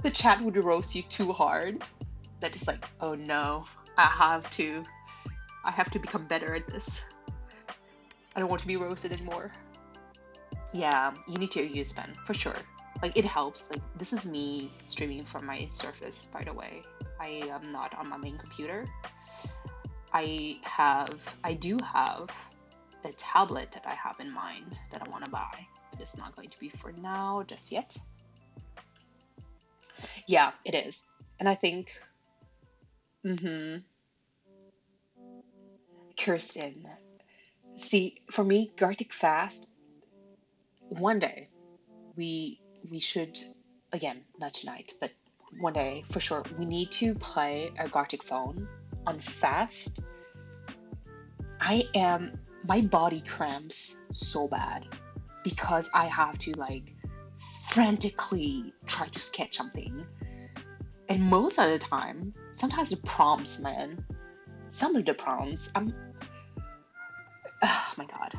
the chat would roast you too hard, that is like, oh no, I have to become better at this. I don't want to be roasted anymore. Yeah, you need to use pen for sure. Like, it helps. Like, this is me streaming from my Surface, by the way. I am not on my main computer. I do have a tablet that I have in mind that I want to buy, but it's not going to be for now just yet. Yeah, it is. And I think Kirsten, see, for me, Gartic Fast, one day we should, again, not tonight, but one day for sure, we need to play a Gartic phone on Fast. My body cramps so bad because I have to like frantically try to sketch something. And most of the time, sometimes the prompts, man, some of the prompts, oh my god,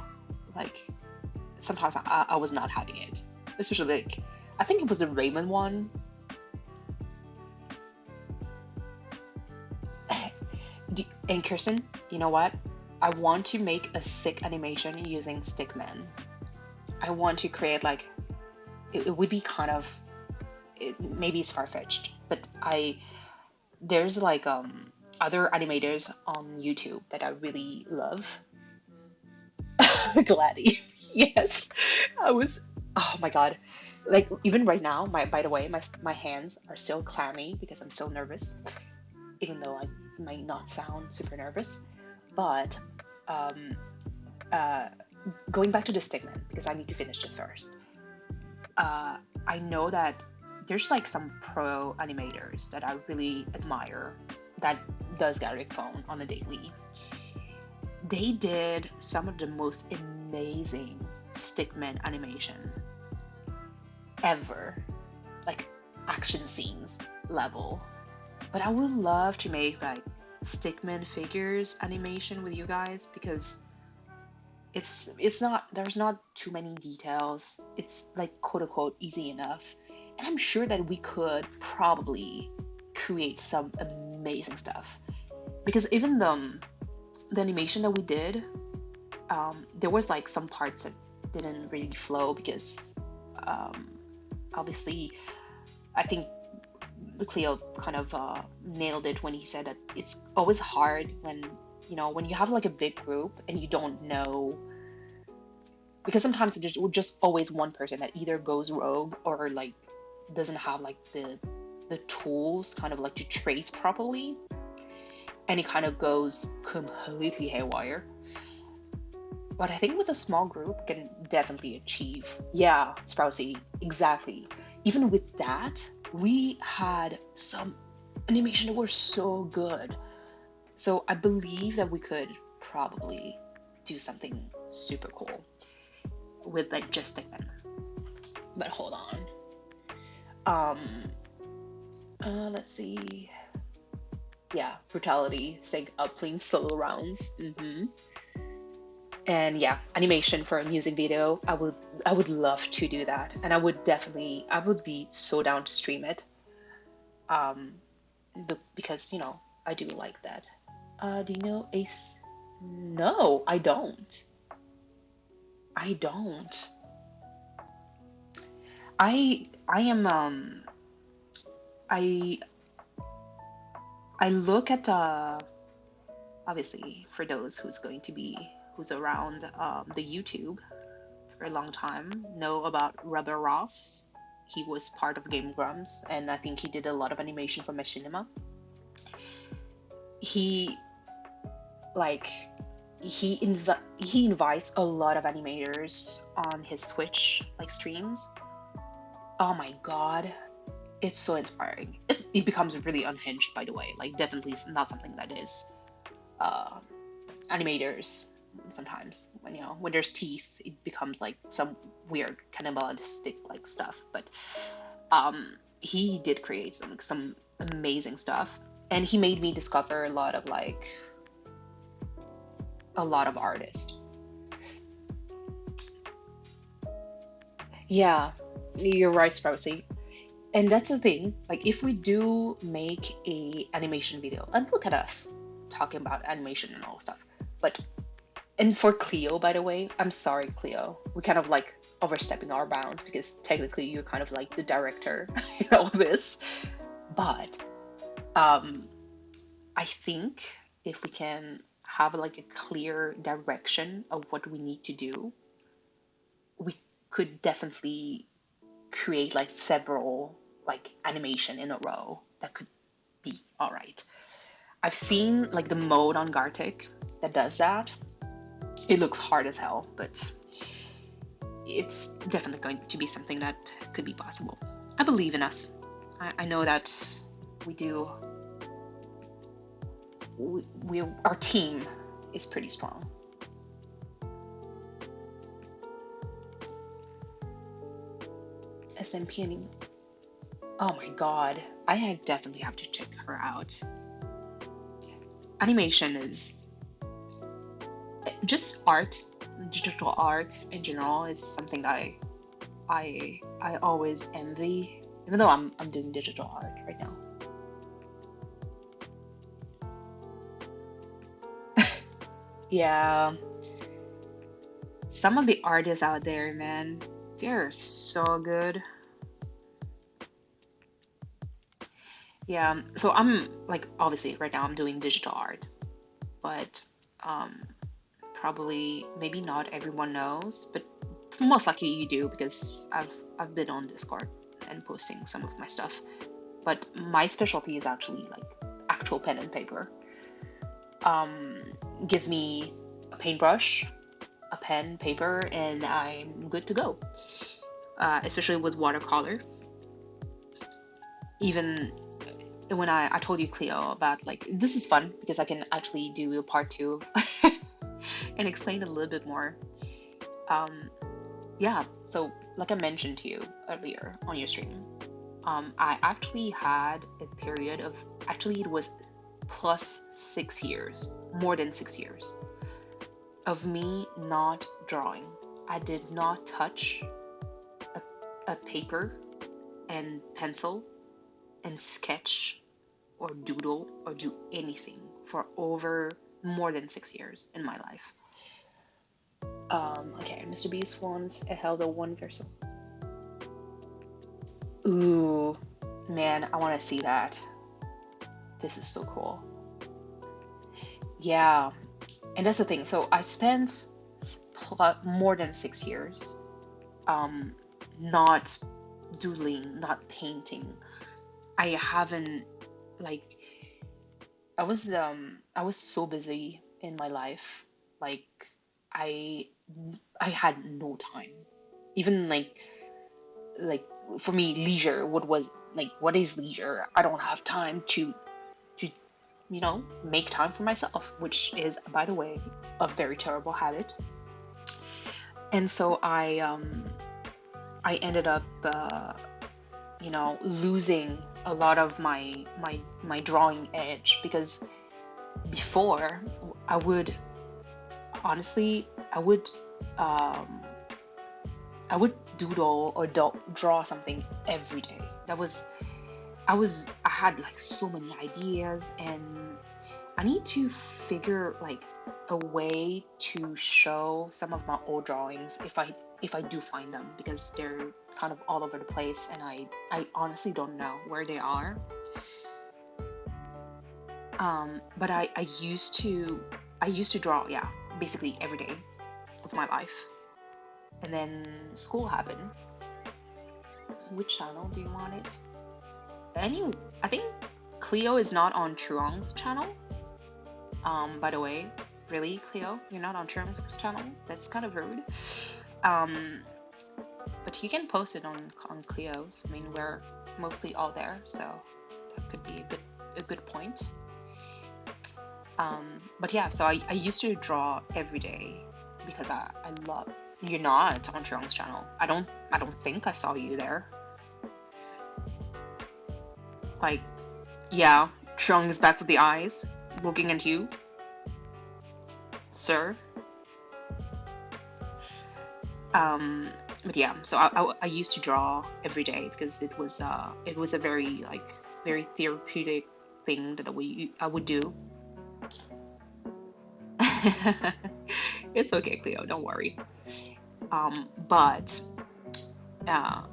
like sometimes I was not having it, especially like I think it was the Raymond one. And Kirsten, you know what? I want to make a sick animation using Stickman. I want to create like it would be kind of maybe it's far-fetched, but there's like other animators on YouTube that I really love. Gladdy. Yes. I was oh my God. Like even right now, my by the way, my hands are still clammy because I'm still nervous, even though I might not sound super nervous. But um uh going back to the stickman because I need to finish this first. Uh I know that there's like some pro animators that I really admire that does Garrick Phone on a daily. They did some of the most amazing stickman animation ever, like action scenes level. But I would love to make like stickman figures animation with you guys because it's not there's not too many details. It's like quote unquote easy enough. And I'm sure that we could probably create some amazing stuff. Because even the animation that we did, there was like some parts that didn't really flow because um, obviously I think Cleo kind of nailed it when he said that it's always hard when when you have like a big group and you don't know because sometimes there's just always one person that either goes rogue or like doesn't have like the tools kind of like to trace properly and it kind of goes completely haywire. But I think with a small group, we can definitely achieve. Yeah, Sprousy, exactly. Even with that, we had some animation that were so good. So I believe that we could probably do something super cool with like just Stickman. But hold on. Um, let's see. Yeah, brutality, sync upling solo rounds. And yeah, animation for a music video. I would love to do that. And I would be so down to stream it. Um because, I do like that. Do you know Ace? No, I don't. I don't. I am I I look at obviously for those who's around the YouTube for a long time know about Rubber Ross. He was part of Game Grumps, and I think he did a lot of animation for Machinima. He like he invites a lot of animators on his Twitch like streams. Oh my God, it's so inspiring. It becomes really unhinged, by the way. Like definitely not something that is uh, animators sometimes when there's teeth it becomes like some weird cannibalistic like stuff but he did create some amazing stuff and he made me discover a lot of artists. Yeah, you're right, Sprousy. And that's the thing, like if we do make a animation video and look at us talking about animation and all stuff but and for Cleo, by the way, I'm sorry, Cleo. We're kind of like overstepping our bounds because technically you're kind of like the director in all this. But um, I think if we can have like a clear direction of what we need to do, we could definitely create like several like animation in a row that could be all right. I've seen like the mode on Gartic that does that. It looks hard as hell, but it's definitely going to be something that could be possible. I believe in us. I know that we do. Our team is pretty strong. SMP anymore. Oh my God, definitely have to check her out. Animation is just art, digital art in general is something I always envy, even though I'm doing digital art right now. Yeah, some of the artists out there, man, they're so good. Yeah, so I'm like obviously right now I'm doing digital art, but um probably maybe not everyone knows, but most likely you do because I've been on Discord and posting some of my stuff. But my specialty is actually like actual pen and paper. Um, give me a paintbrush, a pen, paper, and I'm good to go. Especially with watercolor. Even when I told you, Cleo, about like this is fun because I can actually do a part two of and explain a little bit more. Um, yeah, so like I mentioned to you earlier on your stream, I actually had a period of, actually, it was plus 6 years, more than 6 years, of me not drawing. I did not touch a, a paper and pencil and sketch or doodle or do anything for over more than 6 years in my life. Okay, Mr. Beast wants a Hello One Verso. Ooh, man, I want to see that. This is so cool. Yeah, and that's the thing. So I spent more than 6 years um, not doodling, not painting. I haven't like I was so busy in my life. Like I I had no time. Even like for me leisure, what is leisure? I don't have time to make time for myself, which is, by the way, a very terrible habit. And so I ended up losing a lot of my drawing edge because before I would honestly um I would doodle or draw something every day. I had like so many ideas, and I need to figure like a way to show some of my old drawings if I do find them, because they're kind of all over the place and I honestly don't know where they are. But I used to draw, yeah, basically every day of my life. And then school happened. Which channel do you want it? I think Cleo is not on Truong's channel. By the way, really, Cleo, you're not on Truong's channel? That's kind of rude. Um, but you can post it on Cleo's. I mean, we're mostly all there, so that could be a good point. But yeah, so I used to draw every day because I love. You're not on Truong's channel. I don't think I saw you there. Like, yeah, Truong is back with the eyes, looking at you, sir. But yeah, so I used to draw every day because it was a very like very therapeutic thing that I would do. It's okay, Cleo, don't worry. But uh,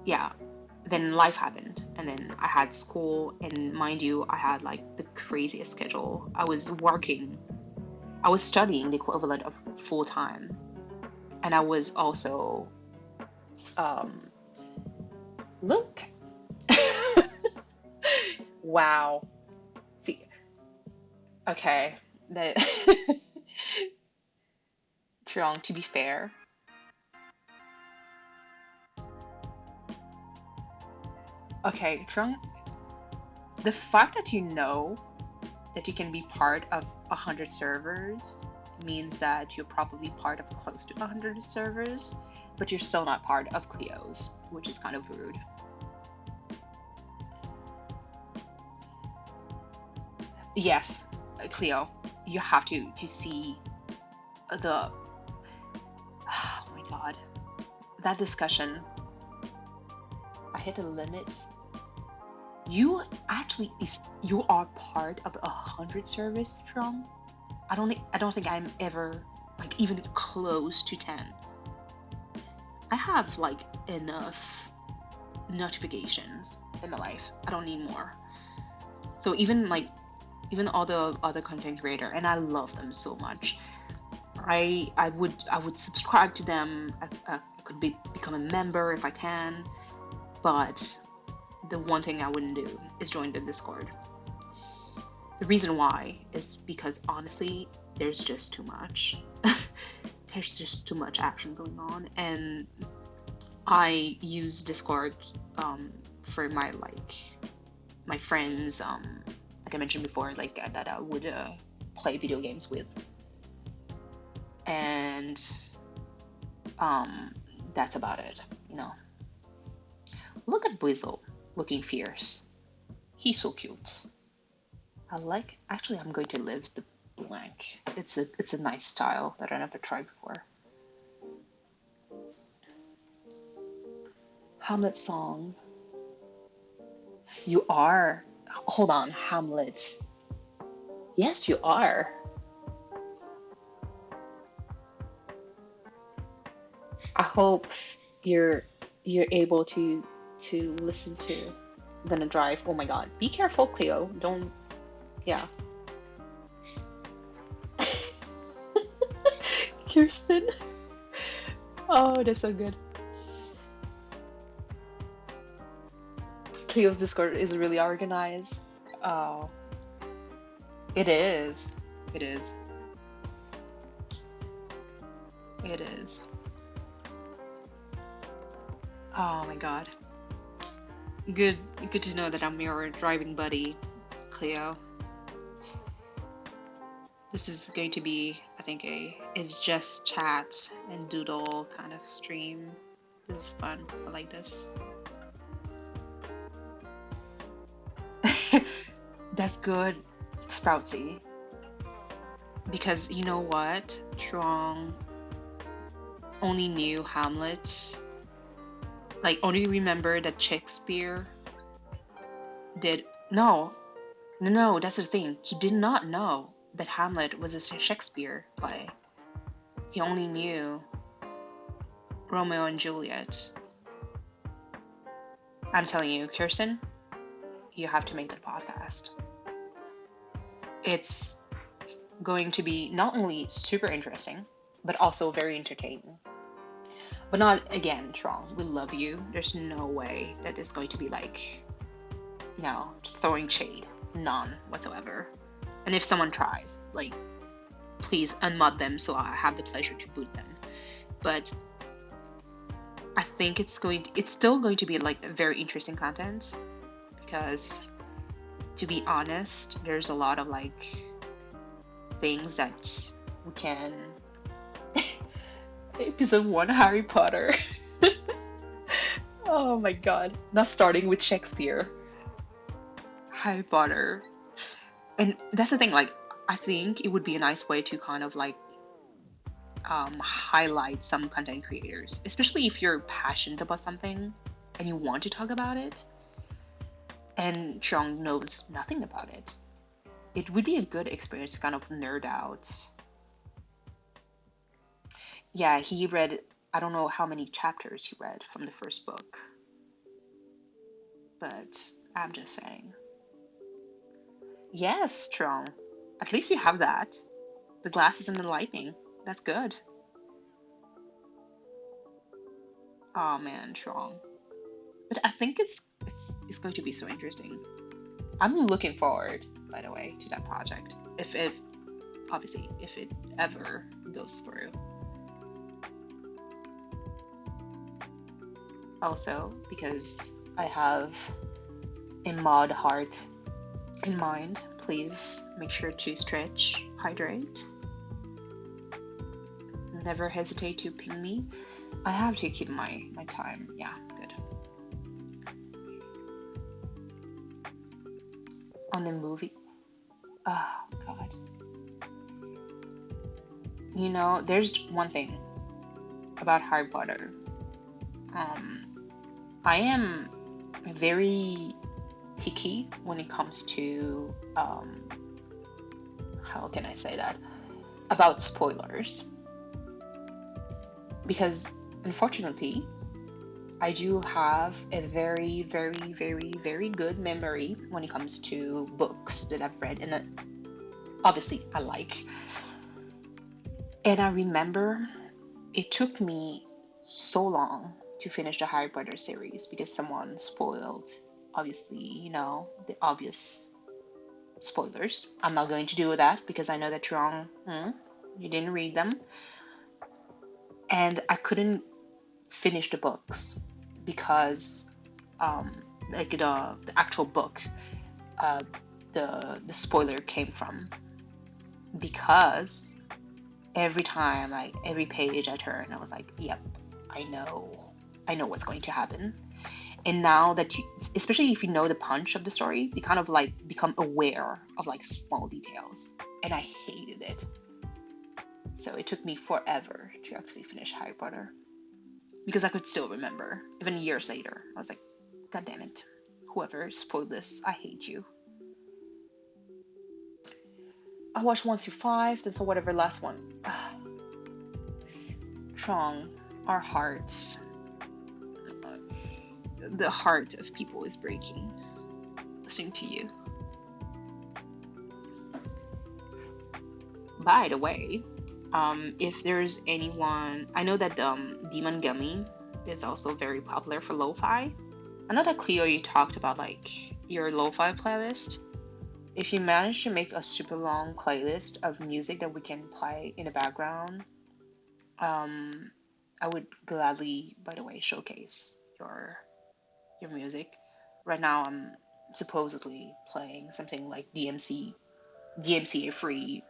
yeah, then life happened, and then I had school, and mind you, I had like the craziest schedule. I was studying the equivalent of full time, and I was also um, look. Wow. See, okay. That Trung, to be fair, okay, Trung, the fact that you know that you can be part of 100 servers means that you're probably part of close to 100 servers, but you're still not part of Cleo's, which is kind of rude. Yes, Cleo, you have to see the oh my god, that discussion. I hit a limit. You are part of 100 servers, Trung. I don't think I'm ever like even close to 10. I have like enough notifications in my life. I don't need more. So even all the other content creator, and I love them so much. I would subscribe to them. I could become a member if I can, but the one thing I wouldn't do is join the Discord. The reason why is because honestly, there's just too much. There's just too much action going on, and I use Discord for my friends, like I mentioned before, that I would play video games with, and um, that's about it. You know, look at Weasel looking fierce. He's so cute. Actually, I'm going to live the blank. It's a nice style that I never tried before. Hamlet song. You are. Hold on, Hamlet. Yes, you are. I hope you're you're able to listen to Gonna Drive. Oh my God. Be careful, Cleo. Don't. Yeah. Kirsten. Oh, that's so good. Cleo's Discord is really organized. Oh, it is. It is. It is. Oh my God. Good. Good to know that I'm your driving buddy, Cleo. This is going to be, I think, it's just chat and doodle kind of stream. This is fun. I like this. That's good, Sproutsy. Because you know what? Strong only knew Hamlet. Like, only remember that Shakespeare did. No, no, that's the thing. He did not know that Hamlet was a Shakespeare play. He only knew Romeo and Juliet. I'm telling you, Kirsten, you have to make that podcast. It's going to be not only super interesting, but also very entertaining. But not, again, Strong. We love you. There's no way that it's going to be throwing shade. None whatsoever. And if someone tries, please unmod them so I have the pleasure to boot them. But I think it's still going to be very interesting content, because to be honest, there's a lot of things that we can. Episode 1, Harry Potter. Oh my God. Not starting with Shakespeare. Harry Potter. And that's the thing, I think it would be a nice way to kind of highlight some content creators, especially if you're passionate about something and you want to talk about it, and Chong knows nothing about it. It would be a good experience to kind of nerd out. Yeah, he read, I don't know how many chapters he read from the first book, but I'm just saying. Yes, Strong. At least you have that. The glasses and the lightning. That's good. Oh man, Strong. But I think it's going to be so interesting. I'm looking forward, by the way, to that project. If it ever goes through. Also, because I have a mod heart in mind, please make sure to stretch, hydrate. Never hesitate to ping me. I have to keep my time. Yeah, good. On the movie. Oh, God. You know, there's one thing about Harry Potter. I am very picky when it comes to, how can I say that? About spoilers. Because, unfortunately, I do have a very, very, very, very good memory when it comes to books that I've read, and obviously I like. And I remember it took me so long to finish the Harry Potter series because someone spoiled, obviously, the obvious spoilers. I'm not going to do that because I know that's wrong. You didn't read them. And I couldn't finish the books because, um, like the actual book, uh, the spoiler came from, because every time, like every page I turned, I was like, yep, I know what's going to happen. And now that you, especially if you know the punch of the story, you kind of like become aware of like small details. And I hated it. So it took me forever to actually finish Harry Potter because I could still remember, even years later. I was like, God damn it. Whoever spoiled this, I hate you. I watched 1 through 5, then so whatever last one. Trong, our hearts. The heart of people is breaking listening to you. By the way, if there's anyone, I know that Demon Gummy is also very popular for lo-fi. I know that Cleo, you talked about like your lo-fi playlist. If you manage to make a super long playlist of music that we can play in the background, I would gladly, by the way, showcase your music. Right now, I'm supposedly playing something like DMCA free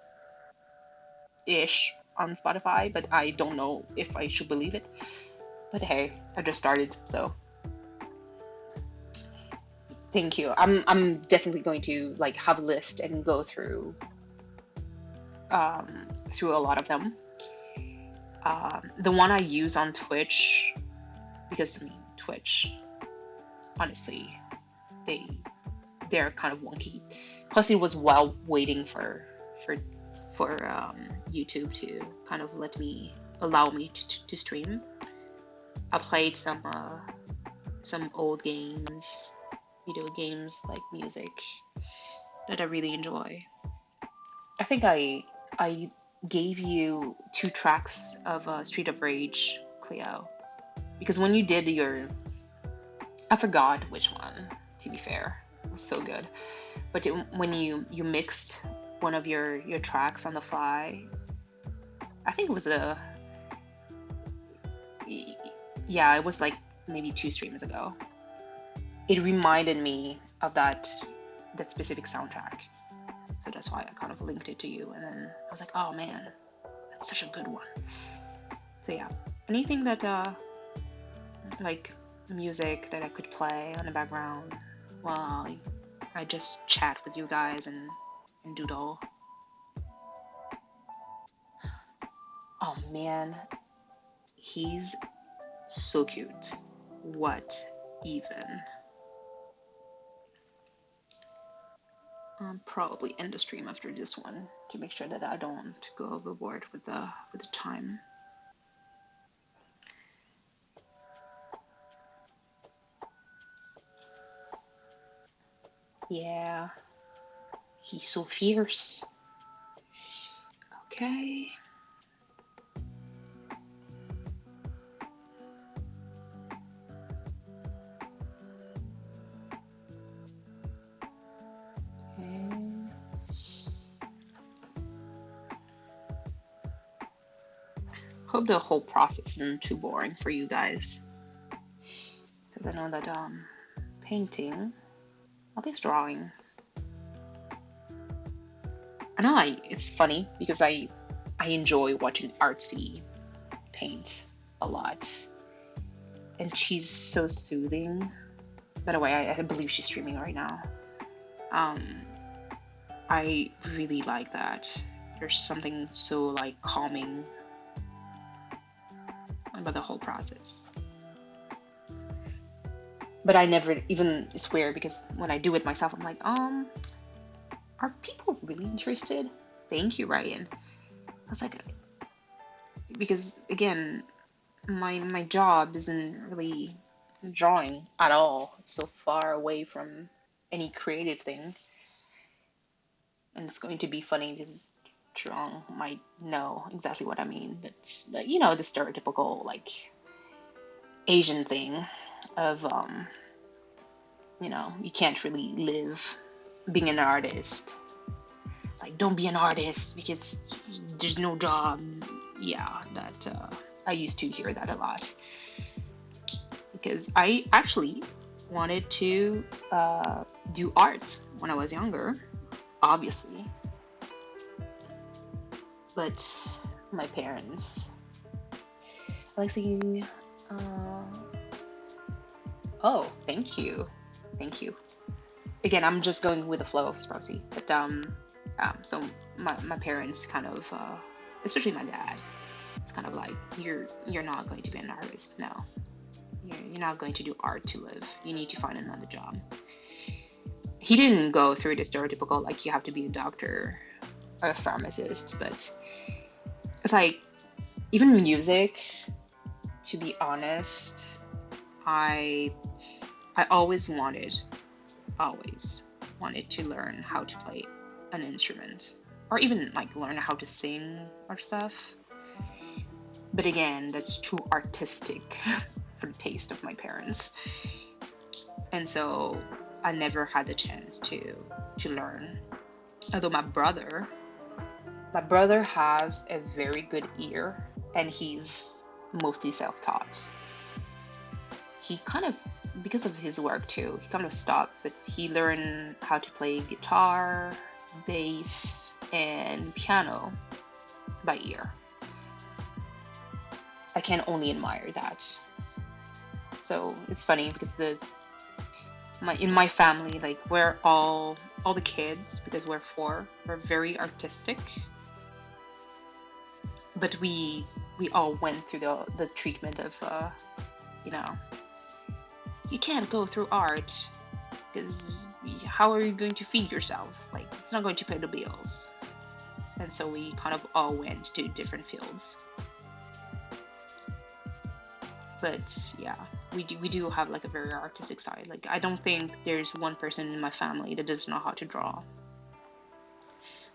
ish on Spotify, but I don't know if I should believe it. But hey, I just started, so thank you. I'm definitely going to like have a list and go through a lot of them. The one I use on Twitch, because I mean Twitch, honestly, they they're kind of wonky. Plus, it was while waiting for YouTube to kind of allow me to stream. I played some old games, video games like music that I really enjoy. I think I gave you 2 tracks of Street of Rage, Cleo, because when you did I forgot which one. To be fair, it was so good. But when you mixed one of your tracks on the fly, I think it was yeah, it was like maybe 2 streams ago. It reminded me of that specific soundtrack. So that's why I kind of linked it to you. And then I was like, oh man, that's such a good one. So yeah, anything that like music that I could play on the background while I just chat with you guys and doodle. Oh man, he's so cute. What even? I'll probably end the stream after this one to make sure that I don't go overboard with the time. Yeah, he's so fierce. Okay. Okay. Hope the whole process isn't too boring for you guys, because I know that painting, at least drawing. I know it's funny because I enjoy watching Artsy paint a lot, and she's so soothing. By the way, I believe she's streaming right now. I really like that. There's something so like calming about the whole process. But I never even, it's weird because when I do it myself, I'm like, are people really interested? Thank you, Ryan. I was like, because again, my job isn't really. drawing at all. It's so far away from any creative thing. And it's going to be funny because Trung might know exactly what I mean. But you know, the stereotypical like Asian thing of you know, you can't really live being an artist. Like, don't be an artist because there's no job. Yeah, that I used to hear that a lot because I actually wanted to do art when I was younger, obviously, but my parents like seeing. Uh, oh, thank you. Again, I'm just going with the flow of Sprousy, but so my parents kind of, especially my dad, it's kind of like you're not going to be an artist. No, you're not going to do art to live. You need to find another job. He didn't go through the stereotypical like you have to be a doctor or a pharmacist, but it's like even music. To be honest, I I always wanted to learn how to play an instrument or even like learn how to sing or stuff. But again, that's too artistic for the taste of my parents. And so I never had the chance to learn. Although my brother has a very good ear and he's mostly self-taught. He kind of because of his work too, he kind of stopped, but he learned how to play guitar, bass, and piano by ear. I can only admire that. So it's funny because the my in my family, like we're all the kids because we're four, we're very artistic, but we all went through the treatment of you know, you can't go through art because how are you going to feed yourself? Like it's not going to pay the bills. And so we kind of all went to different fields. But yeah, we do have like a very artistic side. Like I don't think there's one person in my family that doesn't know how to draw.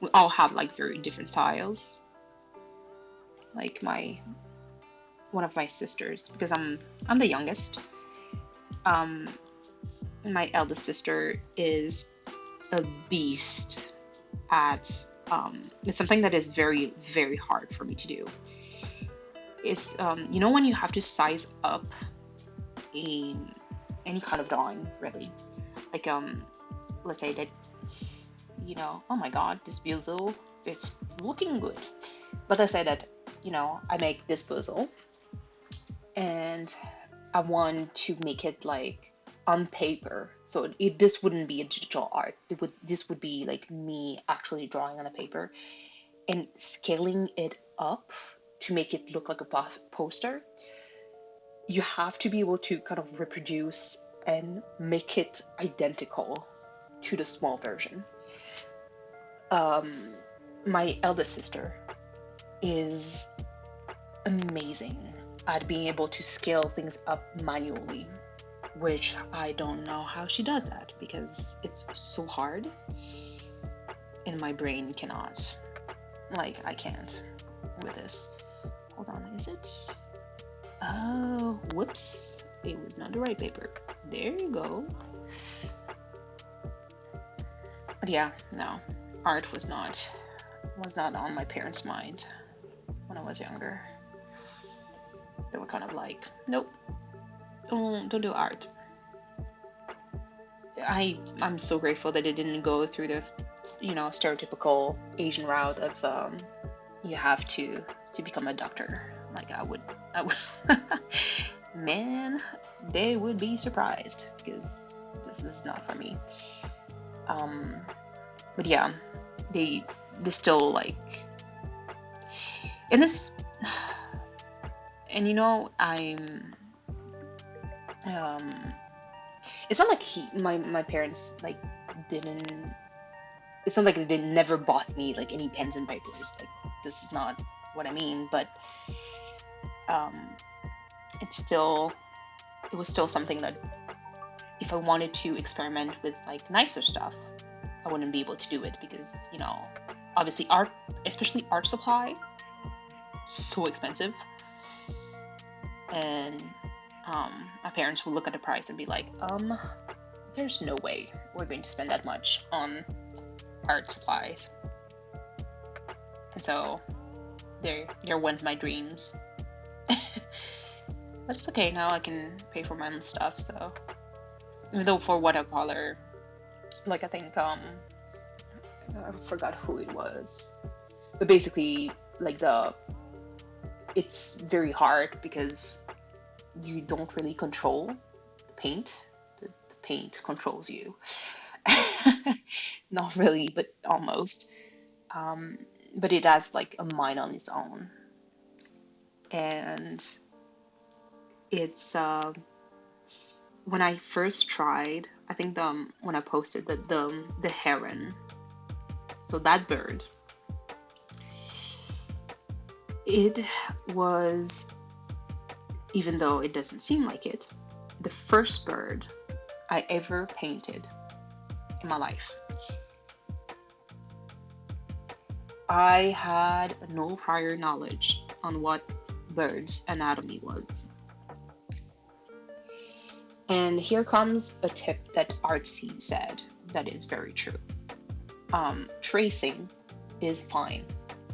We all have like very different styles. Like my one of my sisters, because I'm the youngest. Um, my eldest sister is a beast at it's something that is very very hard for me to do. It's you know when you have to size up in any kind of drawing, really. Like let's say that oh my god, this puzzle is looking good. But let's say that I make this puzzle and I want to make it like on paper. So this wouldn't be a digital art. This would be like me actually drawing on a paper and scaling it up to make it look like a poster. You have to be able to kind of reproduce and make it identical to the small version. Um, my eldest sister is amazing at being able to scale things up manually, which I don't know how she does that because it's so hard and my brain cannot. Like, I can't with this. Hold on, is it? Oh, whoops. It was not the right paper. There you go. But yeah, no. Art was not on my parents' mind when I was younger. They were kind of like, nope, don't do art. I'm so grateful that it didn't go through the stereotypical Asian route of you have to become a doctor. Like I would man, they would be surprised because this is not for me. But yeah, they still like in this, and I'm um it's not like my parents like didn't it's not like they never bought me like any pens and papers. Like this is not what I mean, but um it's still it was still something that if I wanted to experiment with like nicer stuff, I wouldn't be able to do it because, obviously art, especially art supply, so expensive. And my parents would look at the price and be like, there's no way we're going to spend that much on art supplies. And so there went my dreams. But it's okay, now I can pay for my own stuff, so. Even though for watercolor, like I think, I forgot who it was. But basically, like it's very hard because you don't really control the paint. The paint controls you. Not really, but almost. But it has like a mind on its own. And it's when I first tried, I think when I posted the heron, so that bird, it was, even though it doesn't seem like it, the first bird I ever painted in my life. I had no prior knowledge on what birds' anatomy was. And here comes a tip that Artsy said that is very true. Tracing is fine,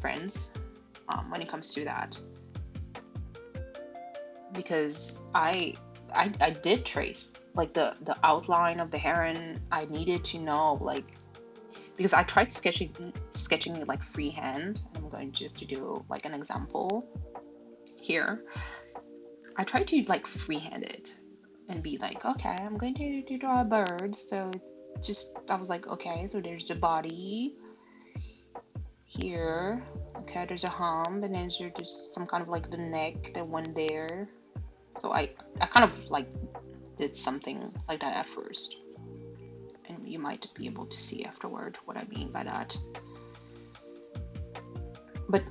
friends, when it comes to that. Because I did trace, like the outline of the heron. I needed to know, like, because I tried sketching it like freehand. I'm going just to do like an example here. I tried to like freehand it and be like, okay, I'm going to draw a bird. So it's just, I was like, okay, so there's the body here. Okay, there's a hump, and then there's just some kind of like the neck that went there. So I kind of like did something like that at first. And you might be able to see afterward what I mean by that. But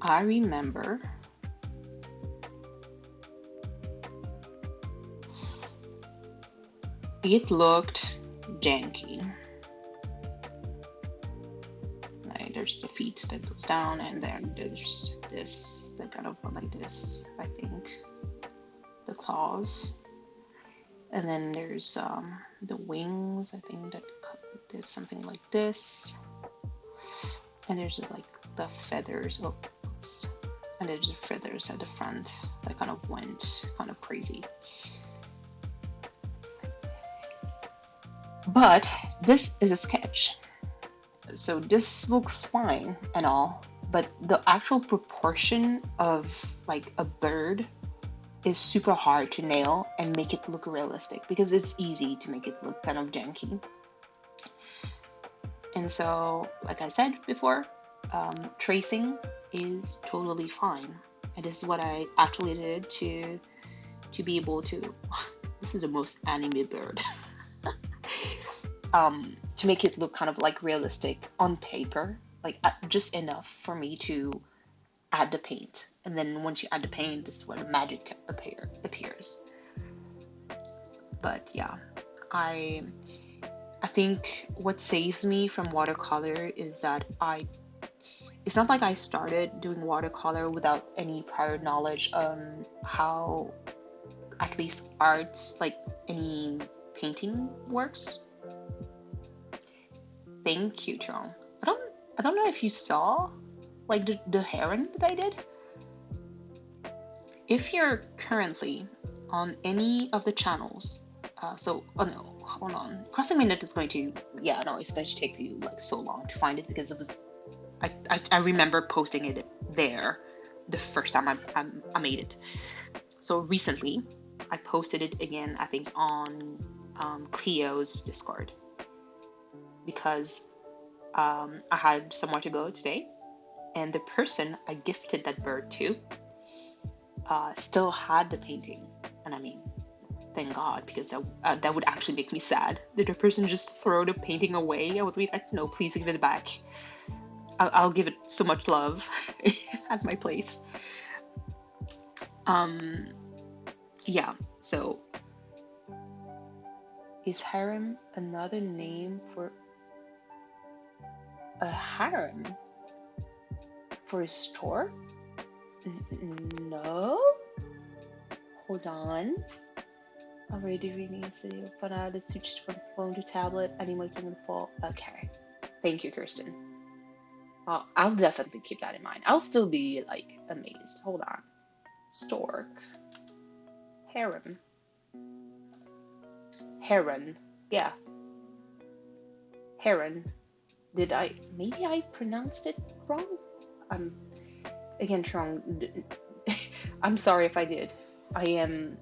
I remember it looked janky. Right, there's the feet that goes down, and then there's this that kind of went like this, I think. The claws. And then there's the wings, I think that did something like this. And there's like the feathers, oops. And there's the feathers at the front that kind of went kind of crazy. But this is a sketch. So this looks fine and all, but the actual proportion of like a bird is super hard to nail and make it look realistic, because it's easy to make it look kind of janky. And so, like I said before, tracing is totally fine. And this is what I actually did to be able to, this is the most anime bird, to make it look kind of like realistic on paper, like just enough for me to add the paint. And then once you add the paint, this is where the magic appears. But yeah, I think what saves me from watercolor is that it's not like I started doing watercolor without any prior knowledge on how at least art, like any painting works. Thank you, John. I don't know if you saw like the heron that I did. If you're currently on any of the channels, oh no, hold on. Crossing my net is going to, it's going to take you like so long to find it, because it was, I remember posting it there the first time I made it. So recently, I posted it again, I think on Cleo's Discord, because I had somewhere to go today, and the person I gifted that bird to still had the painting. And I mean, thank God, because that would actually make me sad. Did the person just throw the painting away? I would be like, no, please give it back. I'll give it so much love at my place. Yeah, so is harem another name for a harem for a store? No? Hold on. Already reading a city of fun that switched from phone to tablet, animating the fall. Okay. Thank you, Kirsten. I'll definitely keep that in mind. I'll still be like amazed. Hold on. Stork. Harem. Heron. Yeah. Heron. Maybe I pronounced it wrong? I'm, again, wrong. I'm sorry if I did. I am,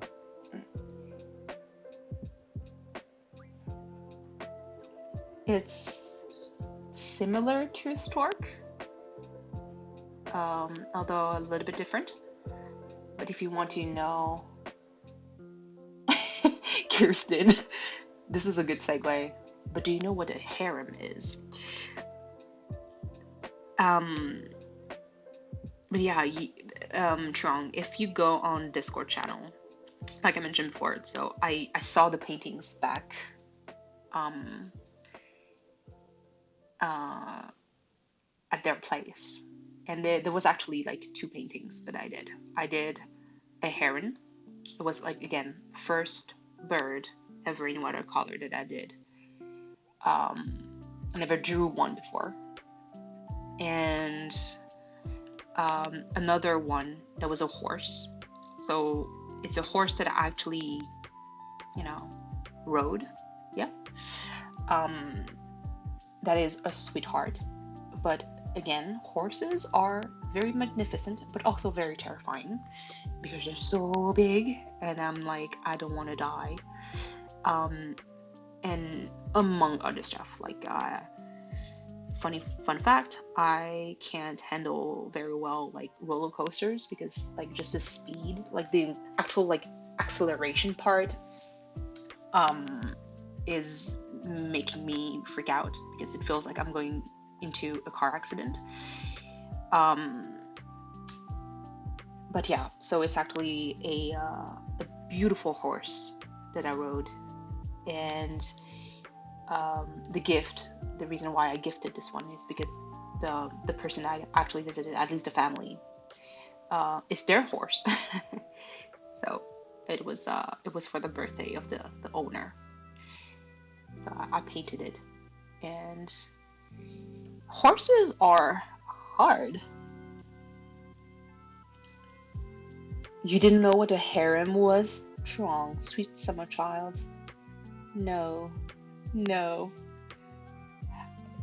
it's similar to a stork, although a little bit different. But if you want to know, Kirsten, this is a good segue. But do you know what a harem is? Um, but yeah, Trong, if you go on Discord channel, like I mentioned before, so I saw the paintings back um, uh, at their place, and there was actually like two paintings that I did. I did a heron. It was like again first bird ever in watercolor that I did. I never drew one before, and another one that was a horse. So it's a horse that I actually, you know, rode. Yeah. Um, that is a sweetheart. But again, horses are very magnificent, but also very terrifying because they're so big, and I'm like, I don't want to die. Um, and among other stuff, like fun fact, I can't handle very well like roller coasters because like just the speed, like the actual like acceleration part, um, is making me freak out because it feels like I'm going into a car accident. Um, but yeah, so it's actually a beautiful horse that I rode, and the reason why I gifted this one is because the person I actually visited, at least the family, is their horse. So it was for the birthday of the owner. So I painted it, and horses are hard. You didn't know what a harem was? Strong, sweet summer child. No, no.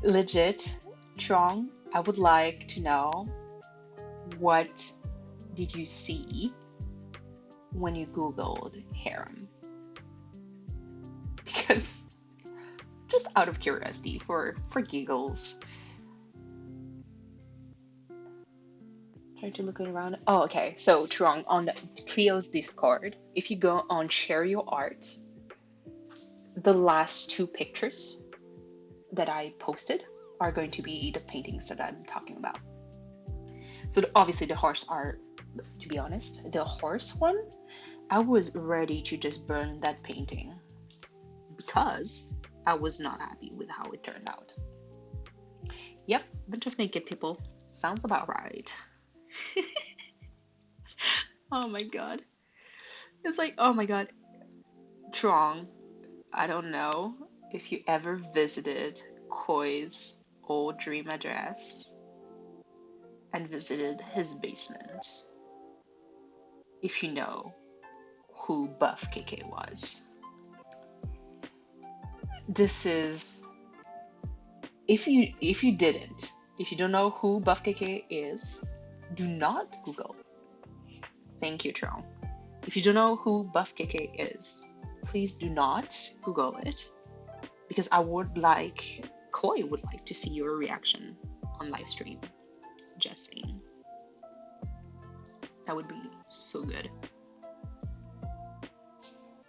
Legit, Trong, I would like to know what did you see when you Googled harem? Because just out of curiosity, for giggles. Trying to look around. Oh, okay. So Trong, on Cleo's Discord, if you go on share your art, the last two pictures that I posted are going to be the paintings that I'm talking about. So obviously the horse are, to be honest, the horse one, I was ready to just burn that painting because I was not happy with how it turned out. Yep, bunch of naked people. Sounds about right. Oh my god. It's like, oh my god. Trong, I don't know if you ever visited Koi's old dream address and visited his basement. If you know who Buff KK was. This is if you didn't, if you don't know who Buff KK is, do not Google. Thank you, Trong. If you don't know who Buff KK is, please do not Google it because Koi would like to see your reaction on live stream. Just saying. That would be so good.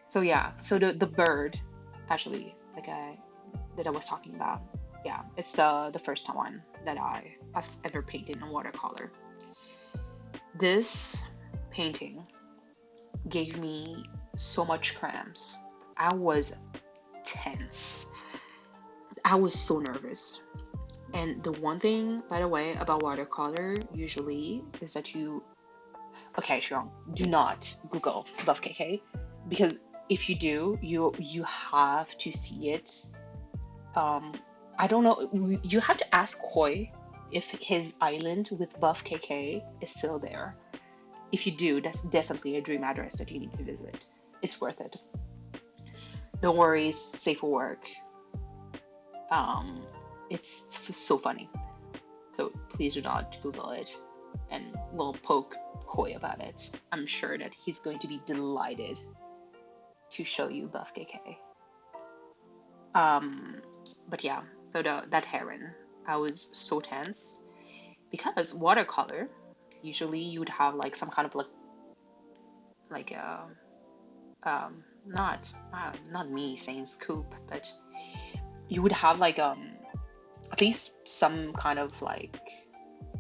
So yeah, so the bird, actually, that I was talking about, yeah, it's the first one that I've ever painted in watercolor. This painting gave me so much cramps. I was tense. I was so nervous. And the one thing, by the way, about watercolor usually is that okay, Shuang, do not Google Buff KK, because if you do, you have to see it. Um, I don't know. You have to ask Koi if his island with Buff KK is still there. If you do, that's definitely a dream address that you need to visit. It's worth it. Don't worry, it's safe for work. Um, it's so funny. So please do not Google it, and we'll poke Koi about it. I'm sure that he's going to be delighted to show you Buff KK. Um, but yeah, so that heron, I was so tense because watercolor, usually you would have like some kind of like not me saying scoop, but you would have like at least some kind of like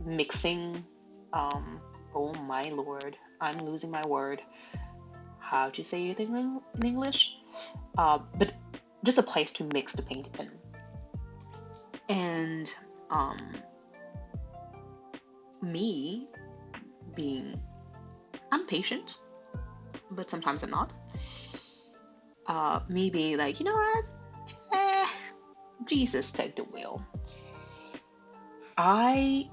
mixing. Oh my lord, I'm losing my word. How to say it in English? But just a place to mix the paint in. And um, me being, I'm patient, but sometimes I'm not. Me being like, you know what? Eh, Jesus, take the wheel. I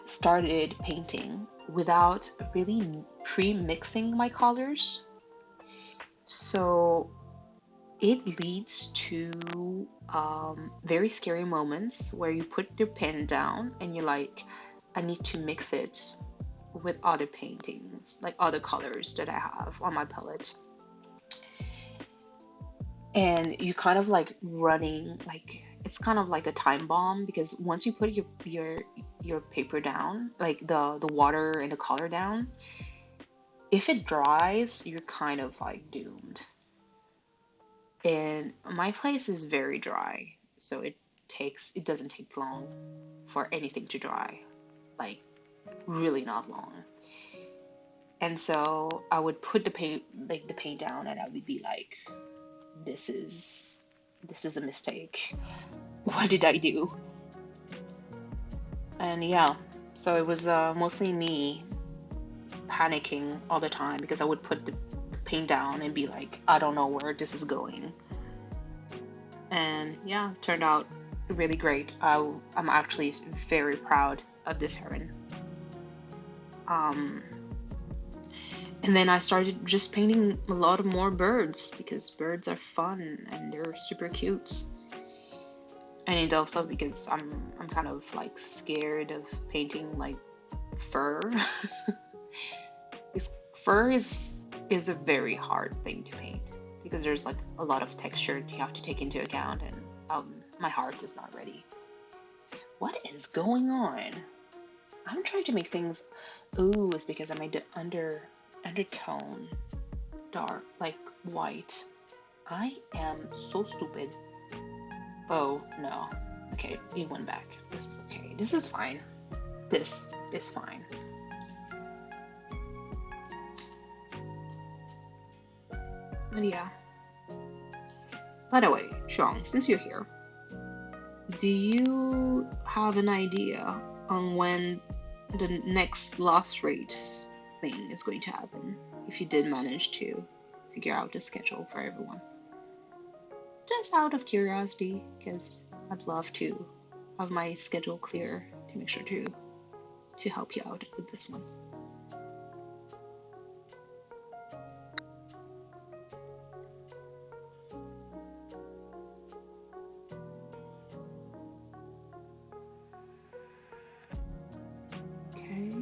started painting without really pre-mixing my colors. So it leads to very scary moments where you put your pen down and you're like, I need to mix it with other paintings, like other colors that I have on my palette. And you kind of like running, like it's kind of like a time bomb, because once you put your paper down, like the water and the color down, if it dries, you're kind of like doomed. And my place is very dry, so it doesn't take long for anything to dry, like really not long. And so I would put the paint down, and I would be like, this is this is a mistake. What did I do? And yeah, so it was mostly me panicking all the time because I would put the paint down and be like, I don't know where this is going. And yeah, turned out really great. I'm actually very proud of this heron. Um, and then I started just painting a lot of more birds because birds are fun and they're super cute. And it also because I'm kind of like scared of painting like fur. Because fur is a very hard thing to paint because there's like a lot of texture you have to take into account, and my heart is not ready. What is going on? I'm trying to make things. Ooh, it's because I made the undertone dark, like white. I am so stupid. Oh no. Okay, it went back. This is okay. This is fine. This is fine. But yeah. By the way, Shuang, since you're here, do you have an idea on when the next lost rates thing is going to happen? If you did manage to figure out the schedule for everyone. Just out of curiosity, because I'd love to have my schedule clear to make sure to help you out with this one. Okay.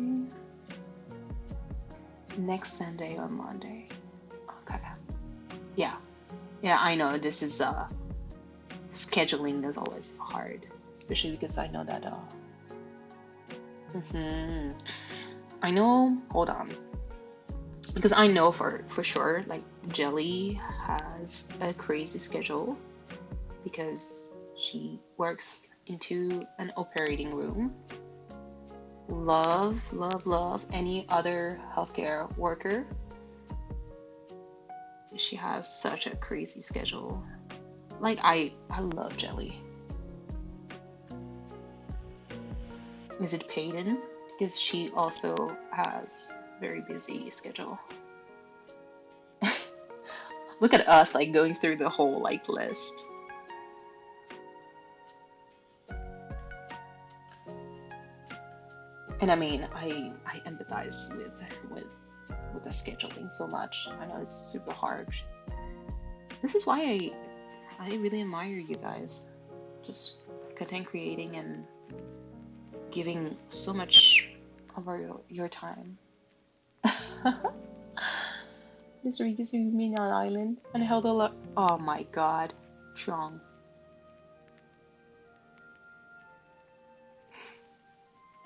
Next Sunday or Monday. Okay. Yeah. Yeah, I know this is scheduling is always hard, especially because I know that I know, hold on. Because I know for sure like Jelly has a crazy schedule because she works into an operating room. Love any other healthcare worker. She has such a crazy schedule. Like I love Jelly. Is it Peyton? Because she also has very busy schedule. Look at us like going through the whole like list. And I mean, I empathize with the scheduling so much. I know it's super hard. This is why I really admire you guys. Just content creating and giving so much of your time. Miss Regis with me on island and held a lot. Oh my god, Trong.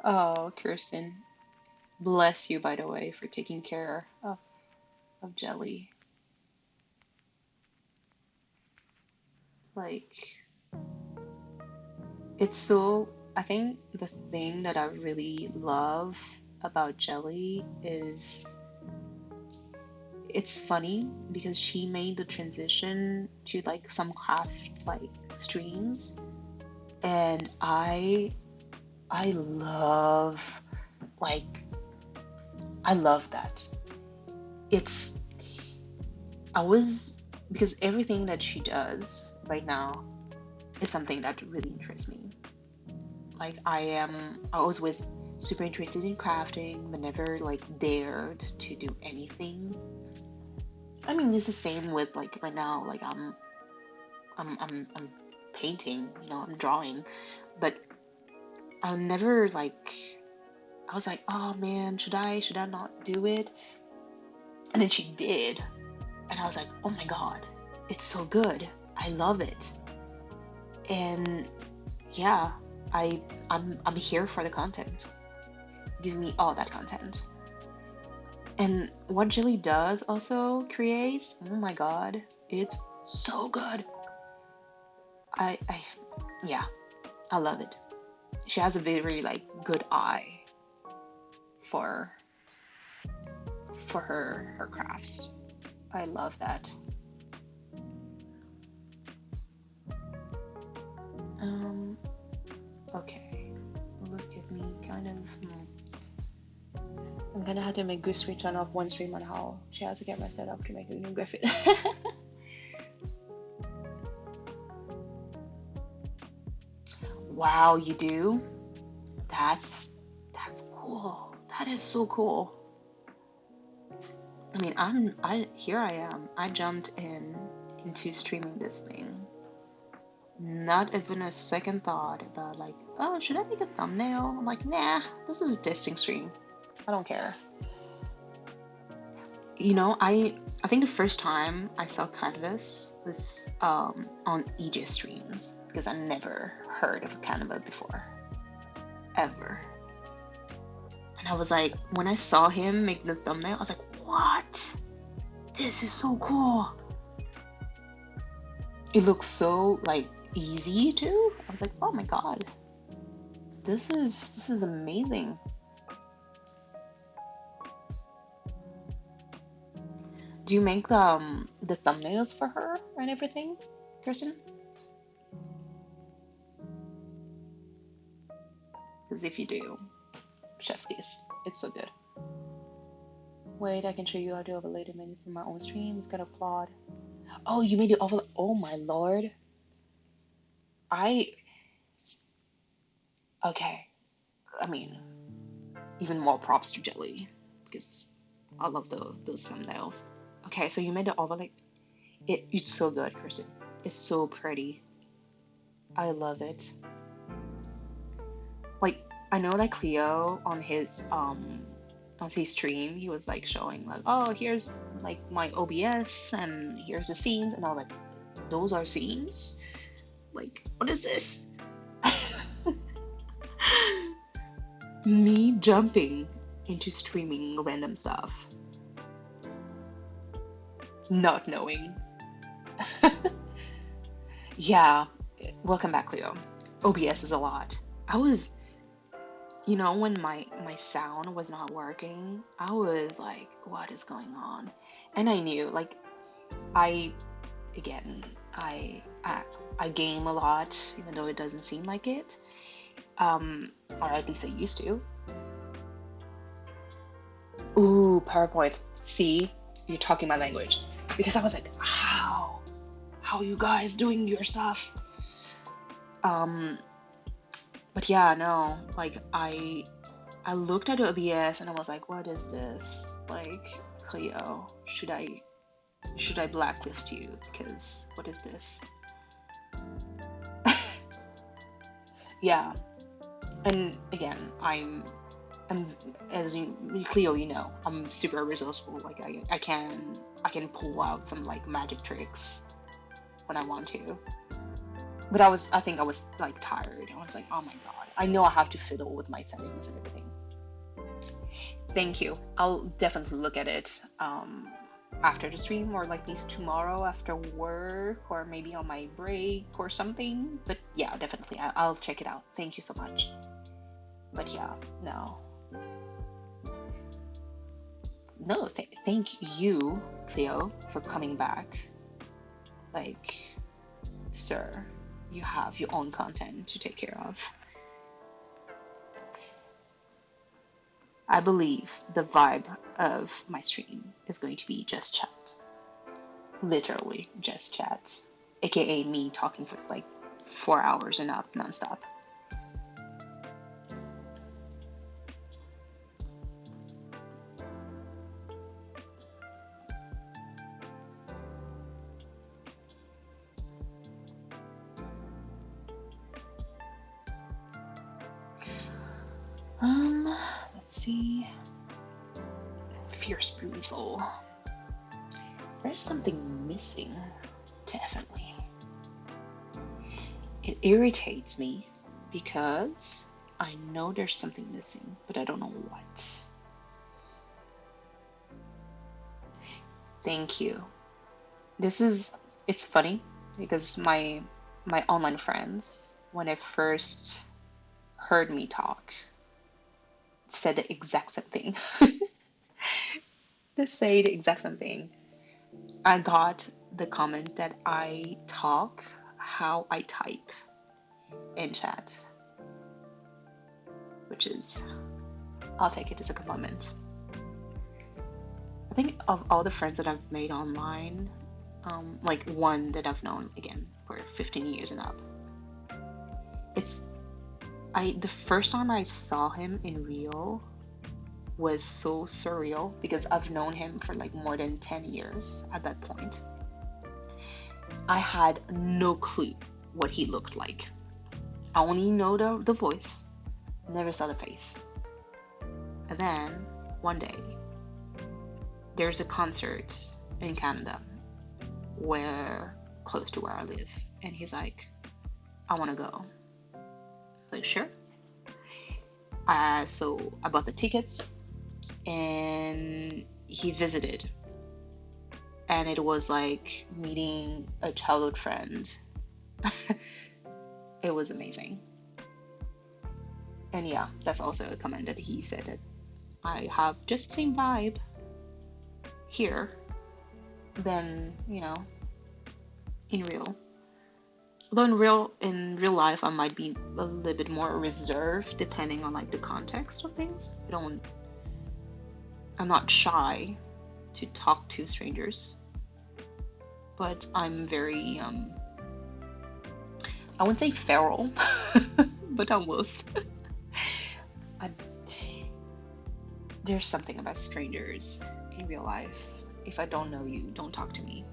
Oh, Kirsten, bless you by the way for taking care of Jelly. Like, it's so. I think the thing that I really love about Jelly is it's funny because she made the transition to like some craft like streams, and I love like I love that. It's I was because everything that she does right now is something that really interests me. Like I was super interested in crafting, but never like dared to do anything. I mean, it's the same with like right now. Like I'm painting, I'm drawing, but I'll never like. I was like, oh man, should I not do it? And then she did, and I was like, oh my god, it's so good. I love it, and yeah, I'm here for the content. Give me all that content. And what Jilly does also creates, oh my god, it's so good. I yeah, I love it. She has a very like good eye for her crafts. I love that. Um, okay. Look at me kind of. I'm gonna have to make Goose turn off one stream on how she has to get my set up to make a new graphic. Wow, you do? That's cool. That is so cool. I mean, I here I am. I jumped into streaming this thing. Not even a second thought about like, oh, should I make a thumbnail? I'm like, nah, this is a testing stream. I don't care. I think the first time I saw Canvas was on EJ streams because I never heard of Canva before, ever. And I was like, when I saw him make the thumbnail, I was like, what? This is so cool. It looks so like easy too. I was like, oh my god, this is amazing. Do you make the thumbnails for her and everything, Kirsten? Because if you do, chef's kiss. It's so good. Wait, I can show you how to overlay the menu for my own stream. It's got a plot. Oh, you made it overlay. Oh my lord. I okay. I mean, even more props to Jelly because I love those thumbnails. Okay, so you made the overlay. It's so good, Kirsten. It's so pretty. I love it. Like I know that Cleo on his stream he was like showing like, oh, here's like my OBS and here's the scenes, and I was like, those are scenes? Like, what is this? Me jumping into streaming random stuff, not knowing. Yeah, welcome back, Cleo. OBS is a lot. I was, when my sound was not working, I was like, what is going on? And I knew, like, I again, I game a lot, even though it doesn't seem like it. Or at least I used to. Ooh, PowerPoint. See, you're talking my language. Because I was like, how are you guys doing your stuff? Um, but yeah, no, like I looked at OBS and I was like, what is this? Like, Cleo, should I blacklist you? Because what is this? Yeah, and again, I'm as you, Cleo, you know, I'm super resourceful. Like I can pull out some like magic tricks when I want to. But I think I was like tired. I was like, oh my God, I know I have to fiddle with my settings and everything. Thank you. I'll definitely look at it after the stream, or like at least tomorrow after work, or maybe on my break or something. But yeah, definitely, I'll check it out. Thank you so much. But yeah, no, no, thank you, Cleo, for coming back. Like, sir, you have your own content to take care of. I believe the vibe of my stream is going to be just chat. Literally just chat. AKA me talking for like 4 hours and up nonstop. Let's see. Fierce Bruisal. There's something missing, definitely. It irritates me because I know there's something missing, but I don't know what. Thank you. It's funny because my online friends, when they first heard me talk, said the exact same thing. They say the exact same thing. I got the comment that I talk how I type in chat, which is, I'll take it as a compliment. I think of all the friends that I've made online, like one that I've known again for 15 years and up, it's the first time I saw him in real was so surreal because I've known him for like more than 10 years at that point. I had no clue what he looked like. I only know the voice, never saw the face. And then one day, there's a concert in Canada where close to where I live, and he's like, I want to go. It's like, sure. So I bought the tickets, and he visited, and it was like meeting a childhood friend. It was amazing. And yeah, that's also a comment that he said that I have just the same vibe here than, in real. Although in real life I might be a little bit more reserved depending on like the context of things. I'm not shy to talk to strangers, but I'm very I wouldn't say feral, but almost. I, there's something about strangers in real life. If I don't know you, don't talk to me.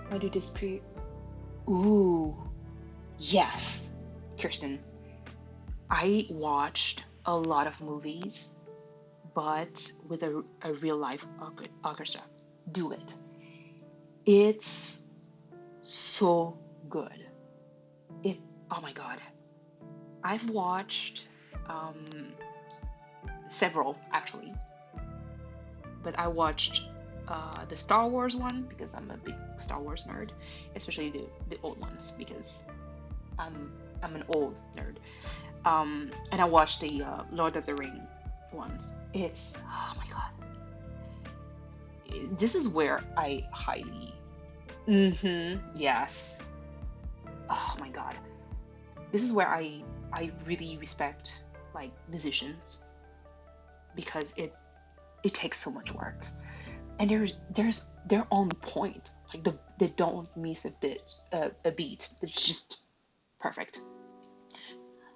Why do this Ooh, yes, Kirsten. I watched a lot of movies, but with a real life orchestra. Do it. It's so good. Oh my God. I've watched several actually, but I watched the Star Wars one because I'm a big Star Wars nerd, especially the old ones because I'm I'm an old nerd. And I watched the Lord of the Ring ones. It's, oh my God, this is where I highly, yes, oh my God, this is where I really respect like musicians because it takes so much work, and they're on point. Like they don't miss a beat. It's just perfect.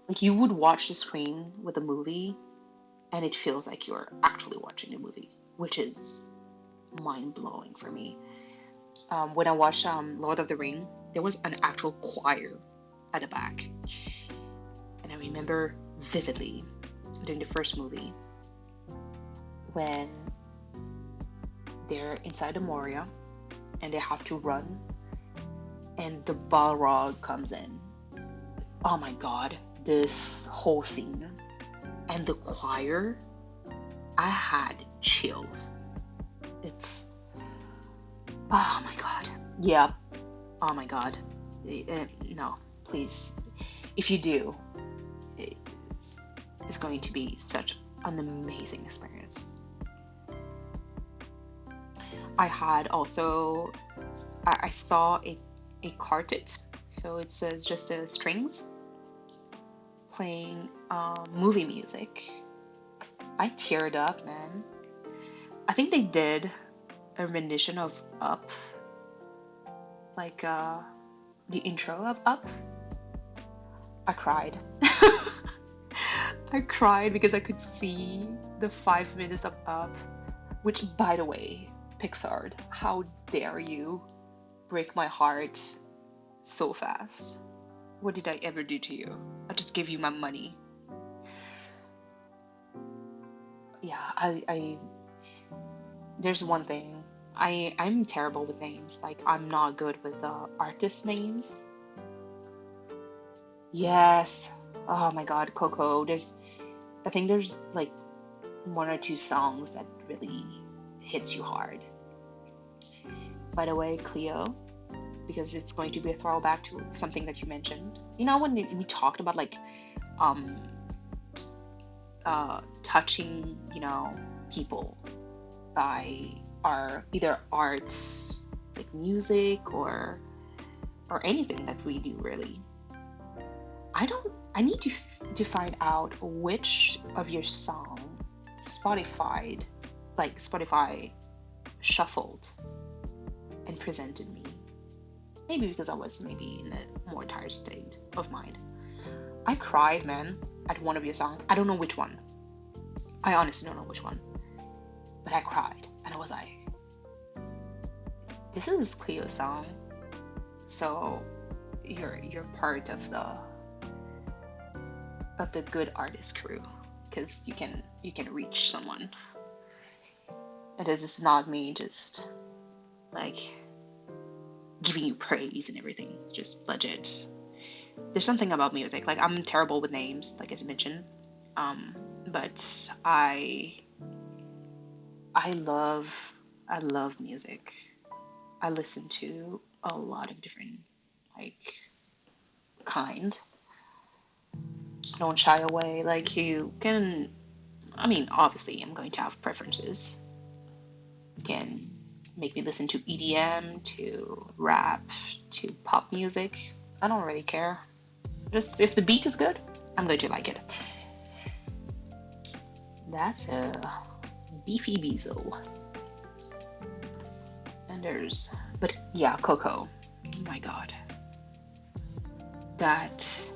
Like you would watch the screen with a movie, and it feels like you're actually watching a movie, which is mind blowing for me. When I watched Lord of the Ring, there was an actual choir at the back, and I remember vividly during the first movie when they're inside the Moria and they have to run, and the Balrog comes in. Oh my God, this whole scene and the choir, I had chills. It's, oh my God. Yeah. Oh my God. No, please. If you do, it's, it's going to be such an amazing experience. I had also, I saw a quartet. So it says just strings playing movie music. I teared up, man. I think they did a rendition of Up, like the intro of Up. I cried. I cried because I could see the 5 minutes of Up, which, by the way, Pixar, how dare you break my heart so fast? What did I ever do to you? I just gave you my money. Yeah, there's one thing. I'm terrible with names. Like I'm not good with artist names. Yes. Oh my God, Coco. I think there's like one or two songs that really hits you hard. By the way, Cleo, because it's going to be a throwback to something that you mentioned. You know when we talked about like um touching, people by our either arts, like music or anything that we do really. I need to find out which of your song Spotify Spotify shuffled and presented me. Maybe because I was maybe in a more tired state of mind. I cried, man, at one of your songs. I don't know which one. I honestly don't know which one. But I cried and I was like, this is Cleo's song. So you're part of the good artist crew because you can reach someone. And this is not me just like giving you praise and everything. It's just legit. There's something about music. Like I'm terrible with names, like as you mentioned. But I love I love music. I listen to a lot of different like kind. Don't shy away. Like you can, I mean, obviously I'm going to have preferences. You can make me listen to EDM, to rap, to pop music. I don't really care. Just if the beat is good, I'm going to like it. That's a beefy bezel. And but yeah, Coco. Oh my God. That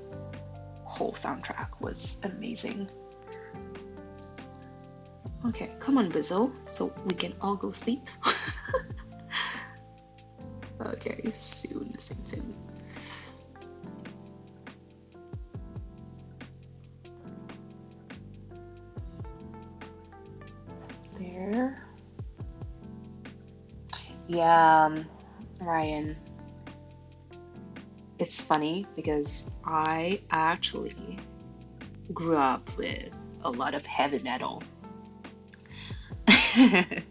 whole soundtrack was amazing. Okay, come on, Bizzle, so we can all go sleep. Okay, soon. There. Yeah, Ryan. It's funny because I actually grew up with a lot of heavy metal. I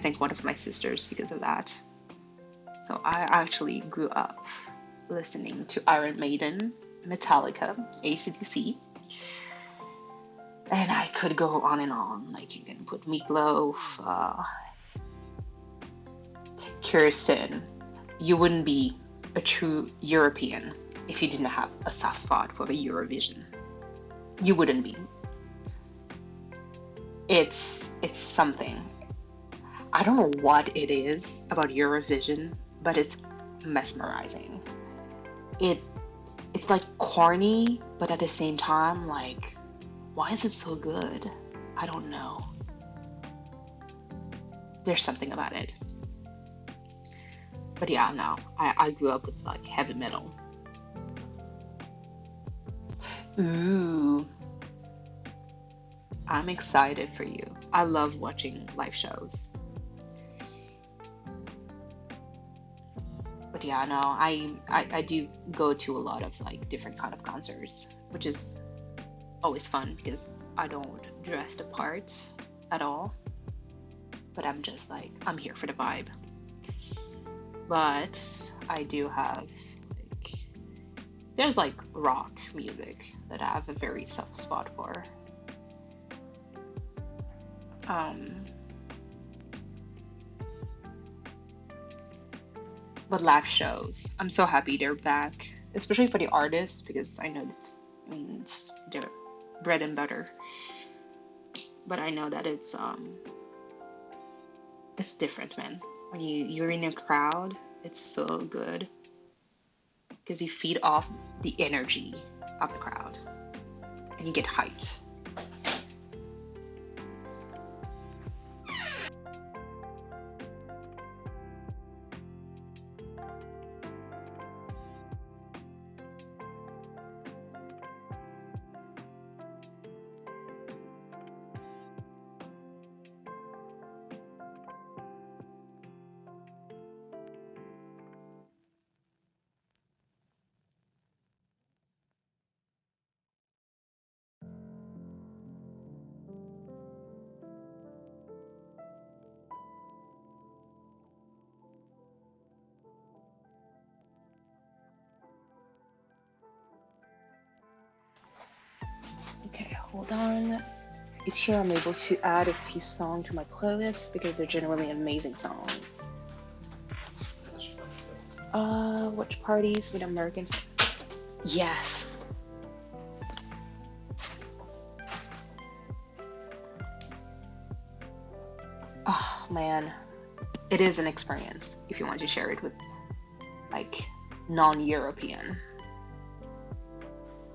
think one of my sisters because of that. So I actually grew up listening to Iron Maiden. Metallica, AC/DC, and I could go on and on. Like you can put Meatloaf, Kirsten. You wouldn't be a true European if you didn't have a soft spot for the Eurovision. You wouldn't be. It's something. I don't know what it is about Eurovision, but it's mesmerizing. It it's like corny, but at the same time, like, why is it so good? I don't know. There's something about it. But yeah, no. I grew up with like heavy metal. Ooh, I'm excited for you. I love watching live shows. But yeah, no, I do go to a lot of like different kind of concerts, which is always fun because I don't dress the part at all. But I'm just like I'm here for the vibe. But I do have like there's like rock music that I have a very soft spot for. Um, but live shows, I'm so happy they're back, especially for the artists because I know it's their bread and butter. But I know that it's different, man. When you're in a crowd, it's so good because you feed off the energy of the crowd and you get hyped. Okay, hold on. It's here I'm able to add a few songs to my playlist because they're generally amazing songs. Watch parties with Americans. Yes. Oh man, it is an experience if you want to share it with like non-European.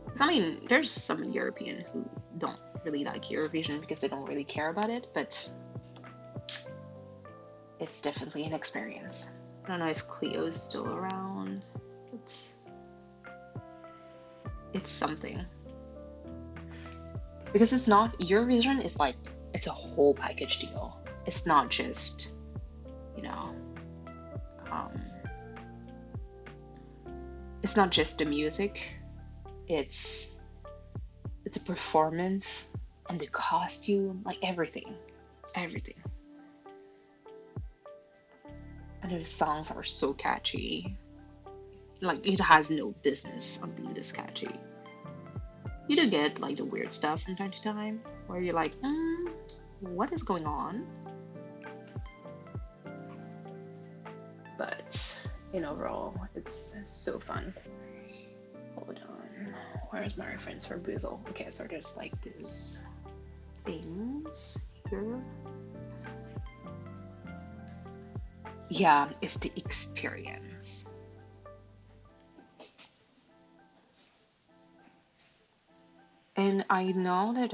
'Cause, I mean, there's some European who don't really like Eurovision because they don't really care about it, but it's definitely an experience. I don't know if Cleo is still around. It's it's something because it's not Eurovision is like it's a whole package deal. It's not just you know um, it's not just the music. It's it's a performance and the costume, like everything. And the songs are so catchy. Like it has no business on being this catchy. You do get like the weird stuff from time to time, where you're like, what is going on? But in overall, it's so fun. Hold on, where's my reference for Boozle? Okay, so there's like these things here. Yeah, it's the experience. And I know that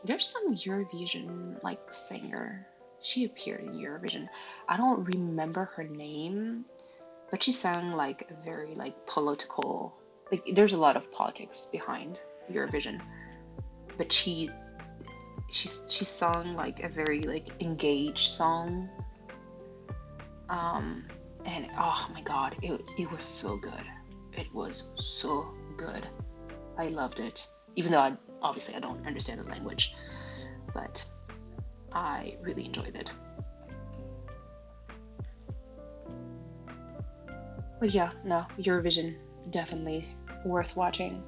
there's some Eurovision like singer. She appeared in Eurovision. I don't remember her name, but she sang like a very like political like there's a lot of politics behind Eurovision. But she sung like a very like engaged song. Um and oh my god, it was so good. It was so good. I loved it. Even though obviously I don't understand the language, but I really enjoyed it. But yeah, no, Eurovision definitely. worth watching.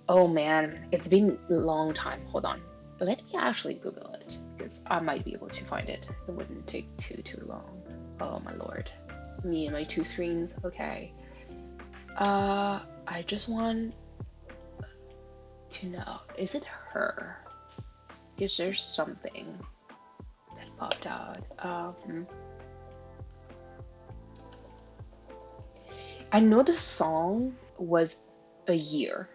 Oh man, it's been a long time. Hold on. Let me actually Google it because I might be able to find it. It wouldn't take too long. Oh my lord. Me and my two screens. Okay. I just want to know, is it her? Because there's something that popped out. I know the song was a year.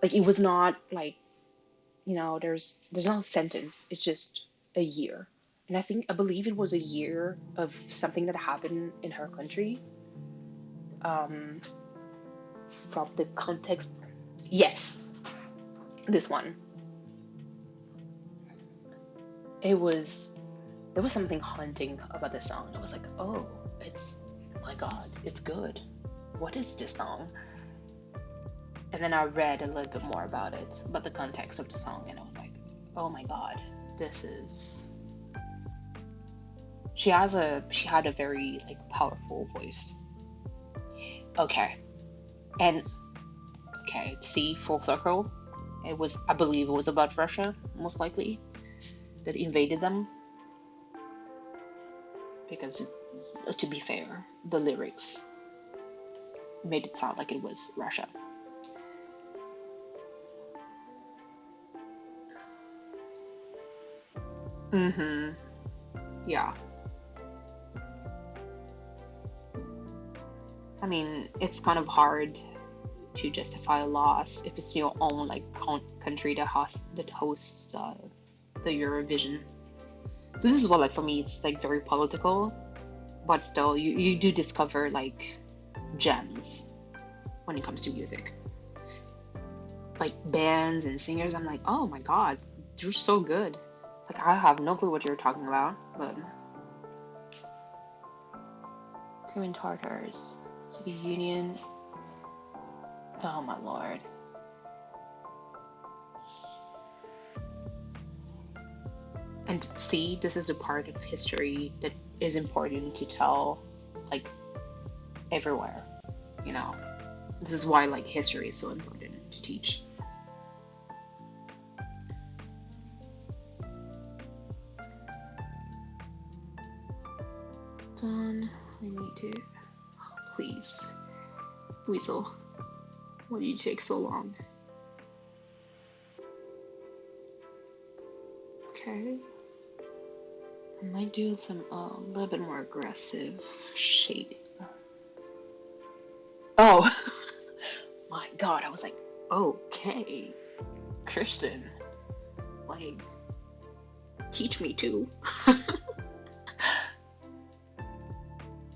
Like it was not like, there's no sentence. It's just a year. And I believe it was a year of something that happened in her country. Um, from the context. Yes, this one. It was there was something haunting about this song. I was like, oh, my God, it's good. What is this song? And then I read a little bit more about it, about the context of the song, and I was like, oh my God, this is. She had a very like powerful voice. Okay, and okay, see, full circle. I believe it was about Russia, most likely, that invaded them. Because, to be fair, the lyrics made it sound like it was Russia. Mm-hmm. Yeah. I mean, it's kind of hard to justify a loss if it's your own like country that hosts the Eurovision. So this is what, like, for me, it's like very political, but still, you do discover like gems when it comes to music, like bands and singers. I'm like, oh my God, they're so good. Like I have no clue what you're talking about, but Korean Tartars, Soviet Union. Oh my lord. And see, this is a part of history that is important to tell, like, everywhere, you know. This is why, like, history is so important to teach. Done. I need to. Please. Weasel. Why do you take so long? Okay. I might do some a little bit more aggressive shading. Oh, my God. I was like, okay, Kristen, like, teach me too.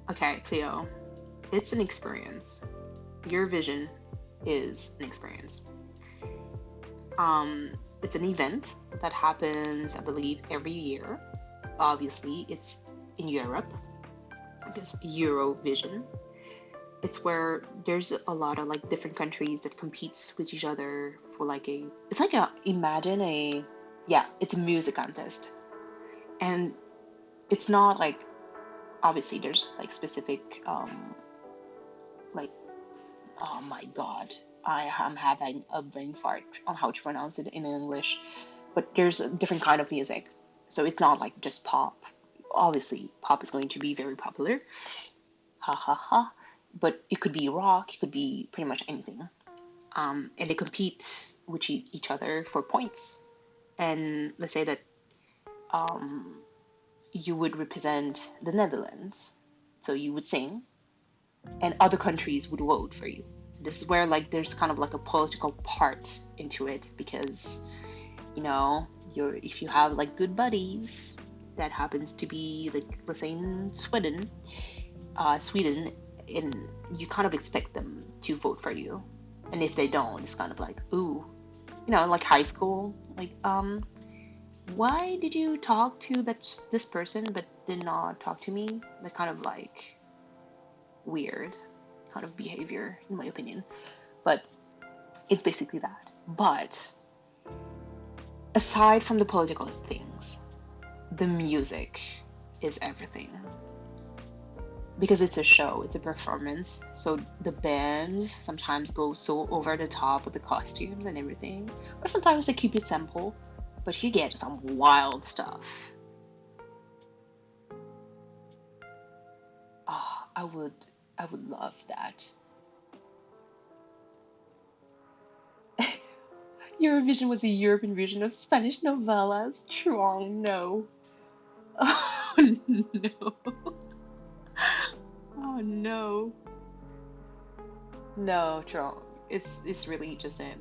Okay, Cleo, it's an experience. Your vision is an experience. It's an event that happens, I believe, every year. Obviously, it's in Europe because Eurovision. It's where there's a lot of like different countries that competes with each other for like it's like a imagine a yeah, it's a music contest. And it's not like, obviously there's like specific like, oh my God, I am having a brain fart on how to pronounce it in English. But there's a different kind of music. So it's not like just pop. Obviously, pop is going to be very popular. Ha ha ha. But it could be rock, it could be pretty much anything. And they compete with each other for points. And let's say that um, you would represent the Netherlands. So you would sing, and other countries would vote for you. So this is where like there's kind of like a political part into it because if you have like good buddies that happens to be like, let's say in Sweden, and you kind of expect them to vote for you, and if they don't, it's kind of like, ooh, like high school, like, why did you talk to this person but did not talk to me? That kind of like weird kind of behavior, in my opinion. But it's basically that. But aside from the political things, the music is everything. because it's a show, it's a performance. So the band sometimes goes so over the top with the costumes and everything, or sometimes they keep it simple, but you get some wild stuff. Ah, I would love that. Eurovision was a European version of Spanish novellas. Trong, no. Oh no. Oh no. No, Trong. It's really just a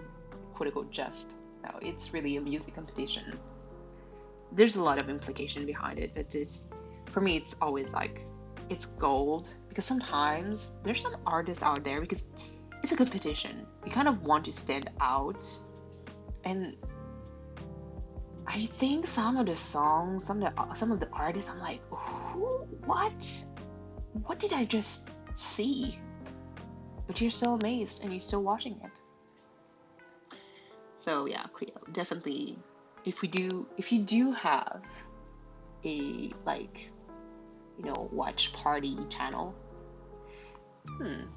quote unquote jest. No, it's really a music competition. There's a lot of implication behind it, but it's for me it's always like it's gold because sometimes there's some artists out there because it's a competition. You kind of want to stand out, and I think some of the songs, some of the artists, I'm like, who, what did I just see? But you're still amazed and you're still watching it. So yeah, Cleo, definitely. If you do have a like, watch party channel, I'm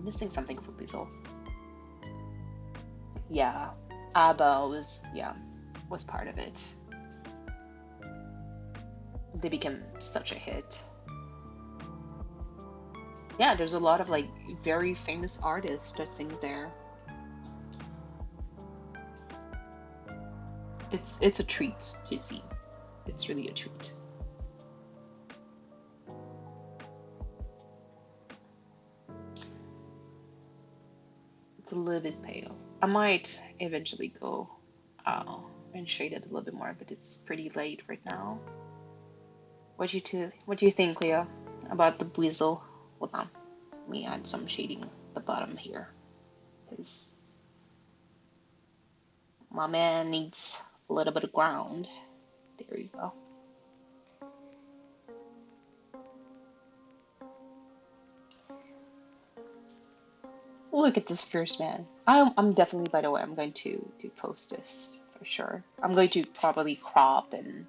missing something for Basil. Yeah, ABBA was part of it. They became such a hit. Yeah, there's a lot of like very famous artists that sings there. It's a treat to see. It's really a treat. It's a little bit pale. I might eventually go and shade it a little bit more, but it's pretty late right now. What do you think, Cleo, about the Weasel? Hold on, let me add some shading at the bottom here, because my man needs a little bit of ground. There you go. Look at this fierce man. I'm definitely, by the way, I'm going to post this for sure. I'm going to probably crop and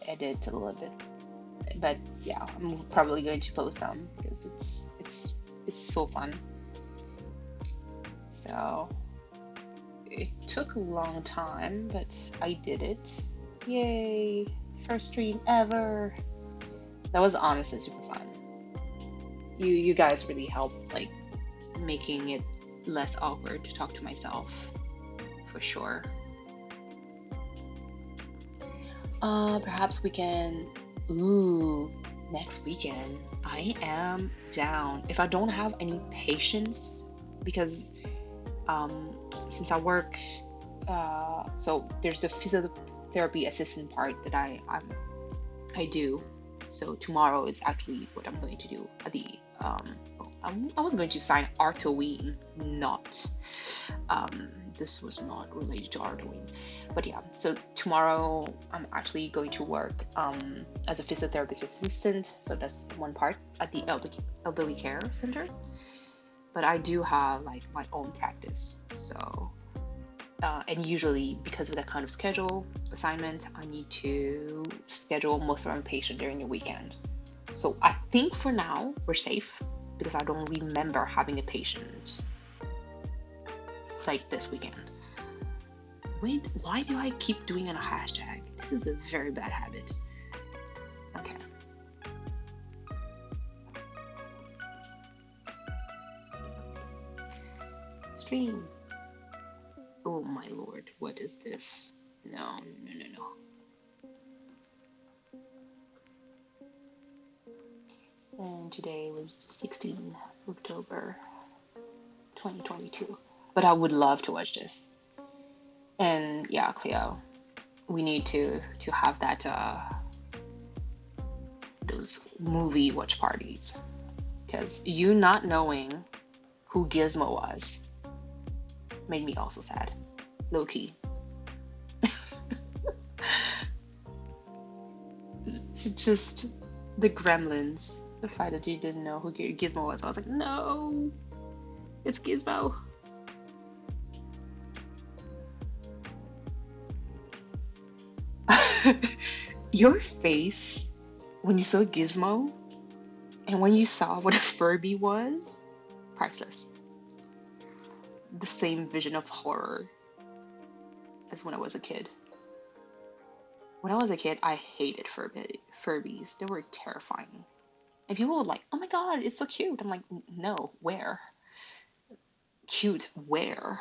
edit a little bit, but yeah, I'm probably going to post them because it's so fun. So it took a long time, but I did it. Yay! First stream ever. That was honestly super fun. You guys really helped like making it less awkward to talk to myself for sure. Perhaps we can. Ooh, next weekend. I am down. If I don't have any patience, because since I work, so there's the physiotherapy assistant part that I do. So tomorrow is actually what I'm going to do at the I was going to sign Artoween, not this was not related to Artoween, but yeah. So tomorrow I'm actually going to work as a physiotherapist assistant. So that's one part at the elderly care center. But I do have like my own practice. So and usually because of that kind of schedule assignment, I need to schedule most of my patient during the weekend. So I think for now we're safe because I don't remember having a patient like this weekend. Wait, why do I keep doing a hashtag? This is a very bad habit. Okay. Stream. Oh my lord, what is this? No, no, no, no. And today was 16 October 2022. But I would love to watch this. And yeah, Cleo, we need to have that those movie watch parties. Because you not knowing who Gizmo was made me also sad. Low key. It's just the gremlins. The fact that you didn't know who Gizmo was. I was like, no, it's Gizmo. Your face when you saw Gizmo, And when you saw what a Furby was, priceless. The same vision of horror as when I was a kid. When I was a kid, I hated Furbies. They were terrifying. And people were like, oh my god, it's so cute. I'm like, no, where? Cute, where?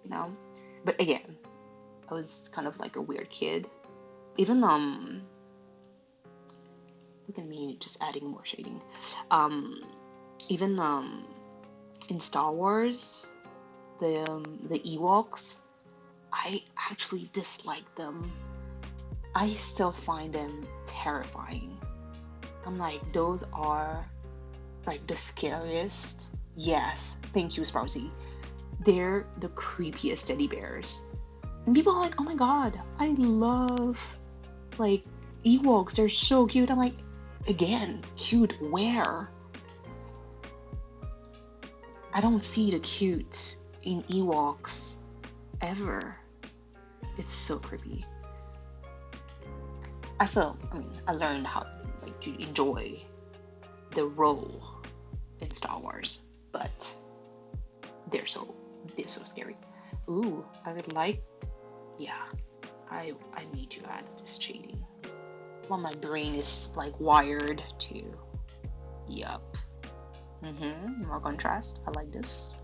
You know? But again, I was kind of like a weird kid. Even, look at me just adding more shading. Um, even, in Star Wars, the Ewoks, I actually dislike them. I still find them terrifying. I'm like, those are like the scariest. Yes, thank you, Sprousy. They're the creepiest teddy bears. And people are like, oh my god, I love like Ewoks. They're so cute. I'm like, again, cute where? I don't see the cute in Ewoks ever. It's so creepy. I learned how like to enjoy the role in Star Wars, but they're so they're so scary. Ooh, I would like, yeah, I need to add this shading. Well, my brain is like wired to, yup. More contrast. I like this.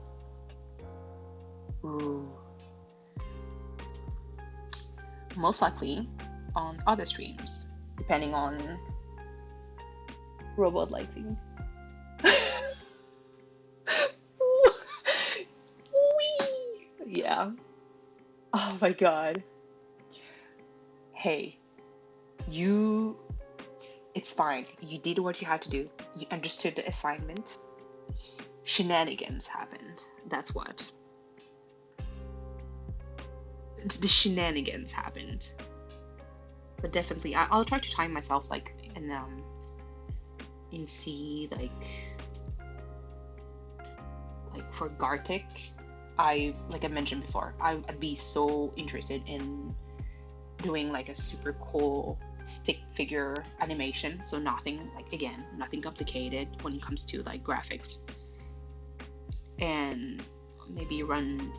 Ooh, most likely on other streams, depending on robot lighting. Yeah. Oh my god. Hey, you. It's fine. You did what you had to do. You understood the assignment. Shenanigans happened. That's what. The shenanigans happened. But definitely, I'll try to time myself like in C like for Gartic. Like I mentioned before, I'd be so interested in doing like a super cool stick figure animation. So nothing like, again, nothing complicated when it comes to like graphics, and maybe run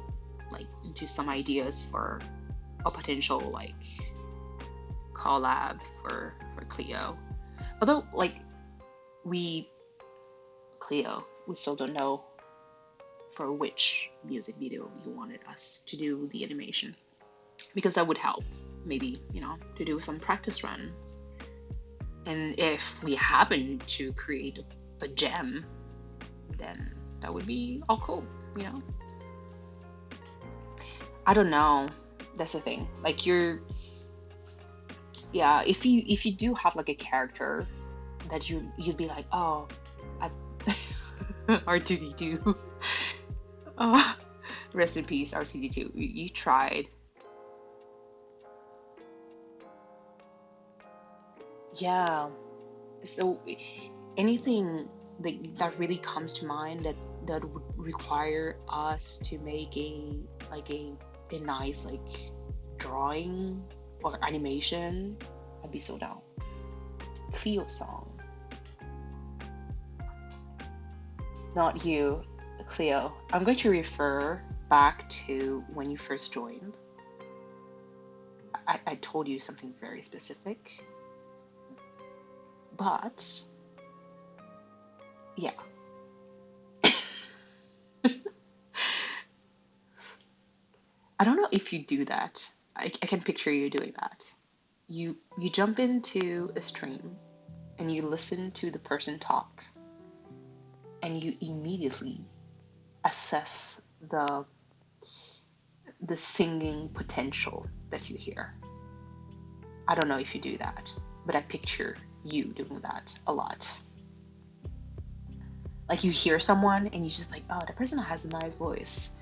like into some ideas for a potential like collab for Cleo. Although like we Cleo, we still don't know for which music video you wanted us to do the animation, because that would help maybe, to do some practice runs. And if we happen to create a gem, then that would be all cool. I don't know. That's the thing. Like yeah, if you do have like a character that you'd be like, oh, I R2D2. Oh, rest in peace, R2D2. You tried. Yeah. So anything that really comes to mind that would require us to make a nice like drawing or animation, I'd be so down. Cleo song, not you, Cleo. I'm going to refer back to when you first joined. I told you something very specific, but yeah. I don't know if you do that. I can picture you doing that. You jump into a stream and you listen to the person talk, and you immediately assess the singing potential that you hear. I don't know if you do that, but I picture you doing that a lot. Like you hear someone and you're just like, oh, that person has a nice voice.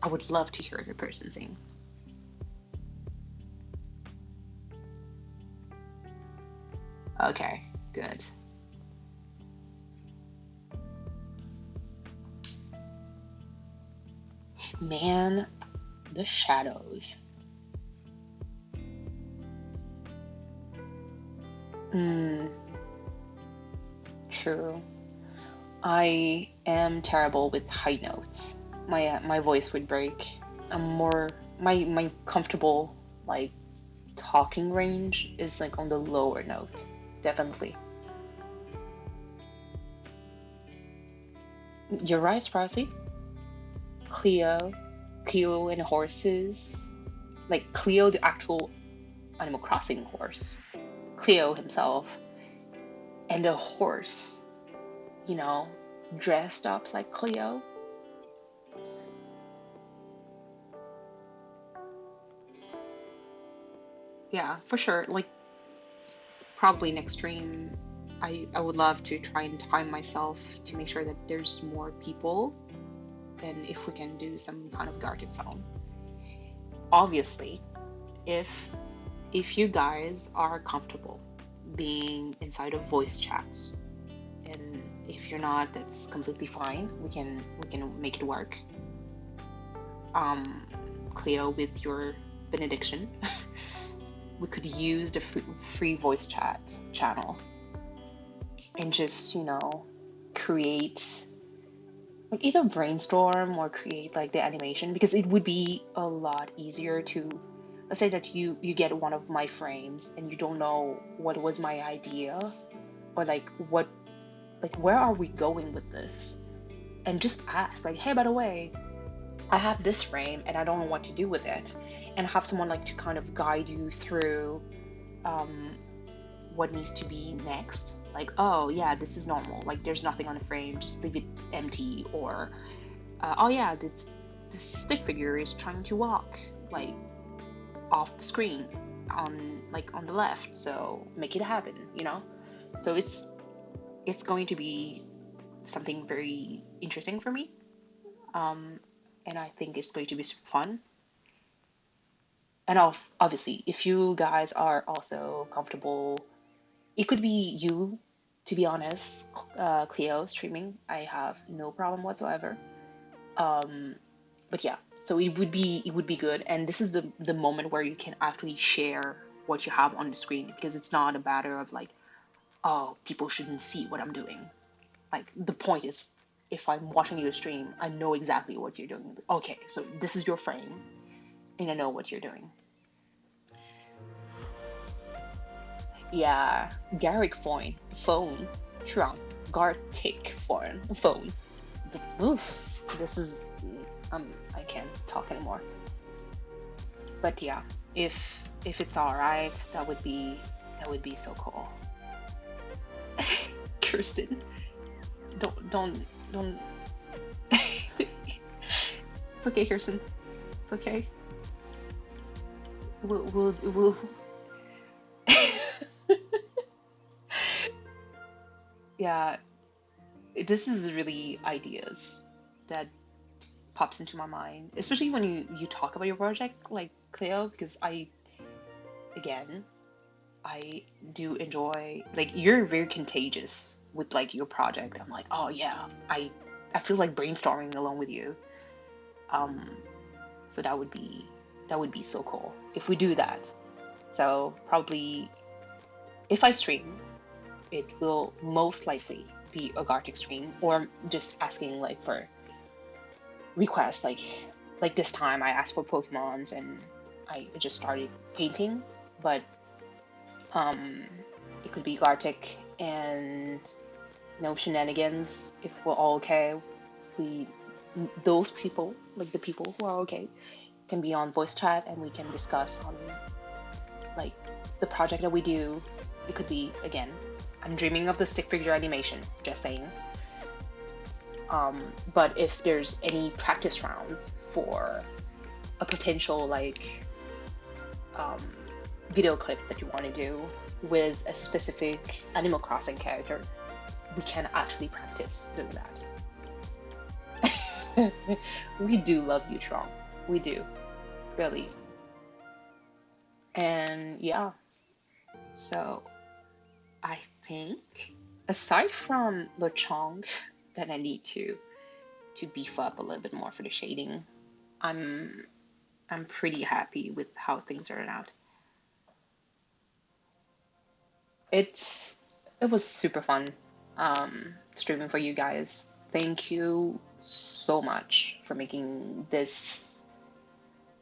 I would love to hear the person sing. Okay, good. Man, the shadows. Hmm, true. I am terrible with high notes. My voice would break. I'm more my comfortable like talking range is like on the lower note, definitely. You're right, Sparcy. Cleo, Cleo and horses, like Cleo, the actual Animal Crossing horse, Cleo himself, and a horse, you know, dressed up like Cleo. Yeah, for sure. Like probably next stream, I would love to try and time myself to make sure that there's more people, and if we can do some kind of guarded phone. Obviously, if if you guys are comfortable being inside of voice chats, and if you're not, that's completely fine. We can make it work. Um, Cleo, with your benediction, we could use the free voice chat channel and just, create like either brainstorm or create like the animation because it would be a lot easier to, let's say that you get one of my frames and you don't know what was my idea or like where are we going with this, and just ask like, hey, by the way, I have this frame and I don't know what to do with it, and have someone like to kind of guide you through um, what needs to be next. Like, oh yeah, this is normal. Like, there's nothing on the frame. Just leave it empty. Or, oh yeah, this stick figure is trying to walk like off the screen on the left. So make it happen. So it's going to be something very interesting for me. Um, and I think it's going to be super fun. And obviously, if you guys are also comfortable, it could be you, to be honest, Cleo streaming. I have no problem whatsoever. Um, but yeah, so it would be good, and this is the moment where you can actually share what you have on the screen because it's not a matter of like, oh, people shouldn't see what I'm doing. Like the point is, if I'm watching your stream, I know exactly what you're doing. Okay, so this is your frame, and I know what you're doing. Yeah, Garrick phone, Trump, Gartic phone. Oof, this is I can't talk anymore. But yeah, if it's all right, that would be so cool. Kirsten, don't. It's okay, Kirsten. It's okay. We'll. Yeah, this is really ideas that pops into my mind, especially when you talk about your project, like Cleo, because again, I do enjoy, like, you're very contagious with like your project. I'm like, oh yeah, I feel like brainstorming along with you. Um, so that would be so cool if we do that. So probably if I stream, it will most likely be a Gartic stream or just asking like for requests, like this time I asked for Pokemons and I just started painting, but um, it could be Gartic and no shenanigans. If we're all okay, we those people, like the people who are okay, can be on voice chat and we can discuss on like the project that we do. It could be again. I'm dreaming of the stick figure animation. Just saying. But if there's any practice rounds for a potential like um, video clip that you want to do with a specific Animal Crossing character, we can actually practice doing that. We do love you, Trong. We do, really. And yeah, so I think aside from Lechong that I need to beef up a little bit more for the shading, I'm I'm pretty happy with how things turned out. It's it was super fun. streaming for you guys. Thank you so much for making this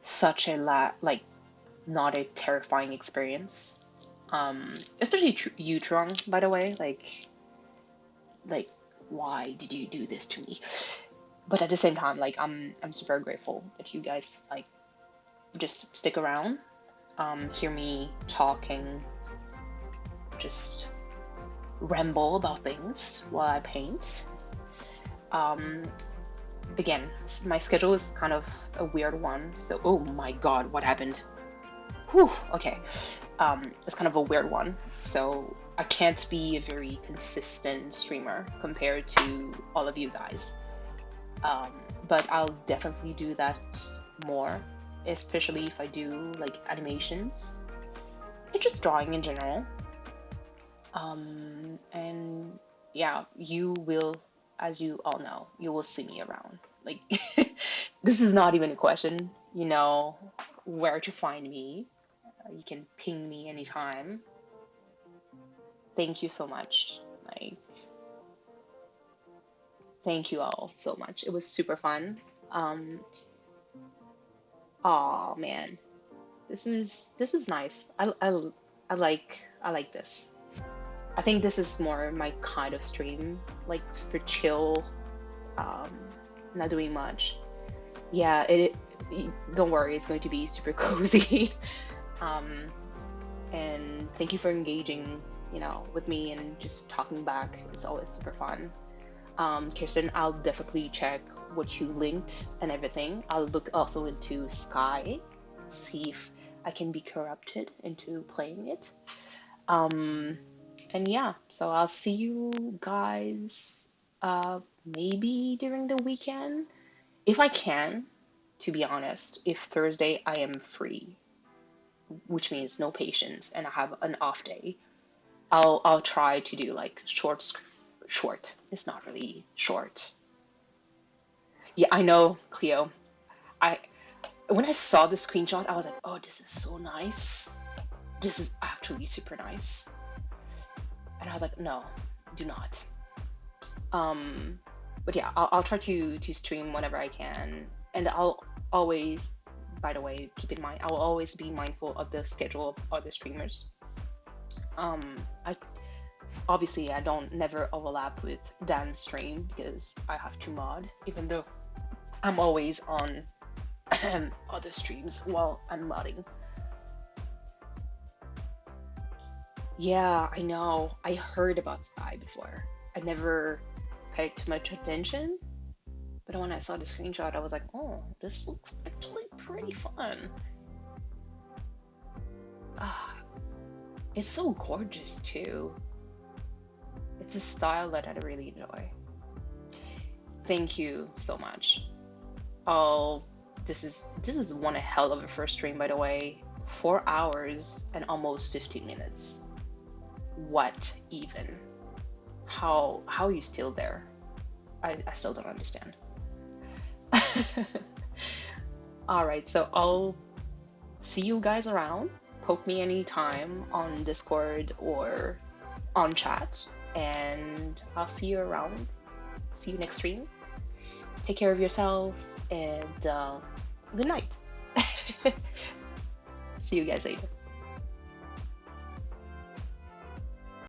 such a not a terrifying experience. Especially you, Trung, by the way. Like, why did you do this to me? But at the same time, like, I'm super grateful that you guys like just stick around, hear me talking, just ramble about things while I paint. Um, Again, my schedule is kind of a weird one. So, oh my God, what happened? Whew, okay. It's kind of a weird one. So I can't be a very consistent streamer compared to all of you guys. Um, but I'll definitely do that more, especially if I do like animations and just drawing in general. And yeah, you will, as you all know, you will see me around. Like, this is not even a question. You know where to find me. You can ping me anytime. Thank you so much. Like, thank you all so much. It was super fun. Um, oh man, this is nice. I like this. I think this is more my kind of stream, like super chill, um, not doing much. Yeah, don't worry, it's going to be super cozy. Um, and thank you for engaging, with me and just talking back. It's always super fun. Kirsten, I'll definitely check what you linked and everything. I'll look also into Sky, see if I can be corrupted into playing it. Um, and yeah, so I'll see you guys maybe during the weekend. If I can, to be honest, if Thursday I am free, which means no patients and I have an off day, I'll try to do like short. It's not really short. Yeah, I know, Cleo. I When I saw the screenshot, I was like, oh, this is so nice. This is actually super nice. And I was like, no, do not. Um, but yeah, I'll try to stream whenever I can, and I'll always, by the way, keep in mind, I'll always be mindful of the schedule of other streamers. I obviously I don't never overlap with Dan's stream because I have to mod, even though I'm always on other streams while I'm modding. Yeah, I know. I heard about Sky before. I never paid too much attention, but when I saw the screenshot, I was like, oh, this looks actually pretty fun. Ah, it's so gorgeous too. It's a style that I really enjoy. Thank you so much. Oh, this is one hell of a first stream, by the way. 4 hours and almost 15 minutes. What even? How are you still there? I still don't understand. All right, so I'll see you guys around. Poke me anytime on Discord or on chat, and I'll see you around. See you next stream. Take care of yourselves, and good night. See you guys later.